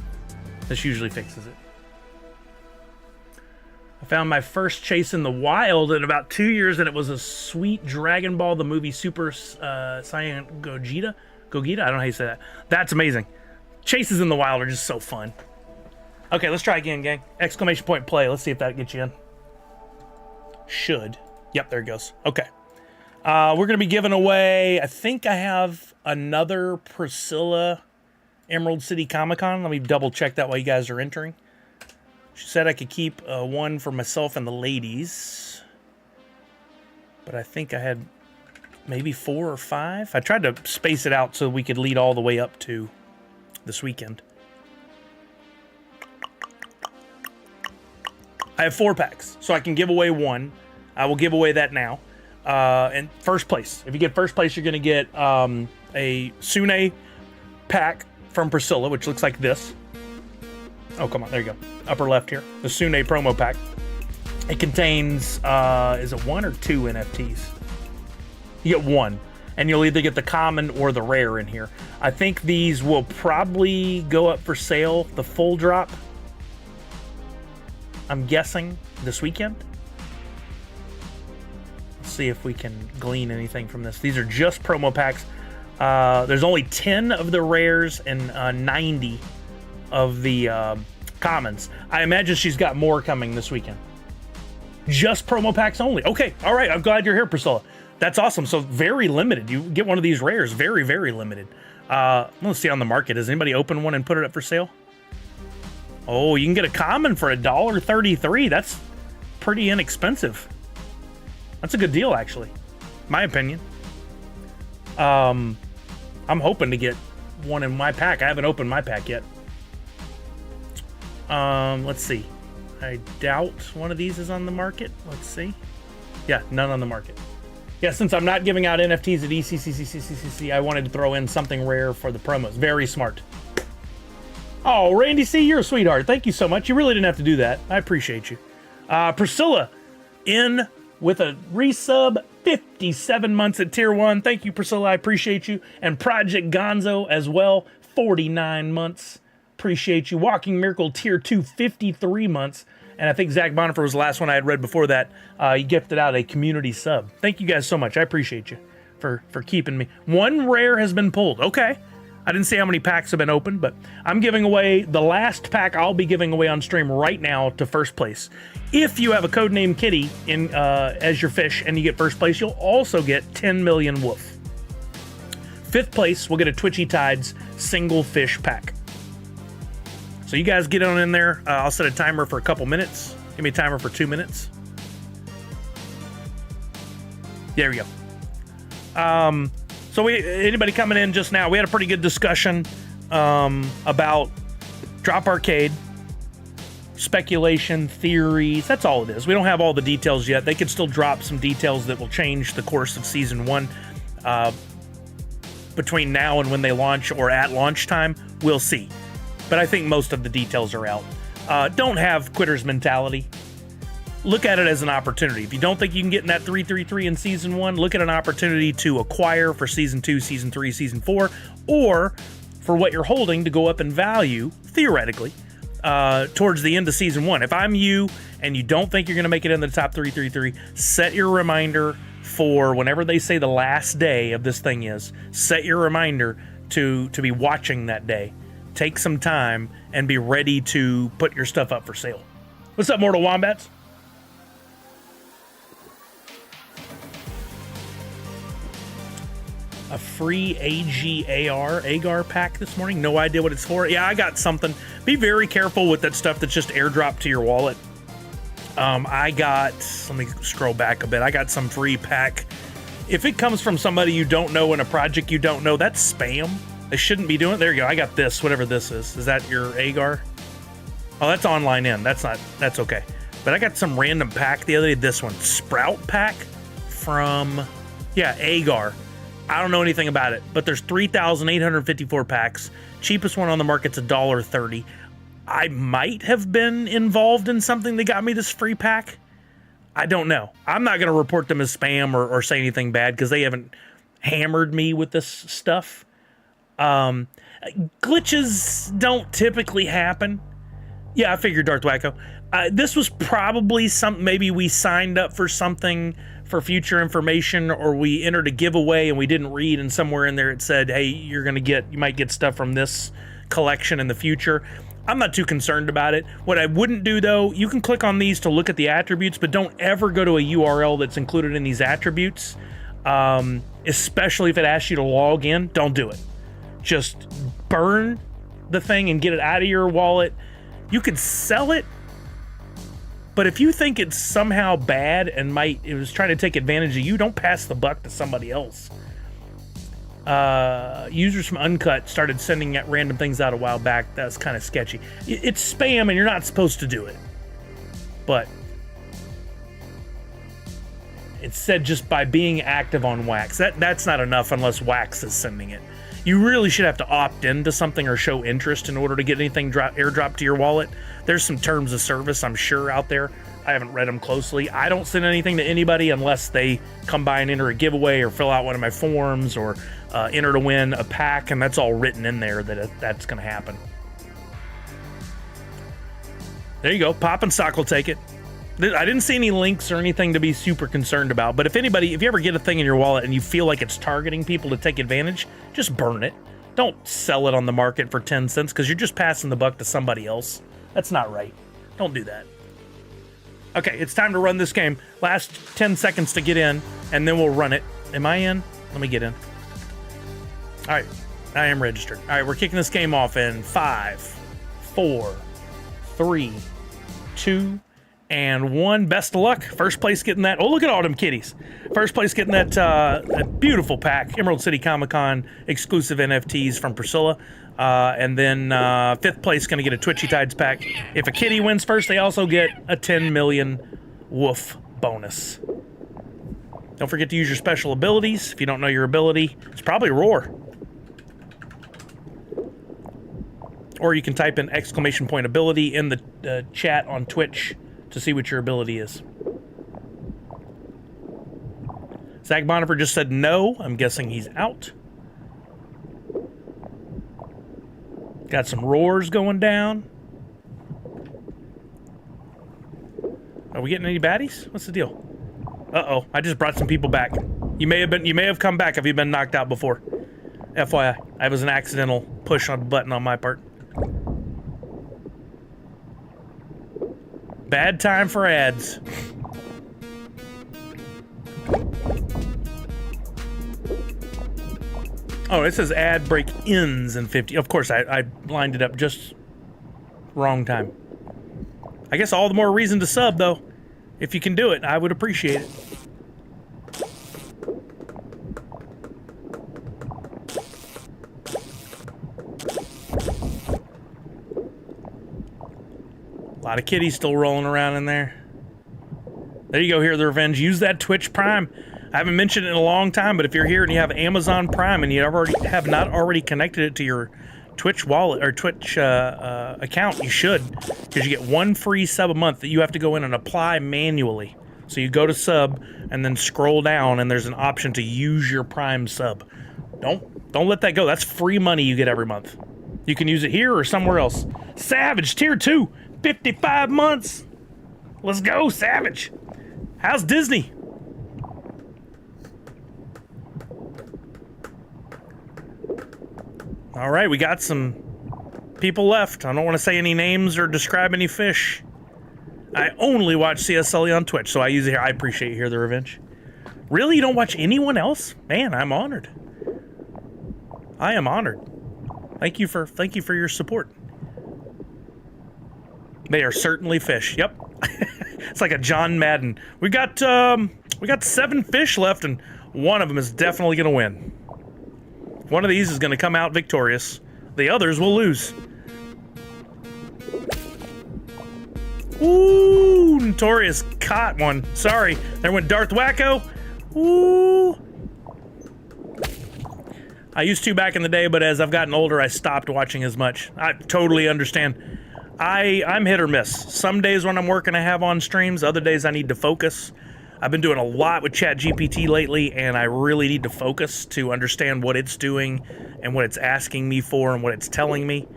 This usually fixes it. I found my first chase in the wild in about 2 years, and it was a sweet Dragon Ball, the movie Super Saiyan Gogeta. Gogeta? I don't know how you say that. That's amazing. Chases in the wild are just so fun. Okay, let's try again, gang. Exclamation point play. Let's see if that gets you in. Should. Yep, there it goes. Okay. We're going to be giving away, I think I have another Priscilla Emerald City Comic Con. Let me double check that while you guys are entering. She said I could keep one for myself and the ladies. But I think I had maybe 4 or 5. I tried to space it out so we could lead all the way up to this weekend. I have 4 packs, so I can give away one. I will give away that now. And first place. If you get first place, you're going to get a Sune pack from Priscilla, which looks like this. Oh, come on. There you go. Upper left here. The Sune promo pack. It contains, is it 1 or 2 NFTs? You get 1. And you'll either get the common or the rare in here. I think these will probably go up for sale, the full drop. I'm guessing this weekend. Let's see if we can glean anything from this. These are just promo packs. There's only 10 of the rares and 90 of the commons. I imagine she's got more coming this weekend. Just promo packs only. Okay, all right. I'm glad you're here, Priscilla. That's awesome. So very limited. You get one of these rares. Very, very limited. Let's see on the market. Has anybody opened one and put it up for sale? Oh, you can get a common for $1.33. That's pretty inexpensive. That's a good deal, actually. My opinion. I'm hoping to get one in my pack. I haven't opened my pack yet. Let's see. I doubt one of these is on the market. Let's see. Yeah, none on the market. Yeah, since I'm not giving out NFTs at ECCCCCC, I wanted to throw in something rare for the promos. Very smart. Oh, Randy C., you're a sweetheart. Thank you so much. You really didn't have to do that. I appreciate you. Priscilla in with a resub, 57 months at tier 1. Thank you, Priscilla. I appreciate you. And Project Gonzo as well, 49 months. Appreciate you. Walking Miracle tier 2, 53 months. And I think Zach Bonifer was the last one I had read before that. He gifted out a community sub. Thank you guys so much. I appreciate you for keeping me. One rare has been pulled. Okay. I didn't see how many packs have been opened, but I'm giving away the last pack I'll be giving away on stream right now to first place. If you have a codename Kitty in as your fish and you get first place, you'll also get 10 million Wolf. Fifth place, we'll get a Twitchy Tides single fish pack. So you guys get on in there. I'll set a timer for a couple minutes. Give me a timer for 2 minutes. There we go. So anybody coming in just now, we had a pretty good discussion about Drop Arcade, speculation, theories. That's all it is. We don't have all the details yet. They could still drop some details that will change the course of Season 1 between now and when they launch or at launch time. We'll see. But I think most of the details are out. Don't have quitter's mentality. Look at it as an opportunity. If you don't think you can get in that 333 in Season 1, look at an opportunity to acquire for Season 2, Season 3, Season 4, or for what you're holding to go up in value, theoretically, towards the end of Season 1. If I'm you and you don't think you're going to make it in the top 333, set your reminder for whenever they say the last day of this thing is. Set your reminder to be watching that day. Take some time and be ready to put your stuff up for sale. What's up, Mortal Wombats? A free AGAR pack this morning. No idea what it's for. Yeah, I got something. Be very careful with that stuff that's just airdropped to your wallet. Let me scroll back a bit. I got some free pack. If it comes from somebody you don't know in a project you don't know, that's spam. They shouldn't be doing it. There you go. I got this, whatever this is. Is that your AGAR? Oh, that's online in. That's okay. But I got some random pack the other day. This one, Sprout pack from, AGAR. I don't know anything about it, but there's 3,854 packs. Cheapest one on the market's $1.30. I might have been involved in something that got me this free pack. I don't know. I'm not going to report them as spam or say anything bad because they haven't hammered me with this stuff. Glitches don't typically happen. Yeah, I figured, Darth Wacko. This was probably maybe we signed up for something for future information, or we entered a giveaway and we didn't read, and somewhere in there it said, hey, you might get stuff from this collection in the future. I'm not too concerned about it. What I wouldn't do, though, you can click on these to look at the attributes, but don't ever go to a URL that's included in these attributes, especially if it asks you to log in. Don't do it. Just burn the thing and get it out of your wallet. You could sell it, but if you think it's somehow bad and it was trying to take advantage of you, don't pass the buck to somebody else. Users from Uncut started sending random things out a while back. That's kind of sketchy. It's spam and you're not supposed to do it. But it said just by being active on Wax. That's not enough unless Wax is sending it. You really should have to opt into something or show interest in order to get anything airdropped to your wallet. There's some terms of service, I'm sure, out there. I haven't read them closely. I don't send anything to anybody unless they come by and enter a giveaway or fill out one of my forms or enter to win a pack, and that's all written in there that's going to happen. There you go. Pop and Sock will take it. I didn't see any links or anything to be super concerned about, but if you ever get a thing in your wallet and you feel like it's targeting people to take advantage, just burn it. Don't sell it on the market for 10 cents because you're just passing the buck to somebody else. That's not right. Don't do that. Okay, it's time to run this game. Last 10 seconds to get in, and then we'll run it. Am I in? Let me get in. All right, I am registered. All right, we're kicking this game off in 5, 4, 3, 2, and one best of luck. First place getting that. Oh, look at all them kitties. First place getting that beautiful pack, Emerald City Comic Con exclusive NFTs from Priscilla. And then fifth place going to get a Twitchy Tides pack. If a kitty wins first, they also get a 10 million woof bonus. Don't forget to use your special abilities. If you don't know your ability, it's probably Roar. Or you can type in exclamation point ability in the chat on Twitch to see what your ability is. Zach Bonifer just said no. I'm guessing he's out. Got some roars going down. Are we getting any baddies? What's the deal? Uh-oh, I just brought some people back. You may have come back if you've been knocked out before. FYI, that was an accidental push on a button on my part. Bad time for ads. Oh, it says ad break ends in 50. Of course, I lined it up just wrong time. I guess all the more reason to sub, though. If you can do it, I would appreciate it. A lot of kitties still rolling around in there. There you go, Hear the Revenge. Use that Twitch Prime. I haven't mentioned it in a long time, but if you're here and you have Amazon Prime and you have not already connected it to your Twitch wallet or Twitch account, you should, because you get one free sub a month that you have to go in and apply manually. So you go to sub and then scroll down, and there's an option to use your Prime sub. Don't let that go. That's free money you get every month. You can use it here or somewhere else. Savage Tier 2, 55 months. Let's go, Savage. How's Disney? All right, we got some people left. I don't want to say any names or describe any fish. I only watch CS Sully on Twitch, so I appreciate you Hear the Revenge. Really? You don't watch anyone else? Man, I'm honored. I am honored. Thank you for your support. They are certainly fish. Yep. It's like a John Madden. We got 7 fish left, and one of them is definitely going to win. One of these is going to come out victorious. The others will lose. Ooh, Notorious caught one. Sorry. There went Darth Wacko. Ooh. I used to back in the day, but as I've gotten older, I stopped watching as much. I totally understand. I'm hit or miss. Some days when I'm working, I have on streams. Other days I need to focus. I've been doing a lot with ChatGPT lately, and I really need to focus to understand what it's doing and what it's asking me for and what it's telling me.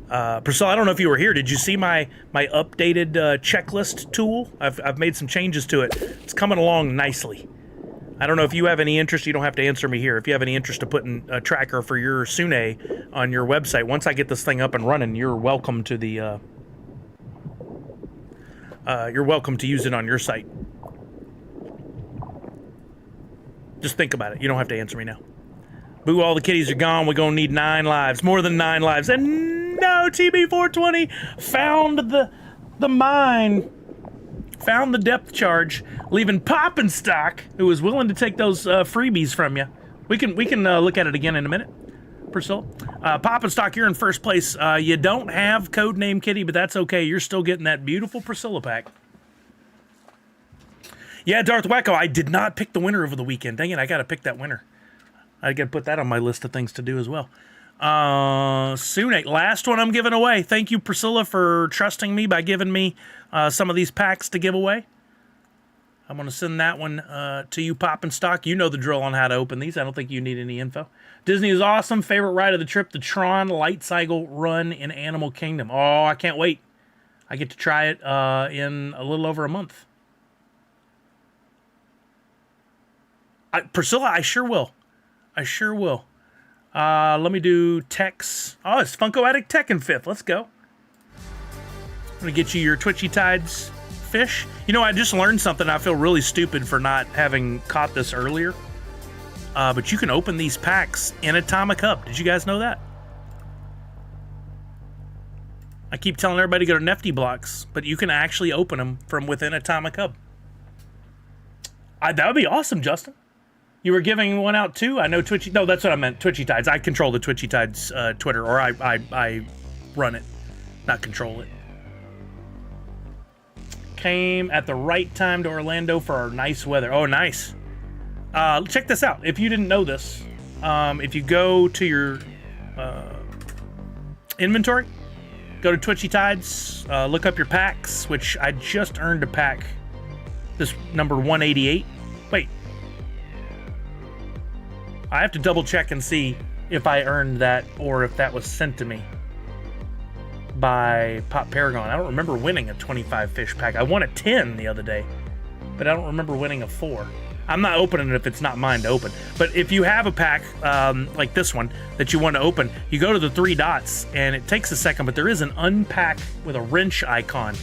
Priscilla, I don't know if you were here. Did you see my updated checklist tool? I've made some changes to it. It's coming along nicely. I don't know if you have any interest. You don't have to answer me here. If you have any interest to putting a tracker for your Sune on your website, once I get this thing up and running, you're welcome to the you're welcome to use it on your site. Just think about it. You don't have to answer me now. Boo, all the kitties are gone. We're going to need 9 lives. More than 9 lives. And no, TB420 found the mine. Found the depth charge, leaving Poppin' Stock, who was willing to take those freebies from you. We can look at it again in a minute, Priscilla. Poppin' Stock, you're in first place. You don't have Codename Kitty, but that's okay. You're still getting that beautiful Priscilla pack. Yeah, Darth Wacko, I did not pick the winner over the weekend. Dang it, I got to pick that winner. I got to put that on my list of things to do as well. Sune, last one I'm giving away. Thank you, Priscilla, for trusting me by giving me some of these packs to give away. I'm going to send that one to you, Poppin' Stock. You know the drill on how to open these. I don't think you need any info. Disney is awesome. Favorite ride of the trip, the Tron Light Cycle run in Animal Kingdom. Oh, I can't wait. I get to try it in a little over a month. Priscilla, I sure will. I sure will. Let me do Tex. Oh, it's Funko Addict Tech in 5th. Let's go. I'm going to get you your Twitchy Tides fish. You know, I just learned something. I feel really stupid for not having caught this earlier. But you can open these packs in Atomic Hub. Did you guys know that? I keep telling everybody to go to Nifty Blocks, but you can actually open them from within Atomic Hub. That would be awesome, Justin. You were giving one out too? I know Twitchy... No, that's what I meant. Twitchy Tides. I control the Twitchy Tides Twitter, or I run it, not control it. Came at the right time to Orlando for our nice weather. Oh, nice. Check this out. If you didn't know this, if you go to your inventory, go to Twitchy Tides, look up your packs, which I just earned a pack. This number 188. Wait. I have to double check and see if I earned that or if that was sent to me by Pop Paragon. I don't remember winning a 25 fish pack. I won a 10 the other day, but I don't remember winning a 4. I'm not opening it if it's not mine to open. But if you have a pack like this one that you want to open, you go to the 3 dots, and it takes a second, but there is an unpack with a wrench icon.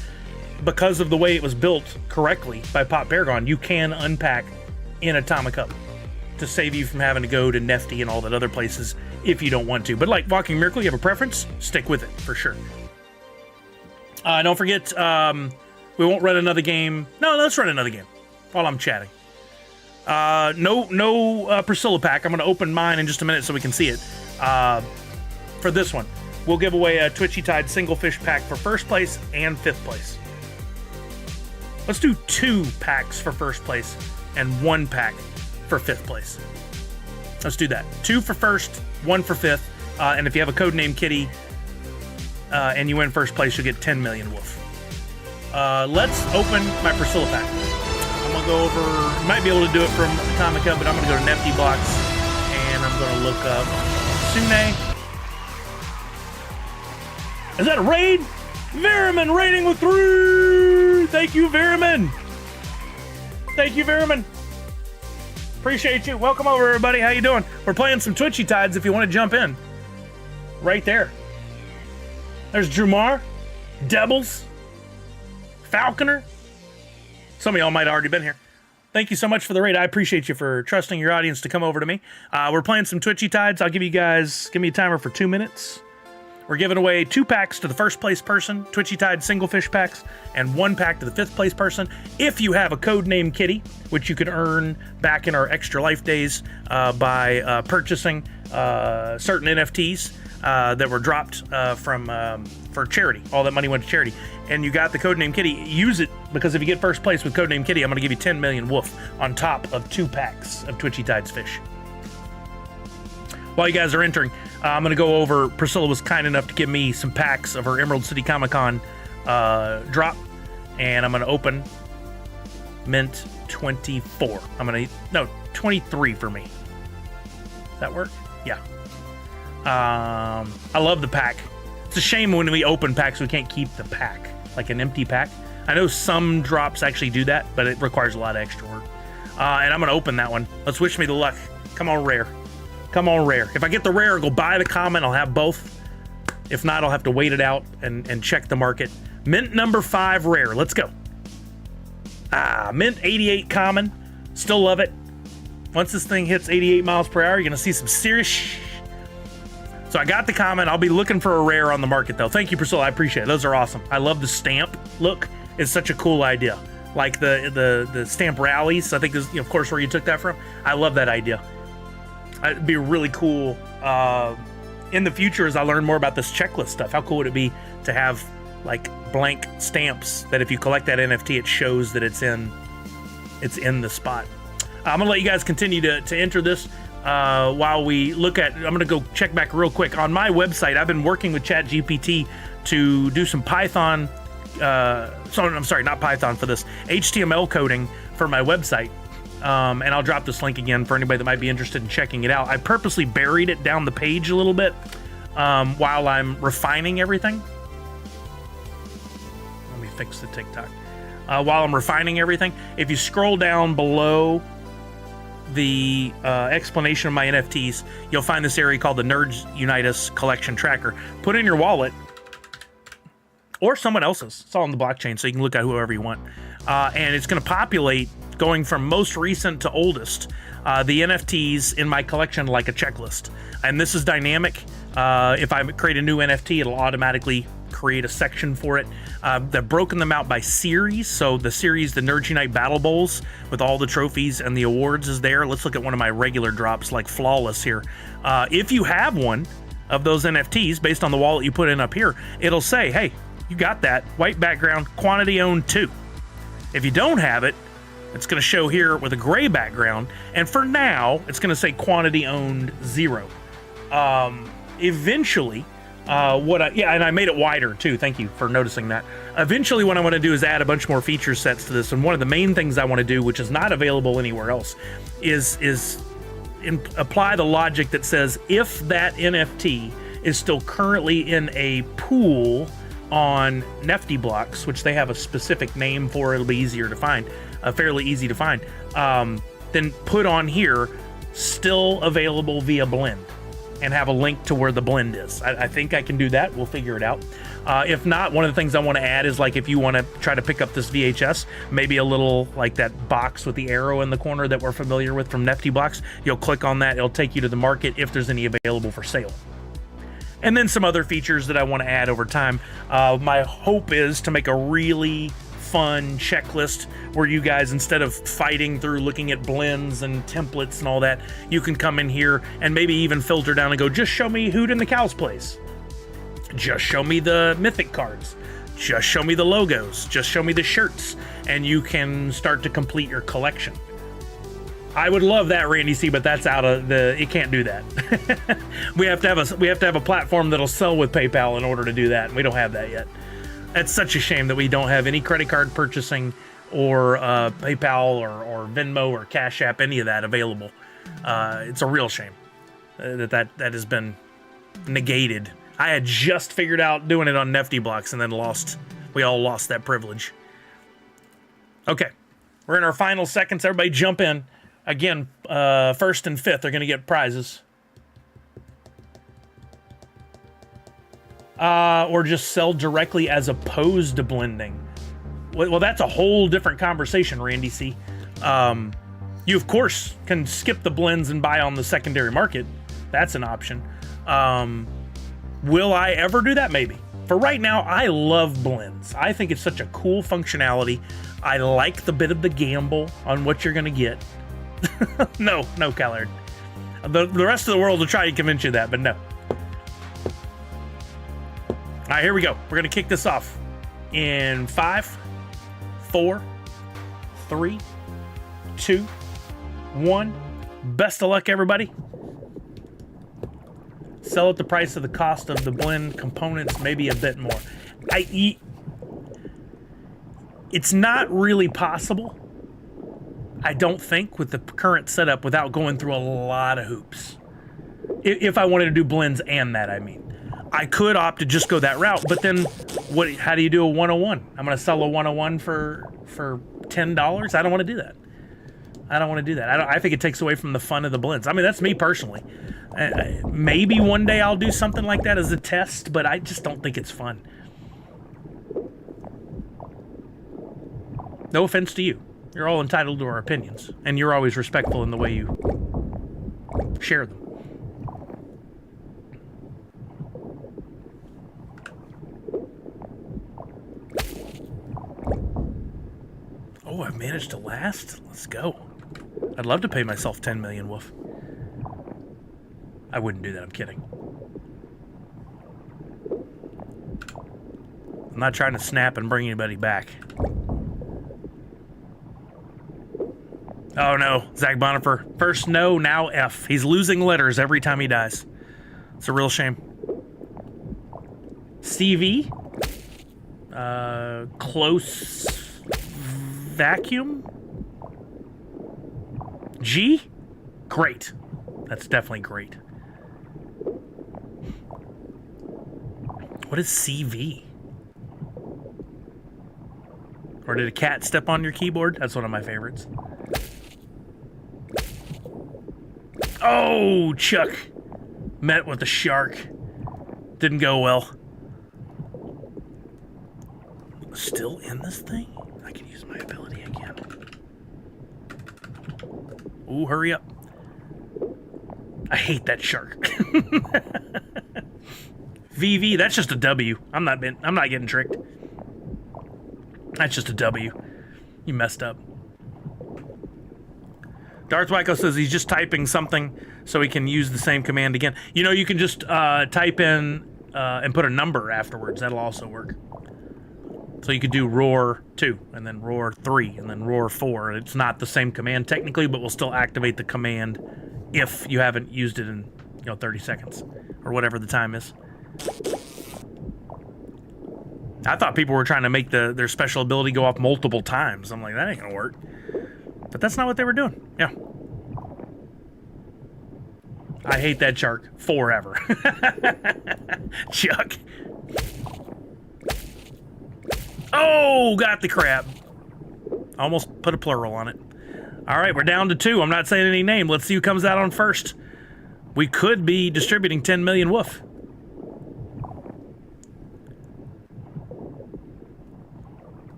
Because of the way it was built correctly by Pop Paragon, you can unpack in Atomic Hub to save you from having to go to Nifty and all that other places if you don't want to. But like Walking Miracle, you have a preference, stick with it for sure. Don't forget, we won't run another game. No, let's run another game while I'm chatting. No Priscilla pack. I'm going to open mine in just a minute so we can see it. For this one, we'll give away a Twitchy Tide single fish pack for first place and 5th place. Let's do 2 packs for first place and 1 pack for 5th place. Let's do that. 2 for first, 1 for 5th. And if you have a codename Kitty and you win first place, you'll get 10 million wolf. Let's open my Priscilla pack. I'm going to go over, you might be able to do it from Atomic Hub, but I'm going to go to Nifty Blocks and I'm going to look up Sune. Is that a raid? Veriman raiding with 3! Thank you, Veriman. Thank you, Veriman. Appreciate you. Welcome over, everybody. How you doing? We're playing some Twitchy Tides if you want to jump in. Right there. There's Drumar, Devils, Falconer. Some of y'all might have already been here. Thank you so much for the raid. I appreciate you for trusting your audience to come over to me. We're playing some Twitchy Tides. I'll give me a timer for 2 minutes. We're giving away 2 packs to the first place person, Twitchy Tide single fish packs, and 1 pack to the 5th place person. If you have a codename Kitty, which you can earn back in our extra life days by purchasing certain NFTs that were dropped for charity. All that money went to charity. And you got the codename Kitty, use it, because if you get first place with codename Kitty, I'm going to give you 10 million wolf on top of 2 packs of Twitchy Tides fish. While you guys are entering, I'm going to go over, Priscilla was kind enough to give me some packs of her Emerald City Comic Con drop, and I'm going to open Mint 24. 23 for me. Does that work? Yeah. I love the pack. It's a shame when we open packs we can't keep the pack, like an empty pack. I know some drops actually do that, but it requires a lot of extra work. And I'm going to open that one. Let's wish me the luck. Come on, rare. Come on, rare. If I get the rare, I'll go buy the common. I'll have both. If not, I'll have to wait it out and check the market. Mint number 5 rare. Let's go. Mint 88 common. Still love it. Once this thing hits 88 miles per hour, you're going to see some serious So I got the common. I'll be looking for a rare on the market, though. Thank you, Priscilla. I appreciate it. Those are awesome. I love the stamp look. It's such a cool idea. Like the stamp rallies, I think is, of course, where you took that from. I love that idea. It'd be really cool in the future as I learn more about this checklist stuff. How cool would it be to have like blank stamps that if you collect that NFT, it shows that it's in the spot. I'm gonna let you guys continue to enter this while we look at. I'm gonna go check back real quick on my website. I've been working with ChatGPT to do some Python. I'm sorry, not Python for this HTML coding for my website. And I'll drop this link again for anybody that might be interested in checking it out. I purposely buried it down the page a little bit while I'm refining everything. Let me fix the TikTok. While I'm refining everything, if you scroll down below the explanation of my NFTs, you'll find this area called the Nerds Unite Us Collection Tracker. Put in your wallet or someone else's. It's all on the blockchain, so you can look at whoever you want. And it's going to populate going from most recent to oldest, the NFTs in my collection like a checklist. And this is dynamic. If I create a new NFT, it'll automatically create a section for it. They've broken them out by series. So the series, the Nerd Unite Battle Bowls with all the trophies and the awards is there. Let's look at one of my regular drops like Flawless here. If you have one of those NFTs based on the wallet you put in up here, it'll say, hey, you got that, white background, quantity owned 2. If you don't have it, it's going to show here with a gray background, and for now, it's going to say quantity owned 0. Eventually, and I made it wider too. Thank you for noticing that. Eventually, what I want to do is add a bunch more feature sets to this, and one of the main things I want to do, which is not available anywhere else, is apply the logic that says if that NFT is still currently in a pool on Nifty blocks, which they have a specific name for, it'll be easier to find, fairly easy to find, then put on here still available via blend and have a link to where the blend is. I think I can do that. We'll figure it out. If not, one of the things I want to add is, like, if you want to try to pick up this VHS, maybe a little like that box with the arrow in the corner that we're familiar with from Nifty blocks, you'll click on that, it'll take you to the market if there's any available for sale. And then some other features that I want to add over time. My hope is to make a really fun checklist where you guys, instead of fighting through looking at blends and templates and all that, you can come in here and maybe even filter down and go, just show me Hoot and the Cows Place. Just show me the mythic cards. Just show me the logos. Just show me the shirts. And you can start to complete your collection. I would love that, Randy C, but that's out of the. It can't do that. we have to have a platform that'll sell with PayPal in order to do that, and we don't have that yet. That's such a shame that we don't have any credit card purchasing or PayPal or Venmo or Cash App, any of that available. It's a real shame that has been negated. I had just figured out doing it on Nifty blocks and then we all lost that privilege. Okay, we're in our final seconds. Everybody jump in. Again, first and fifth are going to get prizes. Or just sell directly as opposed to blending. Well, that's a whole different conversation, Randy C. You, of course, can skip the blends and buy on the secondary market. That's an option. Will I ever do that? Maybe. For right now, I love blends. I think it's such a cool functionality. I like the bit of the gamble on what you're going to get. No, Callard. The rest of the world will try to convince you that, but no. All right, here we go. We're going to kick this off in 5, 4, 3, 2, 1. Best of luck, everybody. Sell at the price of the cost of the blend components, maybe a bit more. It's not really possible, I don't think, with the current setup without going through a lot of hoops. If I wanted to do blends and that, I mean. I could opt to just go that route, but then how do you do a 101? I'm going to sell a 101 for $10? I don't want to do that. I think it takes away from the fun of the blends. I mean, that's me personally. Maybe one day I'll do something like that as a test, but I just don't think it's fun. No offense to you. You're all entitled to our opinions, and you're always respectful in the way you share them. Oh, I've managed to last? Let's go. I'd love to pay myself 10 million, Wolf. I wouldn't do that, I'm kidding. I'm not trying to snap and bring anybody back. Oh no, Zach Bonifer. First no, now F. He's losing letters every time he dies. It's a real shame. CV? Close vacuum? G? Great. That's definitely great. What is CV? Or did a cat step on your keyboard? That's one of my favorites. Oh, Chuck. Met with a shark. Didn't go well. Still in this thing? I can use my ability again. Ooh, hurry up. I hate that shark. VV, that's just a W. I'm not getting tricked. That's just a W. You messed up. Darth Wyko says he's just typing something so he can use the same command again. You know, you can just type in and put a number afterwards. That'll also work. So you could do roar 2, and then roar 3, and then roar 4. It's not the same command technically, but we'll still activate the command if you haven't used it in 30 seconds or whatever the time is. I thought people were trying to make their special ability go off multiple times. I'm like, that ain't gonna work. But that's not what they were doing. Yeah. I hate that shark forever. Chuck. Oh, got the crab. Almost put a plural on it. All right, we're down to 2. I'm not saying any name. Let's see who comes out on first. We could be distributing 10 million woof.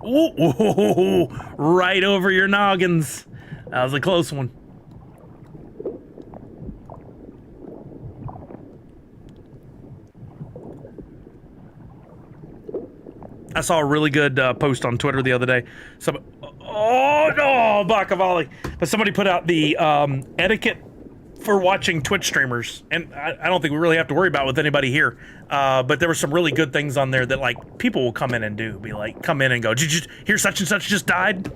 Ooh, right over your noggins. That was a close one. I saw a really good post on Twitter the other day. Oh no, Bakavali. But somebody put out the etiquette for watching Twitch streamers, and I don't think we really have to worry about it with anybody here. But there were some really good things on there that like people will come in and do. Be like, come in and go, did you hear such and such just died?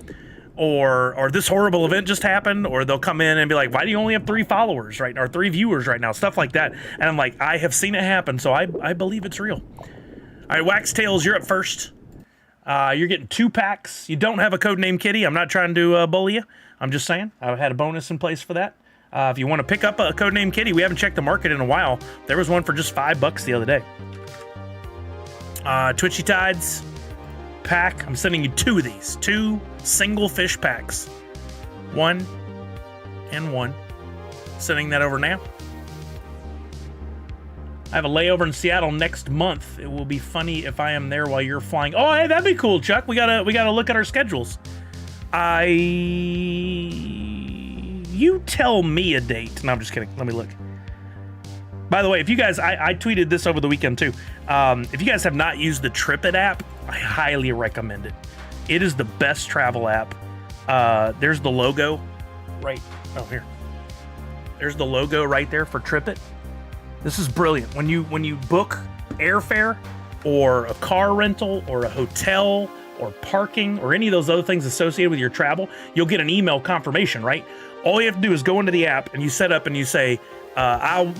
Or this horrible event just happened? Or they'll come in and be like, why do you only have 3 followers right now, or 3 viewers right now? Stuff like that. And I'm like, I have seen it happen, so I believe it's real. All right, Wax Tails, you're up first. You're getting 2 packs. You don't have a codename kitty. I'm not trying to bully you. I'm just saying. I've had a bonus in place for that. If you want to pick up a codename kitty, we haven't checked the market in a while. There was one for just $5 the other day. Twitchy Tides pack. I'm sending you 2 of these. 2 single fish packs. 1 and 1. Sending that over now. I have a layover in Seattle next month. It will be funny if I am there while you're flying. Oh, hey, that'd be cool, Chuck. We gotta look at our schedules. You tell me a date. No, I'm just kidding. Let me look. By the way, if you guys, I tweeted this over the weekend too. If you guys have not used the TripIt app, I highly recommend it. It is the best travel app. There's the logo right. Oh, here. There's the logo right there for TripIt. This is brilliant. When you book airfare or a car rental or a hotel or parking or any of those other things associated with your travel, you'll get an email confirmation, right? All you have to do is go into the app and you set up and you say,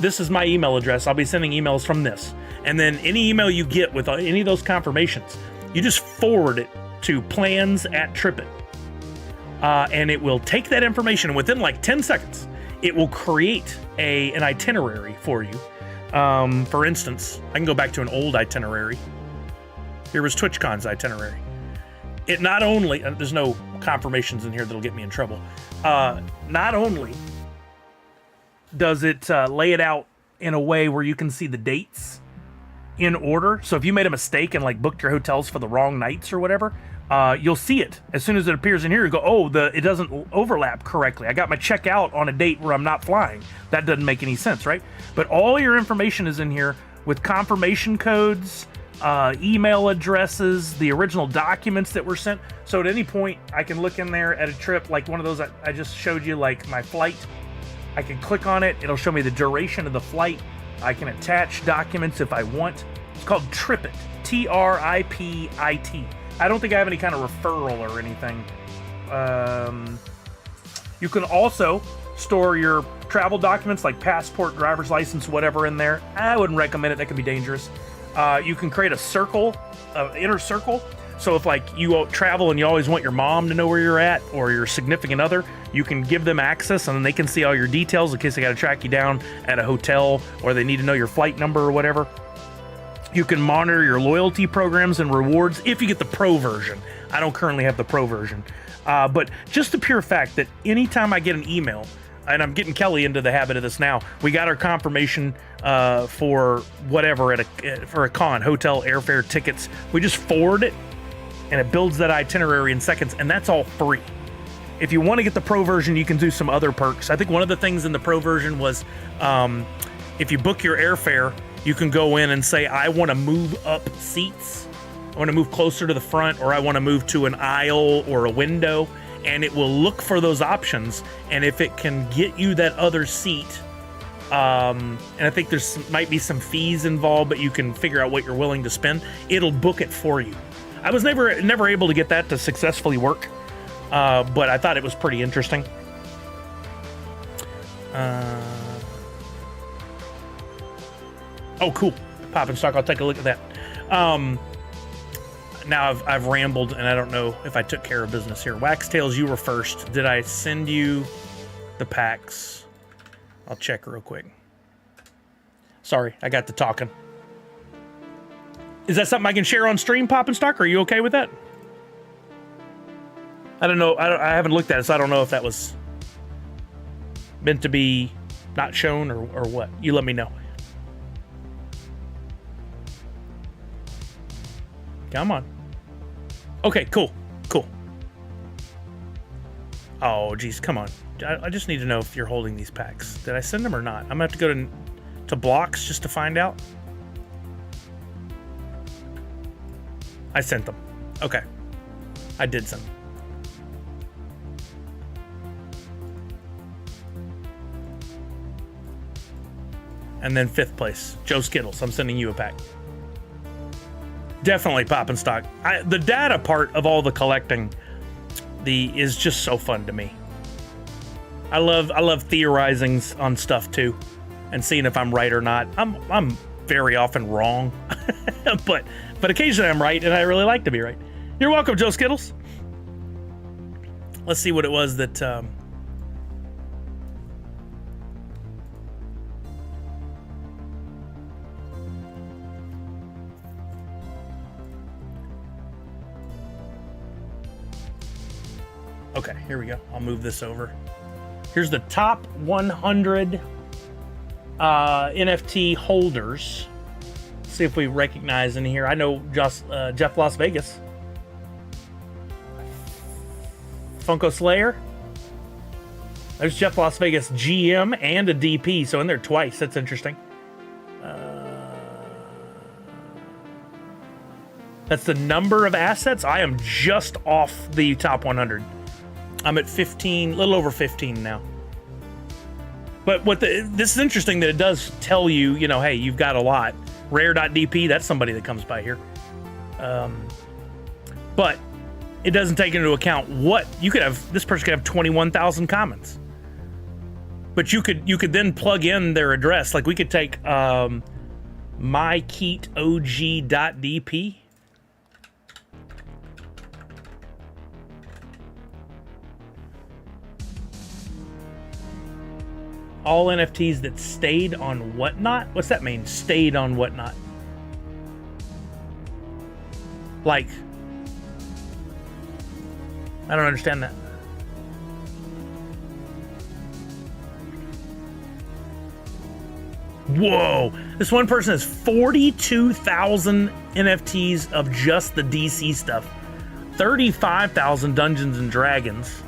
this is my email address. I'll be sending emails from this. And then any email you get with any of those confirmations, you just forward it to plans@TripIt. And it will take that information within like 10 seconds. It will create an itinerary for you. For instance, I can go back to an old itinerary. Here was TwitchCon's itinerary. It not only, there's no confirmations in here that'll get me in trouble. Not only does it lay it out in a way where you can see the dates in order. So if you made a mistake and like booked your hotels for the wrong nights or whatever, you'll see it as soon as it appears in here. You go, oh, it doesn't overlap correctly. I got my checkout on a date where I'm not flying. That doesn't make any sense, right? But all your information is in here with confirmation codes, email addresses, the original documents that were sent. So at any point, I can look in there at a trip, like one of those I just showed you, like my flight. I can click on it. It'll show me the duration of the flight. I can attach documents if I want. It's called TripIt, TRIPIT. I don't think I have any kind of referral or anything. You can also store your travel documents like passport, driver's license, whatever in there. I wouldn't recommend it. That can be dangerous. You can create a circle, inner circle. So if like you travel and you always want your mom to know where you're at or your significant other, you can give them access and then they can see all your details in case they got to track you down at a hotel or they need to know your flight number or whatever. You can monitor your loyalty programs and rewards if you get the pro version. I don't currently have the pro version. But just the pure fact that anytime I get an email, and I'm getting Kelly into the habit of this now, we got our confirmation for whatever for a con, hotel, airfare, tickets. We just forward it and it builds that itinerary in seconds, and that's all free. If you want to get the pro version, you can do some other perks. I think one of the things in the pro version was if you book your airfare, you can go in and say, I want to move up seats. I want to move closer to the front, or I want to move to an aisle or a window, and it will look for those options. And if it can get you that other seat, and I think might be some fees involved, but you can figure out what you're willing to spend, it'll book it for you. I was never able to get that to successfully work, but I thought it was pretty interesting. Oh, cool. Pop and Stock, I'll take a look at that. Now I've rambled, and I don't know if I took care of business here. Wax Tails, you were first. Did I send you the packs? I'll check real quick. Sorry, I got to talking. Is that something I can share on stream, Pop and Stock? Are you okay with that? I don't know. I haven't looked at it, so I don't know if that was meant to be not shown or what. You let me know. Come on. Okay, cool. Oh, geez, come on. I just need to know if you're holding these packs. Did I send them or not? I'm going to have to go to blocks just to find out. I sent them. Okay. I did send them. And then 5th place, Joe Skittles. I'm sending you a pack. Definitely Pop and Stock. The data part of all the collecting is just so fun to me. I love theorizing on stuff too, and seeing if I'm right or not. I'm very often wrong, but occasionally I'm right, and I really like to be right. You're welcome, Joe Skittles. Let's see what it was that. Okay, here we go. I'll move this over. Here's the top 100 NFT holders. Let's see if we recognize any here. I know Jeff Las Vegas. Funko Slayer. There's Jeff Las Vegas GM and a DP, so in there twice. That's interesting. That's the number of assets. I am just off the top 100. I'm at 15, a little over 15 now. But this is interesting that it does tell you, hey, you've got a lot. Rare.dp, that's somebody that comes by here. But it doesn't take into account what you could have. This person could have 21,000 comments. But you could then plug in their address. Like we could take mykeatok.dp. All NFTs that stayed on Whatnot? What's that mean? Stayed on Whatnot? Like, I don't understand that. Whoa! This one person has 42,000 NFTs of just the DC stuff. 35,000 Dungeons and Dragons.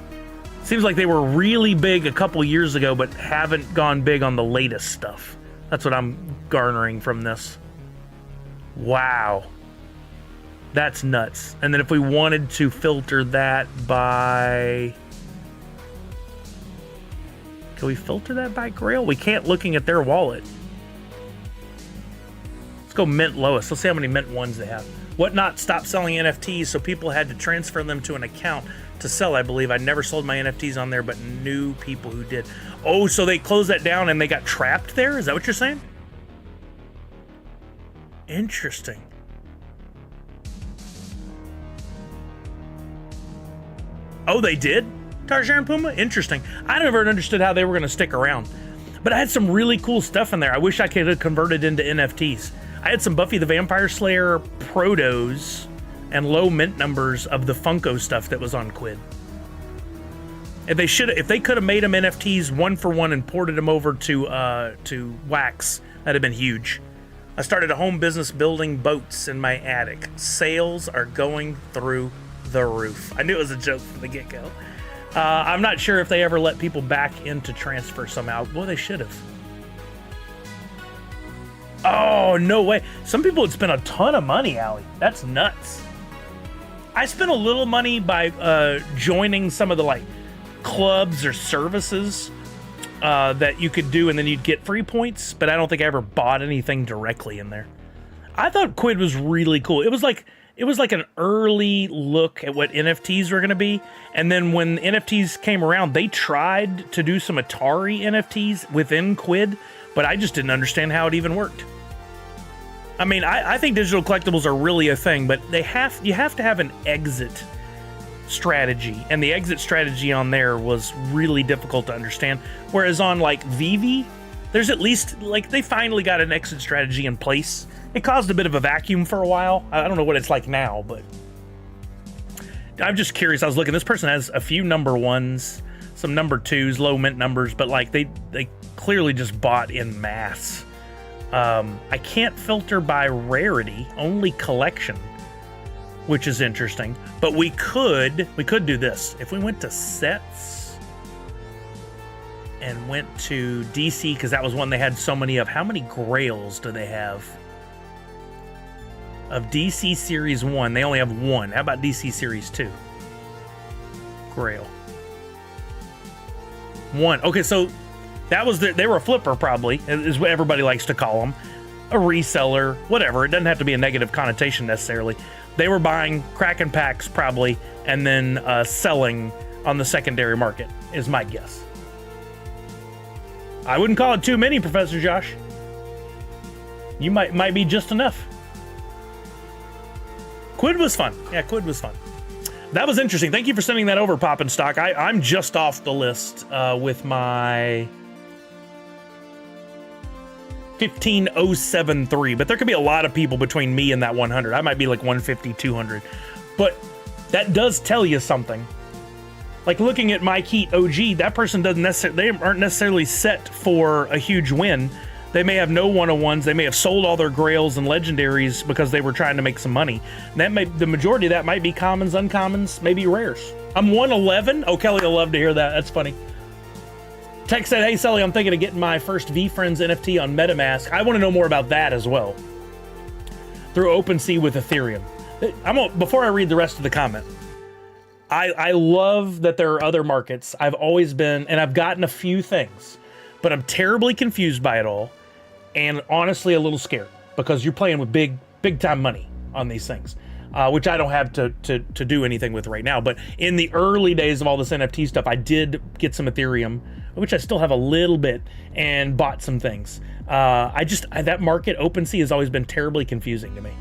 Seems like they were really big a couple years ago, but haven't gone big on the latest stuff. That's what I'm garnering from this. Wow. That's nuts. And then if we wanted to filter that by... Can we filter that by Grail? We can't looking at their wallet. Let's go mint lowest. Let's see how many mint ones they have. Whatnot stopped selling NFTs, so people had to transfer them to an account to sell, I believe. I never sold my NFTs on there, but knew people who did. Oh, so they closed that down and they got trapped there? Is that what you're saying? Interesting. Oh, they did? Tarzan Puma? Interesting. I never understood how they were going to stick around. But I had some really cool stuff in there. I wish I could have converted into NFTs. I had some Buffy the Vampire Slayer protos and low mint numbers of the Funko stuff that was on Quid. If they could have made them NFTs one for one and ported them over to Wax, that'd have been huge. I started a home business building boats in my attic. Sales are going through the roof. I knew it was a joke from the get-go. I'm not sure if they ever let people back into transfer somehow. Well, they should have. Oh, no way. Some people would spend a ton of money, Allie. That's nuts. I spent a little money by joining some of the like clubs or services that you could do, and then you'd get free points, but I don't think I ever bought anything directly in there. I thought Quid was really cool. It was like an early look at what NFTs were going to be, and then when NFTs came around, they tried to do some Atari NFTs within Quid, but I just didn't understand how it even worked. I mean, I think digital collectibles are really a thing, but you have to have an exit strategy, and the exit strategy on there was really difficult to understand. Whereas on like Vivi, there's at least like they finally got an exit strategy in place. It caused a bit of a vacuum for a while. I don't know what it's like now, but I'm just curious. I was looking. This person has a few number ones, some number twos, low mint numbers, but like they clearly just bought in mass. I can't filter by rarity, only collection, which is interesting. But we could do this. If we went to sets and went to DC, because that was one they had so many of. How many grails do they have? Of DC Series 1, they only have one. How about DC Series 2? Grail. One. Okay, so that was they were a flipper, probably, is what everybody likes to call them. A reseller, whatever. It doesn't have to be a negative connotation necessarily. They were buying Kraken packs, probably, and then selling on the secondary market, is my guess. I wouldn't call it too many, Professor Josh. You might be just enough. Quid was fun. Yeah, Quid was fun. That was interesting. Thank you for sending that over, Pop and Stock. I'm just off the list with my 15073, but there could be a lot of people between me and that 100. I might be like 150, 200. But that does tell you something. Like looking at Mike Heat OG, that person they aren't necessarily set for a huge win. They may have no one-on-ones. They may have sold all their grails and legendaries because they were trying to make some money. And the majority of that might be commons, uncommons, maybe rares. I'm 111. Oh, Kelly will love to hear that. That's funny. Tech said, hey, Sully, I'm thinking of getting my first VFriends NFT on MetaMask. I want to know more about that as well. Through OpenSea with Ethereum. Before I read the rest of the comment, I love that there are other markets. I've always been, and I've gotten a few things, but I'm terribly confused by it all. And honestly, a little scared because you're playing with big time money on these things, which I don't have to do anything with right now. But in the early days of all this NFT stuff, I did get some Ethereum, which I still have a little bit, and bought some things. That market, OpenSea, has always been terribly confusing to me.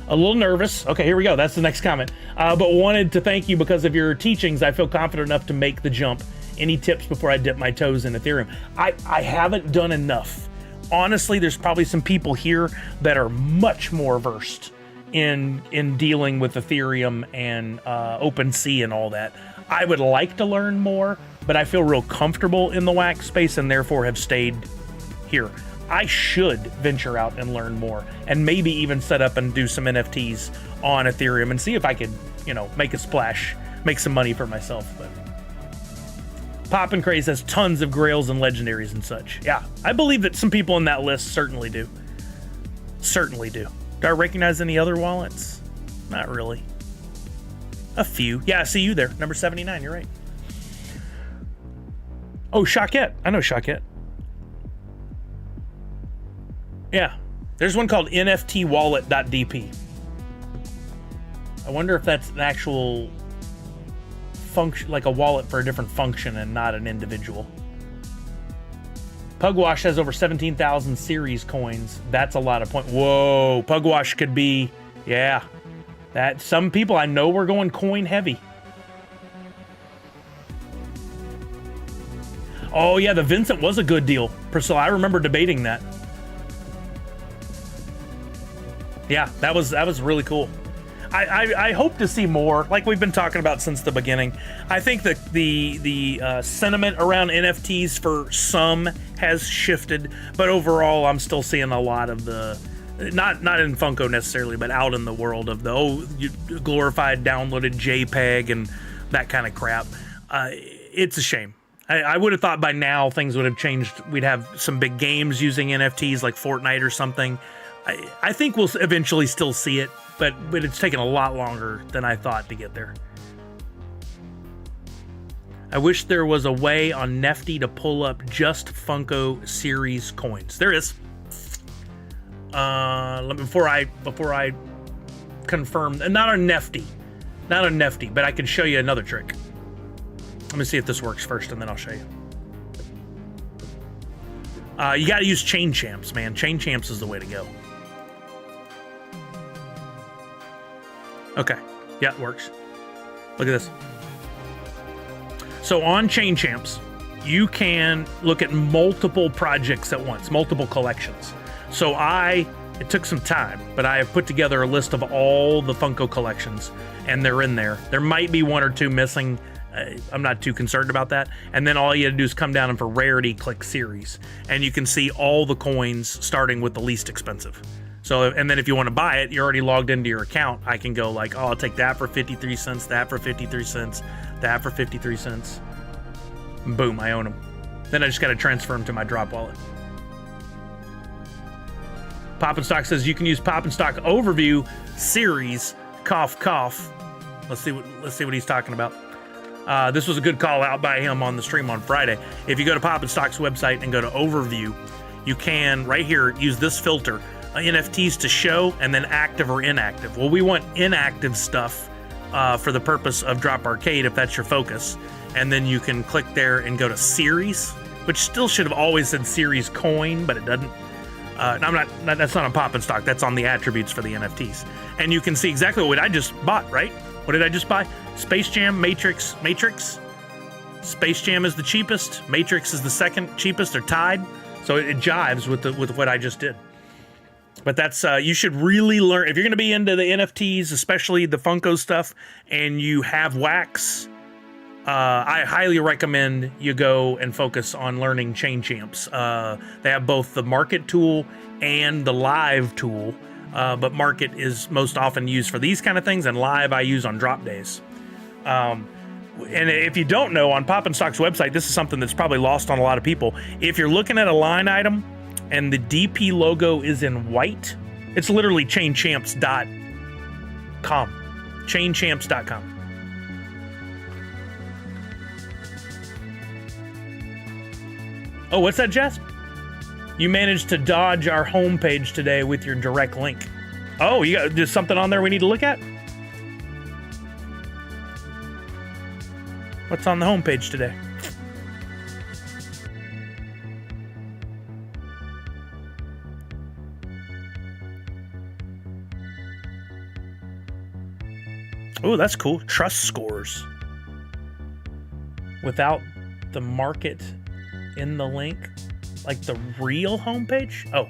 A little nervous. Okay, here we go. That's the next comment. But wanted to thank you because of your teachings. I feel confident enough to make the jump. Any tips before I dip my toes in Ethereum? I haven't done enough. Honestly, there's probably some people here that are much more versed in dealing with Ethereum and OpenSea and all that. I would like to learn more, but I feel real comfortable in the wax space and therefore have stayed here. I should venture out and learn more and maybe even set up and do some NFTs on Ethereum and see if I could, make a splash, make some money for myself. But Pop and Craze has tons of grails and legendaries and such. Yeah, I believe that some people in that list certainly do. Certainly do. Do I recognize any other wallets? Not really. A few. Yeah, I see you there. Number 79, you're right. Oh, Shaquette. I know Shaquette. Yeah. There's one called NFTwallet.dp. I wonder if that's an actual function, like a wallet for a different function and not an individual. Pugwash has over 17,000 series coins. That's a lot of points. Whoa, Pugwash could be, yeah. That some people I know were going coin heavy. Oh yeah, the Vincent was a good deal, Priscilla. I remember debating that. Yeah, that was really cool. I hope to see more, like we've been talking about since the beginning. I think that the sentiment around NFTs for some has shifted, but overall, I'm still seeing a lot of the, not in Funko necessarily, but out in the world of the glorified downloaded JPEG and that kind of crap. It's a shame. I would have thought by now things would have changed. We'd have some big games using NFTs like Fortnite or something. I think we'll eventually still see it, but it's taken a lot longer than I thought to get there. I wish there was a way on Nifty to pull up just Funko series coins. There is. Before I confirm, not on Nifty, but I can show you another trick. Let me see if this works first, and then I'll show you. You got to use Chain Champs, man. Chain Champs is the way to go. Okay. Yeah, it works. Look at this. So on Chain Champs, you can look at multiple projects at once, multiple collections. So it took some time, but I have put together a list of all the Funko collections, and they're in there. There might be one or two missing. I'm not too concerned about that. And then all you have to do is come down and for rarity, click series, and you can see all the coins starting with the least expensive. So, and then if you want to buy it, you're already logged into your account. I can go like, oh, I'll take that for 53 cents, that for 53 cents, that for 53 cents. Boom, I own them. Then I just got to transfer them to my drop wallet. Pop and Stock says you can use Pop and Stock Overview series, cough, cough. Let's see what he's talking about. This was a good call out by him on the stream on Friday. If you go to Pop and Stock's website and go to Overview, you can right here use this filter, NFTs to show, and then active or inactive. Well, we want inactive stuff for the purpose of Drop Arcade if that's your focus. And then you can click there and go to series, which still should have always said series coin, but it doesn't. That's not on Pop and Stock. That's on the attributes for the NFTs. And you can see exactly what I just bought, right? What did I just buy? Space Jam, Matrix. Space Jam is the cheapest. Matrix is the second cheapest. They're tied. So it jives with what I just did. But that's, you should really learn, if you're going to be into the NFTs, especially the Funko stuff, and you have wax, I highly recommend you go and focus on learning Chain Champs. They have both the market tool and the live tool, but market is most often used for these kind of things, and live I use on drop days. And if you don't know, on Pop and Stock's website, this is something that's probably lost on a lot of people. If you're looking at a line item and the DP logo is in white, it's literally chainchamps.com. Chainchamps.com. Oh, what's that, Jess? You managed to dodge our homepage today with your direct link. Oh, there's something on there we need to look at? What's on the homepage today? Oh, that's cool. Trust scores. Without the market in the link, like the real homepage. Oh,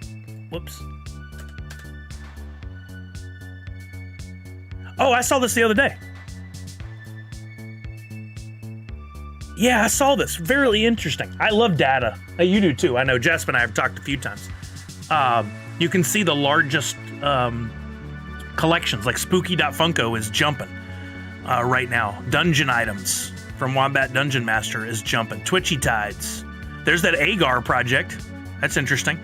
whoops. Oh, I saw this the other day. Yeah, I saw this. Very interesting. I love data. You do too. I know Jess and I have talked a few times. You can see the largest collections, like Spooky.Funko is jumping right now. Dungeon items from Wombat Dungeon Master is jumping. Twitchy Tides. There's that Agar project. That's interesting.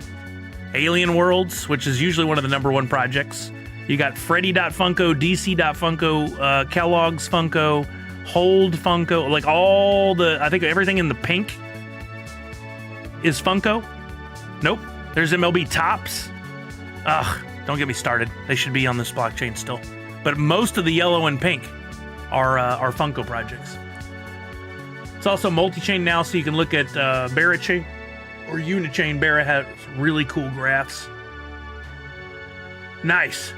Alien Worlds, which is usually one of the #1 projects. You got Freddy.Funko, DC.Funko, Kellogg's Funko, Hold Funko, like I think everything in the pink is Funko. Nope. There's MLB Tops. Ugh, don't get me started. They should be on this blockchain still. But most of the yellow and pink are Funko projects. It's also multi-chain now, so you can look at Barachain or Unichain. Bara has really cool graphs. Nice.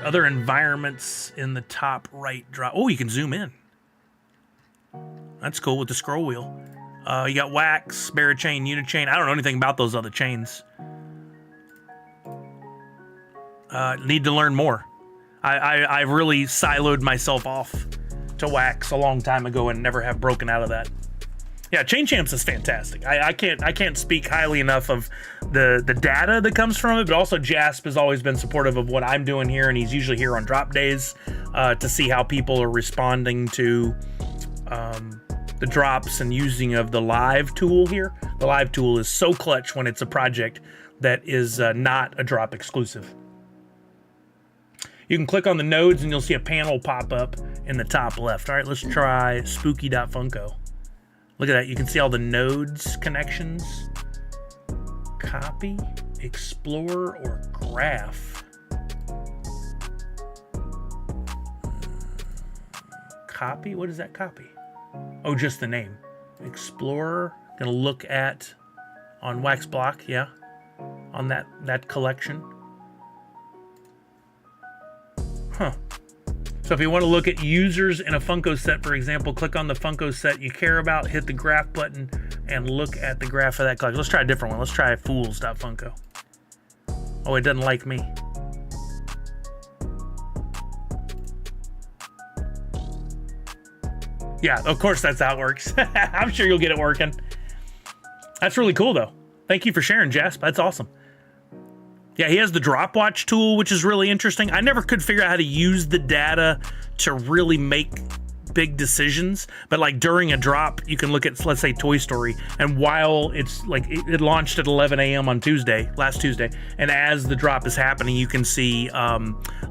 Other environments in the top right drop. Oh, you can zoom in. That's cool with the scroll wheel. You got Wax, Barachain, Unichain. I don't know anything about those other chains. Need to learn more. I've really siloed myself off to Wax a long time ago and never have broken out of that. Yeah, Chain Champs is fantastic. I can't speak highly enough of the data that comes from it, but also Jasp has always been supportive of what I'm doing here, and he's usually here on drop days to see how people are responding to the drops and using of the live tool here. The live tool is so clutch when it's a project that is not a drop exclusive. You can click on the nodes and you'll see a panel pop up in the top left. All right, let's try spooky.funko. Look at that. You can see all the nodes connections. Copy, explore, or graph. Copy? What is that copy? Oh, just the name. Explorer. Gonna look at on Wax Block, yeah. On that collection. Huh. So if you want to look at users in a Funko set, for example, click on the Funko set you care about, hit the graph button, and look at the graph of that collection. Let's try a different one. Let's try fools.funko. Oh, it doesn't like me. Yeah, of course that's how it works. I'm sure you'll get it working. That's really cool, though. Thank you for sharing, Jasp. That's awesome. Yeah, he has the drop watch tool, which is really interesting. I never could figure out how to use the data to really make big decisions, but like during a drop, you can look at, let's say, Toy Story, and while it's like, it launched at 11 a.m. on last Tuesday, and as the drop is happening, you can see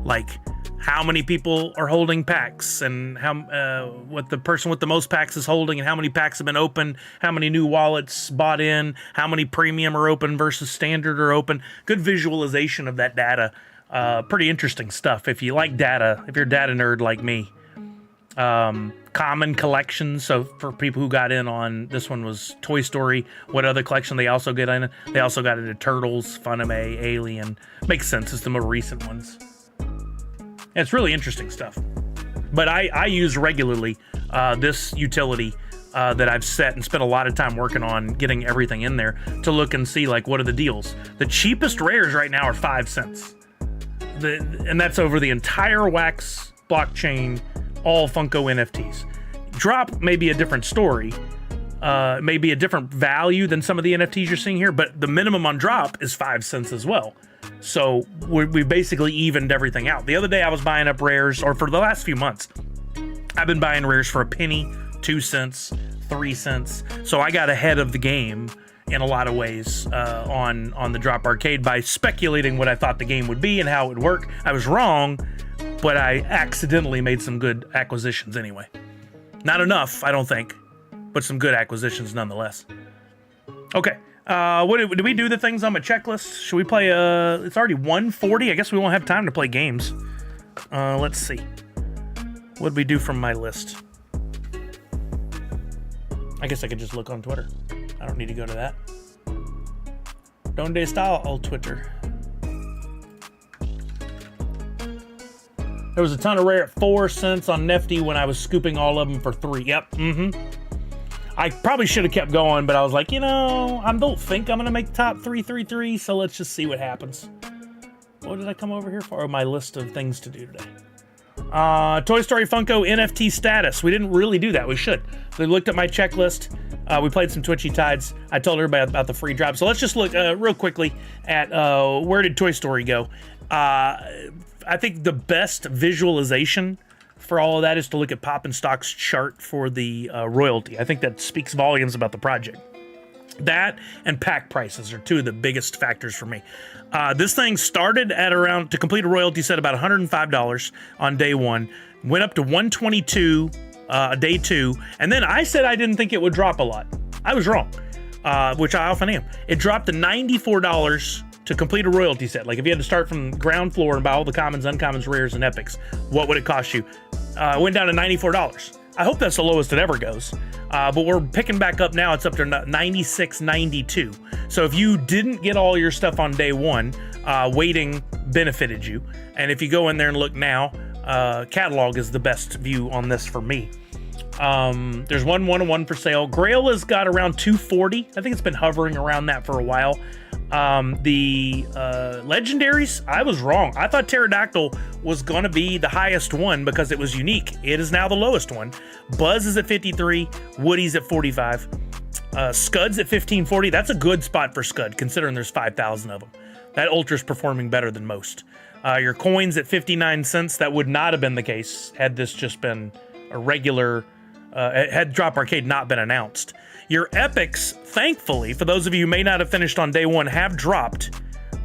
like how many people are holding packs, and how what the person with the most packs is holding, and how many packs have been opened, how many new wallets bought in, how many premium are open versus standard are open. Good visualization of that data. Pretty interesting stuff if you like data, if you're a data nerd like me. Common collections, so for people who got in on this one was Toy Story. What other collection they also get in? They also got into Turtles, Funime, Alien. Makes sense, it's the more recent ones. It's really interesting stuff. But I use regularly this utility that I've set and spent a lot of time working on getting everything in there to look and see, like, what are the deals. The cheapest rares right now are 5 cents. And that's over the entire Wax blockchain, all Funko NFTs. Drop may be a different story, may be a different value than some of the NFTs you're seeing here, but the minimum on drop is 5 cents as well. So we basically evened everything out. The other day I was buying up rares, or for the last few months, I've been buying rares for a penny, 2 cents, 3 cents. So I got ahead of the game in a lot of ways on the Drop Arcade by speculating what I thought the game would be and how it would work. I was wrong, but I accidentally made some good acquisitions anyway. Not enough, I don't think, but some good acquisitions nonetheless. Okay, did we do the things on my checklist? Should we play, it's already 1:40. I guess we won't have time to play games. Let's see. What did we do from my list? I guess I could just look on Twitter. I don't need to go to that. Donde está el Twitter? There was a ton of rare at 4 cents on Nifty when I was scooping all of them for 3. Yep, I probably should have kept going, but I was like, you know, I don't think I'm going to make the top 333, so let's just see what happens. What did I come over here for? Oh, my list of things to do today. Toy Story Funko NFT status. We didn't really do that. We should. We looked at my checklist. We played some Twitchy Tides. I told everybody about the free drop. So let's just look real quickly at where did Toy Story go. I think the best visualization for all of that is to look at Pop and Stock's chart for the royalty. I think that speaks volumes about the project. That and pack prices are two of the biggest factors for me. This thing started at around, to complete a royalty set, about $105 on day one, went up to $122 day 2, and then I said I didn't think it would drop a lot. I was wrong, which I often am. It dropped to $94 to complete a royalty set. Like if you had to start from ground floor and buy all the commons, uncommons, rares, and epics, what would it cost you? It went down to $94. I hope that's the lowest it ever goes. But we're picking back up now. It's up to $96.92. So if you didn't get all your stuff on day one, waiting benefited you. And if you go in there and look now, catalog is the best view on this for me. There's one for sale. Grail has got around 240. I think it's been hovering around that for a while. The legendaries, I was wrong. I thought Pterodactyl was going to be the highest one because it was unique. It is now the lowest one. Buzz is at 53, Woody's at 45, Scud's at 1540. That's a good spot for Scud considering there's 5,000 of them. That Ultra's performing better than most. Your coins at 59 cents. That would not have been the case had this just been a regular had Drop Arcade not been announced. Your epics, thankfully, for those of you who may not have finished on day one, have dropped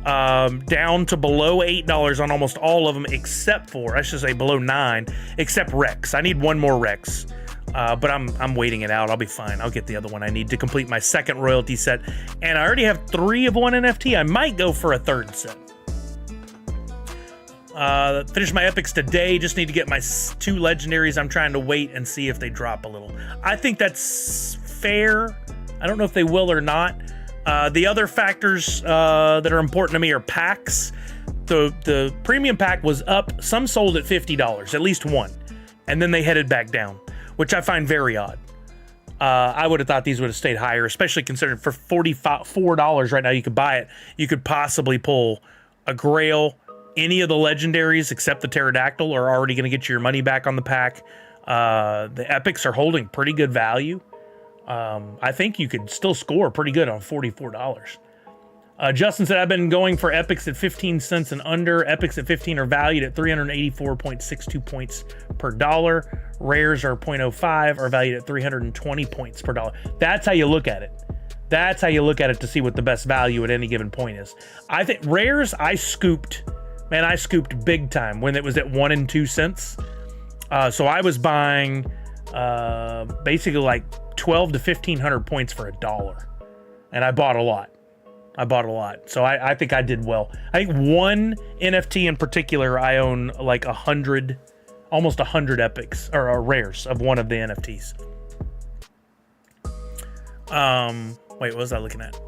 down to below $8 on almost all of them, except for, I should say below $9, except Rex. I need one more Rex, but I'm waiting it out. I'll be fine. I'll get the other one I need to complete my second royalty set, and I already have 3 of one NFT. I might go for a third set. Finish my epics today. Just need to get my 2 legendaries. I'm trying to wait and see if they drop a little. I think that's fair. I don't know if they will or not. The other factors that are important to me are packs. The premium pack was up. Some sold at $50, at least one, and then they headed back down, which I find very odd. I would have thought these would have stayed higher, especially considering for $44 right now you could buy it. You could possibly pull a Grail. Any of the legendaries except the Pterodactyl are already going to get you your money back on the pack. The epics are holding pretty good value. I think you could still score pretty good on $44. Justin said, I've been going for epics at 15 cents and under. Epics at 15 are valued at 384.62 points per dollar. Rares are 0.05, are valued at 320 points per dollar. That's how you look at it. That's how you look at it to see what the best value at any given point is. I think rares, I scooped big time when it was at 1 and 2 cents. So I was buying basically like 12 to 1,500 points for $1. And I bought a lot. So I think I did well. I think one NFT in particular, I own like 100, almost 100 epics or rares of one of the NFTs. Wait, what was I looking at?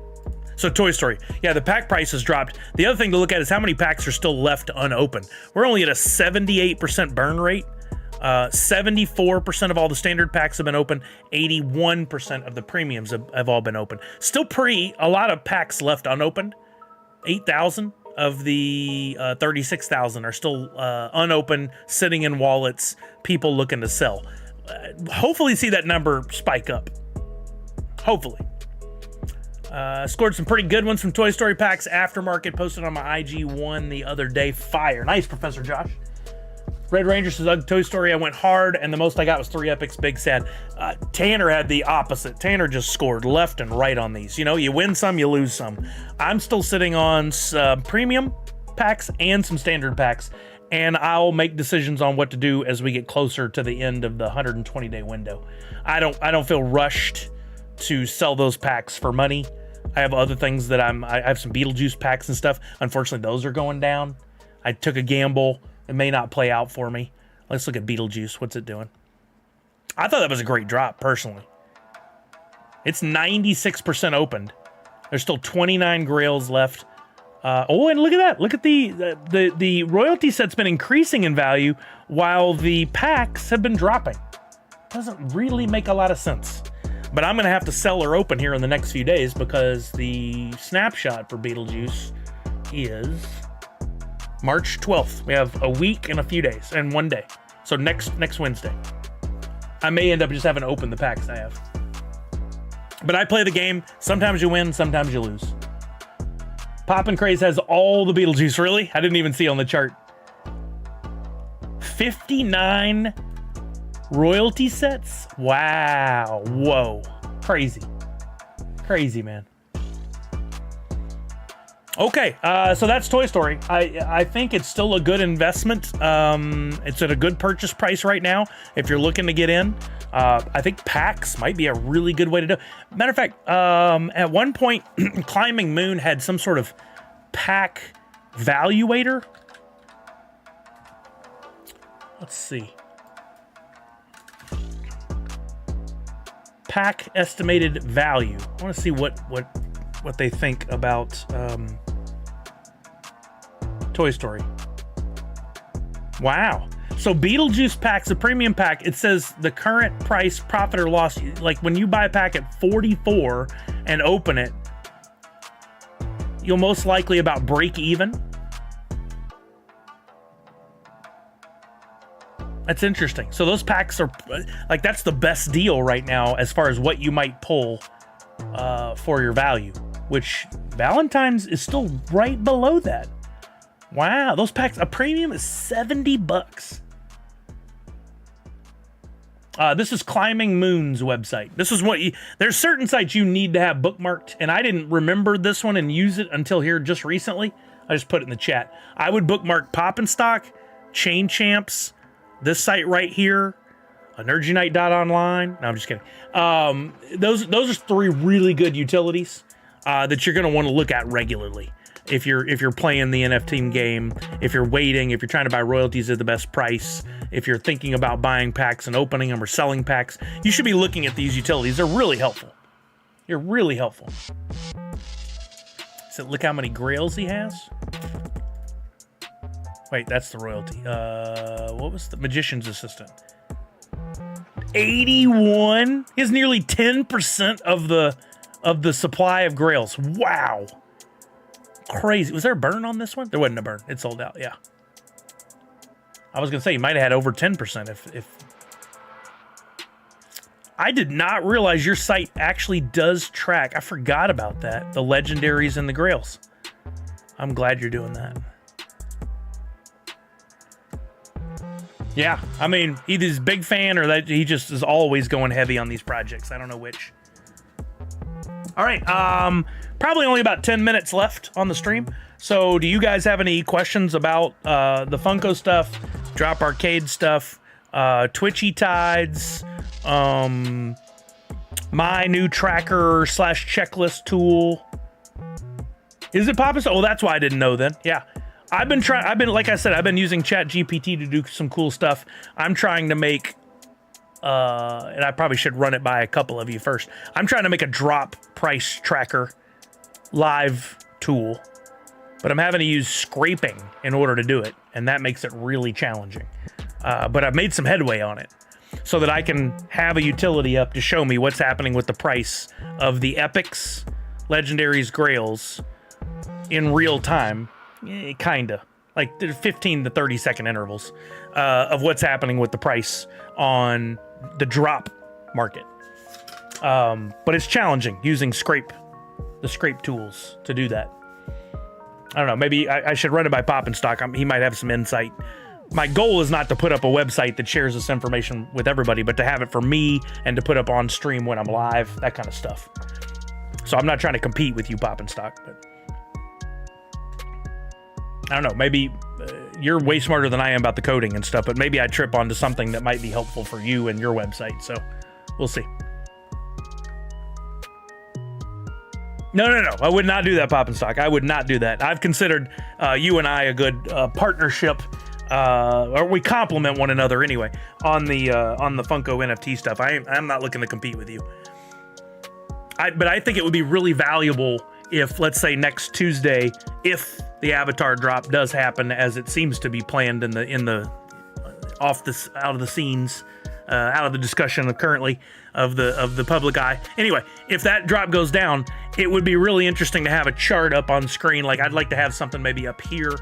So Toy Story, yeah, the pack price has dropped. The other thing to look at is how many packs are still left unopened. We're only at a 78% burn rate. 74% of all the standard packs have been open. 81% of the premiums have all been open. Still a lot of packs left unopened. 8,000 of the 36,000 are still unopened, sitting in wallets, people looking to sell. Hopefully see that number spike up. Hopefully. Scored some pretty good ones from Toy Story packs. Aftermarket posted on my IG1 the other day. Fire. Nice, Professor Josh. Red Ranger says, Ugh, Toy Story, I went hard, and the most I got was 3 epics. Big sad. Tanner had the opposite. Tanner just scored left and right on these. You know, you win some, you lose some. I'm still sitting on some premium packs and some standard packs, and I'll make decisions on what to do as we get closer to the end of the 120-day window. I don't feel rushed to sell those packs for money. I have other things that I have some Beetlejuice packs and stuff. Unfortunately, those are going down. I took a gamble. It may not play out for me. Let's look at Beetlejuice. What's it doing? I thought that was a great drop, personally. It's 96% opened. There's still 29 grails left. Oh, and look at that. Look at the royalty set's been increasing in value while the packs have been dropping. Doesn't really make a lot of sense. But I'm going to have to sell or open here in the next few days because the snapshot for Beetlejuice is March 12th. We have a week and a few days and 1 day. So next Wednesday. I may end up just having to open the packs I have. But I play the game. Sometimes you win, sometimes you lose. Poppin' Craze has all the Beetlejuice. Really? I didn't even see on the chart. 59 royalty sets? Wow. Whoa. Crazy. Crazy, man. Okay, so that's Toy Story. I think it's still a good investment. It's at a good purchase price right now if you're looking to get in. I think packs might be a really good way to do it. Matter of fact, at one point, Climbing Moon had some sort of pack valuator. Let's see. Pack estimated value. I want to see what they think about Toy Story. Wow. So Beetlejuice packs, a premium pack, it says the current price, profit or loss, like when you buy a pack at 44 and open it, you'll most likely about break even. That's interesting. So those packs are like, that's the best deal right now as far as what you might pull for your value, which Valentine's is still right below that. Wow, those packs, a premium is $70. This is Climbing Moon's website. This is what there's certain sites you need to have bookmarked, and I didn't remember this one and use it until here just recently. I just put it in the chat. I would bookmark Pop and Stock, Chain Champs, this site right here, Energynite.online. No, I'm just kidding. Those are 3 really good utilities that you're going to want to look at regularly. If you're playing the NFT game, if you're waiting, if you're trying to buy royalties at the best price, if you're thinking about buying packs and opening them or selling packs, you should be looking at these utilities. They're really helpful. They're really helpful. So look how many grails he has. Wait, that's the royalty. What was the Magician's Assistant? 81. He has nearly 10% of the supply of grails. Wow. Crazy. Was there a burn on this one? There wasn't a burn. It sold out. Yeah. I was gonna say you might have had over 10% if I did not realize your site actually does track. I forgot about that. The legendaries and the grails. I'm glad you're doing that. Yeah, I mean, either he's a big fan or that he just is always going heavy on these projects. I don't know which. All right, probably only about 10 minutes left on the stream. So do you guys have any questions about the Funko stuff, Drop Arcade stuff, Twitchy Tides, my new tracker / checklist tool? Is it popping? Oh, that's why I didn't know then. Yeah. Like I said, I've been using ChatGPT to do some cool stuff. I'm trying to make, and I probably should run it by a couple of you first. I'm trying to make a drop price tracker live tool, but I'm having to use scraping in order to do it, and that makes it really challenging. But I've made some headway on it so that I can have a utility up to show me what's happening with the price of the epics, legendaries, grails in real time. Kinda like 15 to 30 second intervals of what's happening with the price on the drop market. But it's challenging using the scrape tools to do that. I don't know. Maybe I should run it by Pop and Stock. He might have some insight. My goal is not to put up a website that shares this information with everybody, but to have it for me and to put up on stream when I'm live, that kind of stuff. So I'm not trying to compete with you, Pop and Stock, but I don't know, maybe you're way smarter than I am about the coding and stuff, but maybe I trip onto something that might be helpful for you and your website, so we'll see. No, I would not do that, Pop and Stock. I would not do that. I've considered you and I a good partnership, or we complement one another anyway, on the Funko NFT stuff. I'm not looking to compete with you. But I think it would be really valuable if, let's say, next Tuesday, if the avatar drop does happen as it seems to be planned out of the scenes, out of the discussion currently of the public eye. Anyway, if that drop goes down, it would be really interesting to have a chart up on screen. Like I'd like to have something maybe up here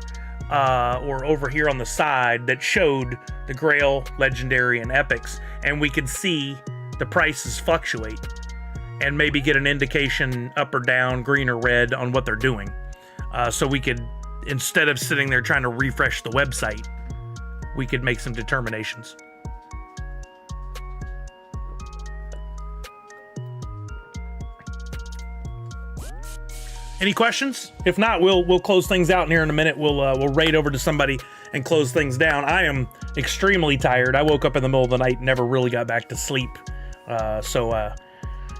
or over here on the side that showed the Grail, Legendary, and Epics, and we could see the prices fluctuate and maybe get an indication up or down, green or red, on what they're doing. So we could, instead of sitting there trying to refresh the website, we could make some determinations. Any questions? If not, we'll close things out in here in a minute. We'll raid over to somebody and close things down. I am extremely tired. I woke up in the middle of the night and never really got back to sleep.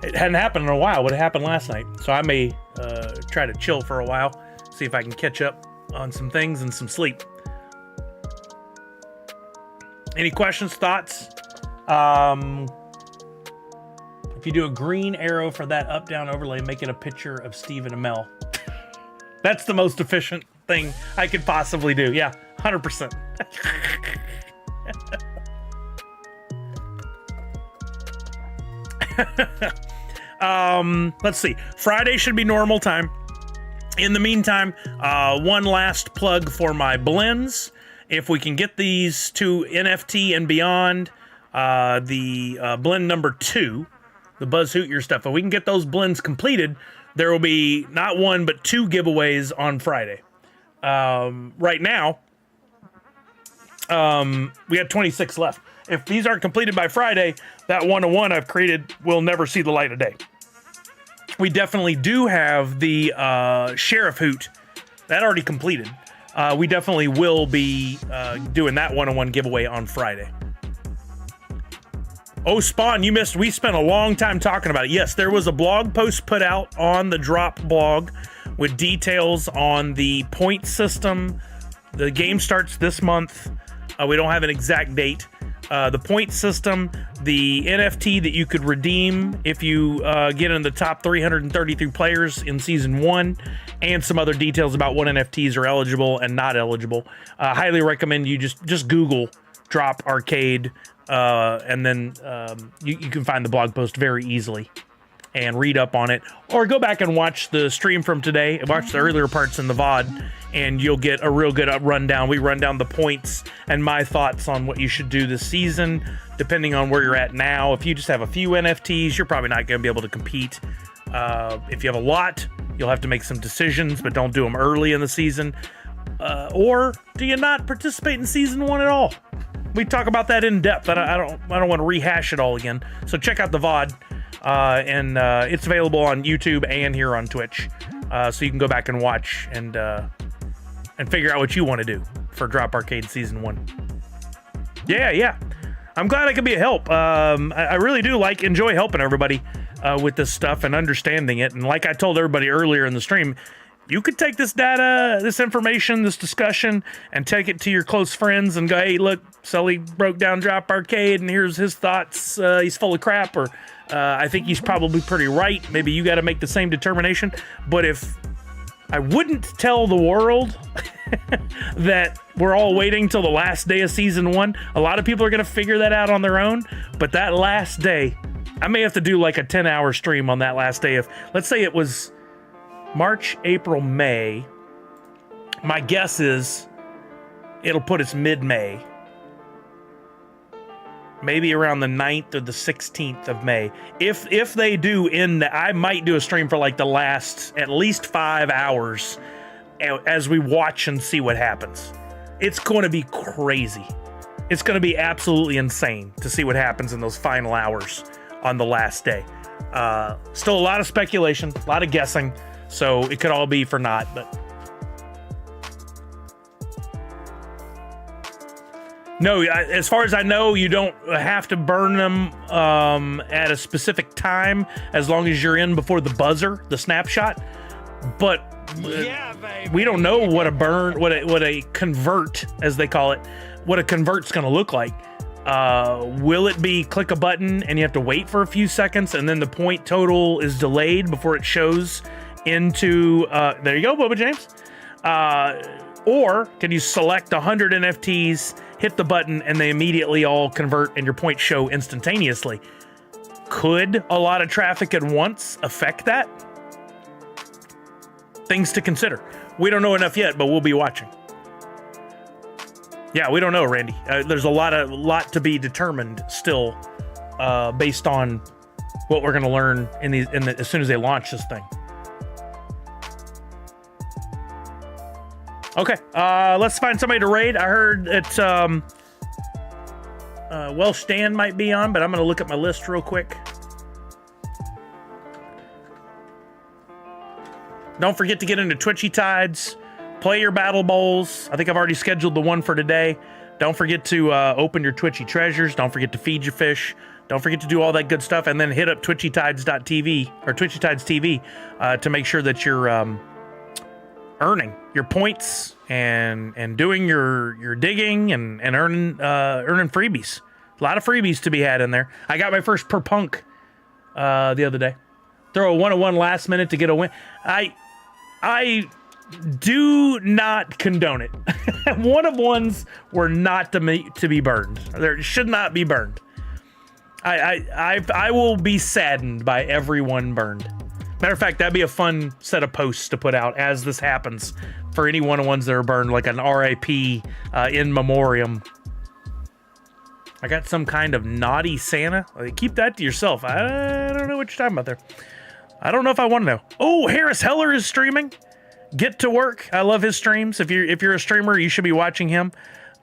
It hadn't happened in a while. What happened last night? So I may try to chill for a while, see if I can catch up on some things and some sleep. Any questions, thoughts? If you do a green arrow for that up-down overlay, make it a picture of Steve and Amel. That's the most efficient thing I could possibly do. Yeah, 100%. Let's see. Friday should be normal time. In the meantime, one last plug for my blends. If we can get these to NFT and beyond, the blend number 2, the Buzz Hootyer stuff, if we can get those blends completed, there will be not one but 2 giveaways on Friday. Right now, we got 26 left. if these aren't completed by Friday, that 101 I've created will never see the light of day. We definitely do have the Sheriff Hoot. That already completed. We definitely will be doing that 101 giveaway on Friday. Oh, Spawn, you missed. We spent a long time talking about it. Yes, there was a blog post put out on the Drop blog with details on the point system. The game starts this month. We don't have an exact date. The point system, the NFT that you could redeem if you get in the top 333 players in Season 1, and some other details about what NFTs are eligible and not eligible. Highly recommend you just Google Drop Arcade, and then you can find the blog post very easily and read up on it. Or go back and watch the stream from today, watch the earlier parts in the VOD, and you'll get a real good rundown. We run down the points and my thoughts on what you should do this season, depending on where you're at now. If you just have a few NFTs, you're probably not going to be able to compete. If you have a lot, you'll have to make some decisions, but don't do them early in the season. Or do you not participate in Season 1 at all? We talk about that in depth. I don't want to rehash it all again. So check out the VOD, and it's available on YouTube and here on Twitch. So you can go back and watch and figure out what you want to do for Drop Arcade Season 1. Yeah. I'm glad I could be a help. I really do enjoy helping everybody with this stuff and understanding it. And like I told everybody earlier in the stream, you could take this data, this information, this discussion, and take it to your close friends and go, hey, look, Sully broke down Drop Arcade, and here's his thoughts. He's full of crap, or I think he's probably pretty right. Maybe you got to make the same determination. But if I wouldn't tell the world that we're all waiting till the last day of Season 1, a lot of people are going to figure that out on their own. But that last day, I may have to do like a 10-hour stream on that last day. If, let's say it was March, April, May, my guess is it'll put us mid-May. Maybe around the 9th or the 16th of May. If they do I might do a stream for like the last at least 5 hours as we watch and see what happens. It's going to be crazy. It's going to be absolutely insane to see what happens in those final hours on the last day. Still a lot of speculation, a lot of guessing. So it could all be for naught, but no, as far as I know, you don't have to burn them at a specific time as long as you're in before the buzzer, the snapshot. But we don't know what a burn, what a convert, as they call it, what a convert's going to look like. Will it be click a button and you have to wait for a few seconds and then the point total is delayed before it shows into there you go, Boba James, or can you select 100 NFTs, hit the button, and they immediately all convert and your points show instantaneously? Could a lot of traffic at once affect that? Things to consider. We don't know enough yet, but we'll be watching. Yeah, we don't know, Randy. There's a lot to be determined still, based on what we're going to learn as soon as they launch this thing. Okay, let's find somebody to raid. I heard it's Welsh Dan might be on, but I'm going to look at my list real quick. Don't forget to get into Twitchy Tides. Play your battle bowls. I think I've already scheduled the one for today. Don't forget to open your Twitchy treasures. Don't forget to feed your fish. Don't forget to do all that good stuff, and then hit up twitchytides.tv or Twitchy Tides TV to make sure that you're earning your points and doing your digging and earning freebies. A lot of freebies to be had in there. I got my first per punk the other day. Throw a 101 last minute to get a win. I do not condone it. One of ones were not to be burned. There should not be burned. I will be saddened by every one burned. Matter of fact, that'd be a fun set of posts to put out as this happens for any one-on-ones that are burned, like an RIP in memoriam. I got some kind of naughty Santa. Keep that to yourself. I don't know what you're talking about there. I don't know if I want to know. Oh, Harris Heller is streaming. Get to Work. I love his streams. If you're a streamer, you should be watching him.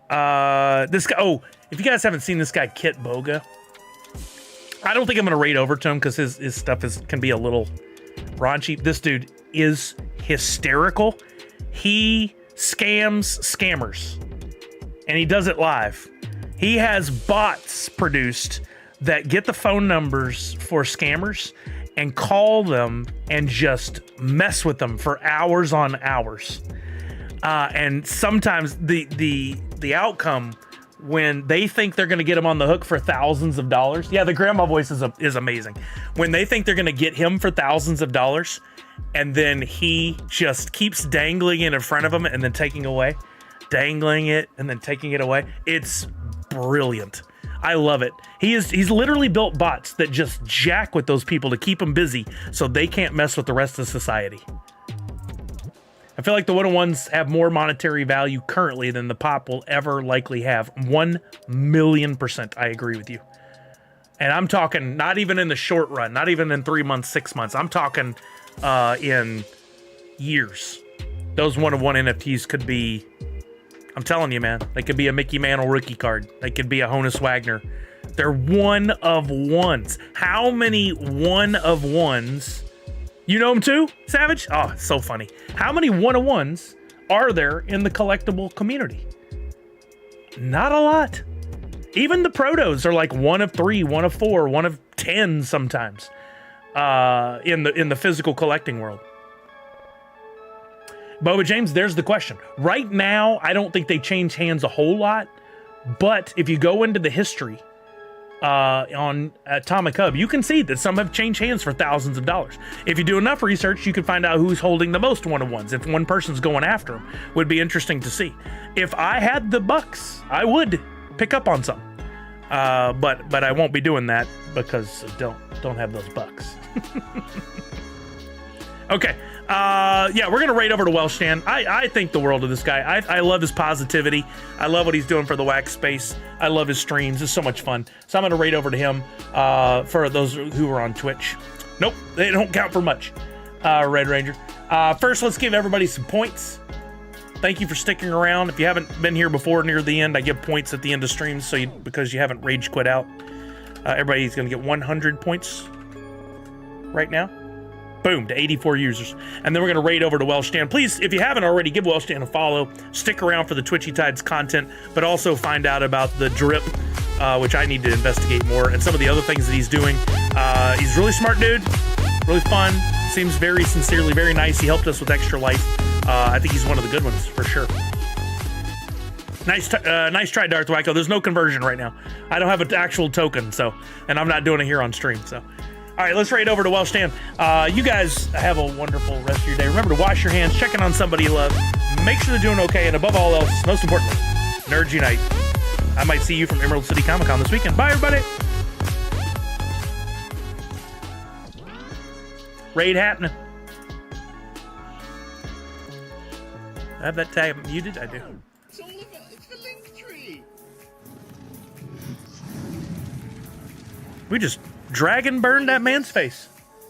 This guy. Oh, If you guys haven't seen this guy, Kit Boga, I don't think I'm going to raid over to him because his stuff can be a little raunchy. This dude is hysterical. He scams scammers, and he does it live. He has bots produced that get the phone numbers for scammers and call them and just mess with them for hours on hours. And sometimes the outcome, when they think they're going to get him on the hook for thousands of dollars. Yeah, the grandma voice is amazing. When they think they're going to get him for thousands of dollars, and then he just keeps dangling it in front of them and then taking away, dangling it and then taking it away. It's brilliant. I love it. He's literally built bots that just jack with those people to keep them busy so they can't mess with the rest of society. I feel like the 101s have more monetary value currently than the pop will ever likely have. 1,000,000%. I agree with you. And I'm talking not even in the short run, not even in 3 months, 6 months. I'm talking in years. Those 101 NFTs could be, I'm telling you, man, they could be a Mickey Mantle rookie card. They could be a Honus Wagner. They're one of ones. How many one of ones? You know them too, Savage? Oh, so funny. How many one-of-ones are there in the collectible community? Not a lot. Even the protos are like 1 of 3, 1 of 4, 1 of 10 sometimes in the physical collecting world. Boba James, there's the question. Right now, I don't think they change hands a whole lot, but if you go into the history on Atomic Hub, you can see that some have changed hands for thousands of dollars. If you do enough research, you can find out who's holding the most one-of-ones. If one person's going after them, would be interesting to see. If I had the bucks, I would pick up on some, but I won't be doing that because I don't have those bucks. Okay. Yeah, we're gonna raid over to Welsh Stan. I think the world of this guy. I love his positivity. I love what he's doing for the wax space. I love his streams. It's so much fun. So I'm gonna raid over to him. For those who are on Twitch. Nope, they don't count for much. Red Ranger. First, let's give everybody some points. Thank you for sticking around. If you haven't been here before near the end, I give points at the end of streams because you haven't rage quit out. Everybody's gonna get 100 points right now. Boom, to 84 users. And then we're going to raid over to Welsh Stan. Please, if you haven't already, give Welsh Stan a follow. Stick around for the Twitchy Tides content, but also find out about the drip, which I need to investigate more, and some of the other things that he's doing. He's a really smart dude, really fun, seems very sincerely, very nice. He helped us with Extra Life. I think he's one of the good ones, for sure. Nice try, Darth Wacko. There's no conversion right now. I don't have an actual token, and I'm not doing it here on stream, so. All right, let's raid over to Welsh Stan. You guys have a wonderful rest of your day. Remember to wash your hands, check in on somebody you love, make sure they're doing okay, and above all else, most importantly, Nerds Unite. I might see you from Emerald City Comic Con this weekend. Bye, everybody. Raid happening. I have that tab muted? I do. It's all about, it's the link tree. We just dragon burned that man's face.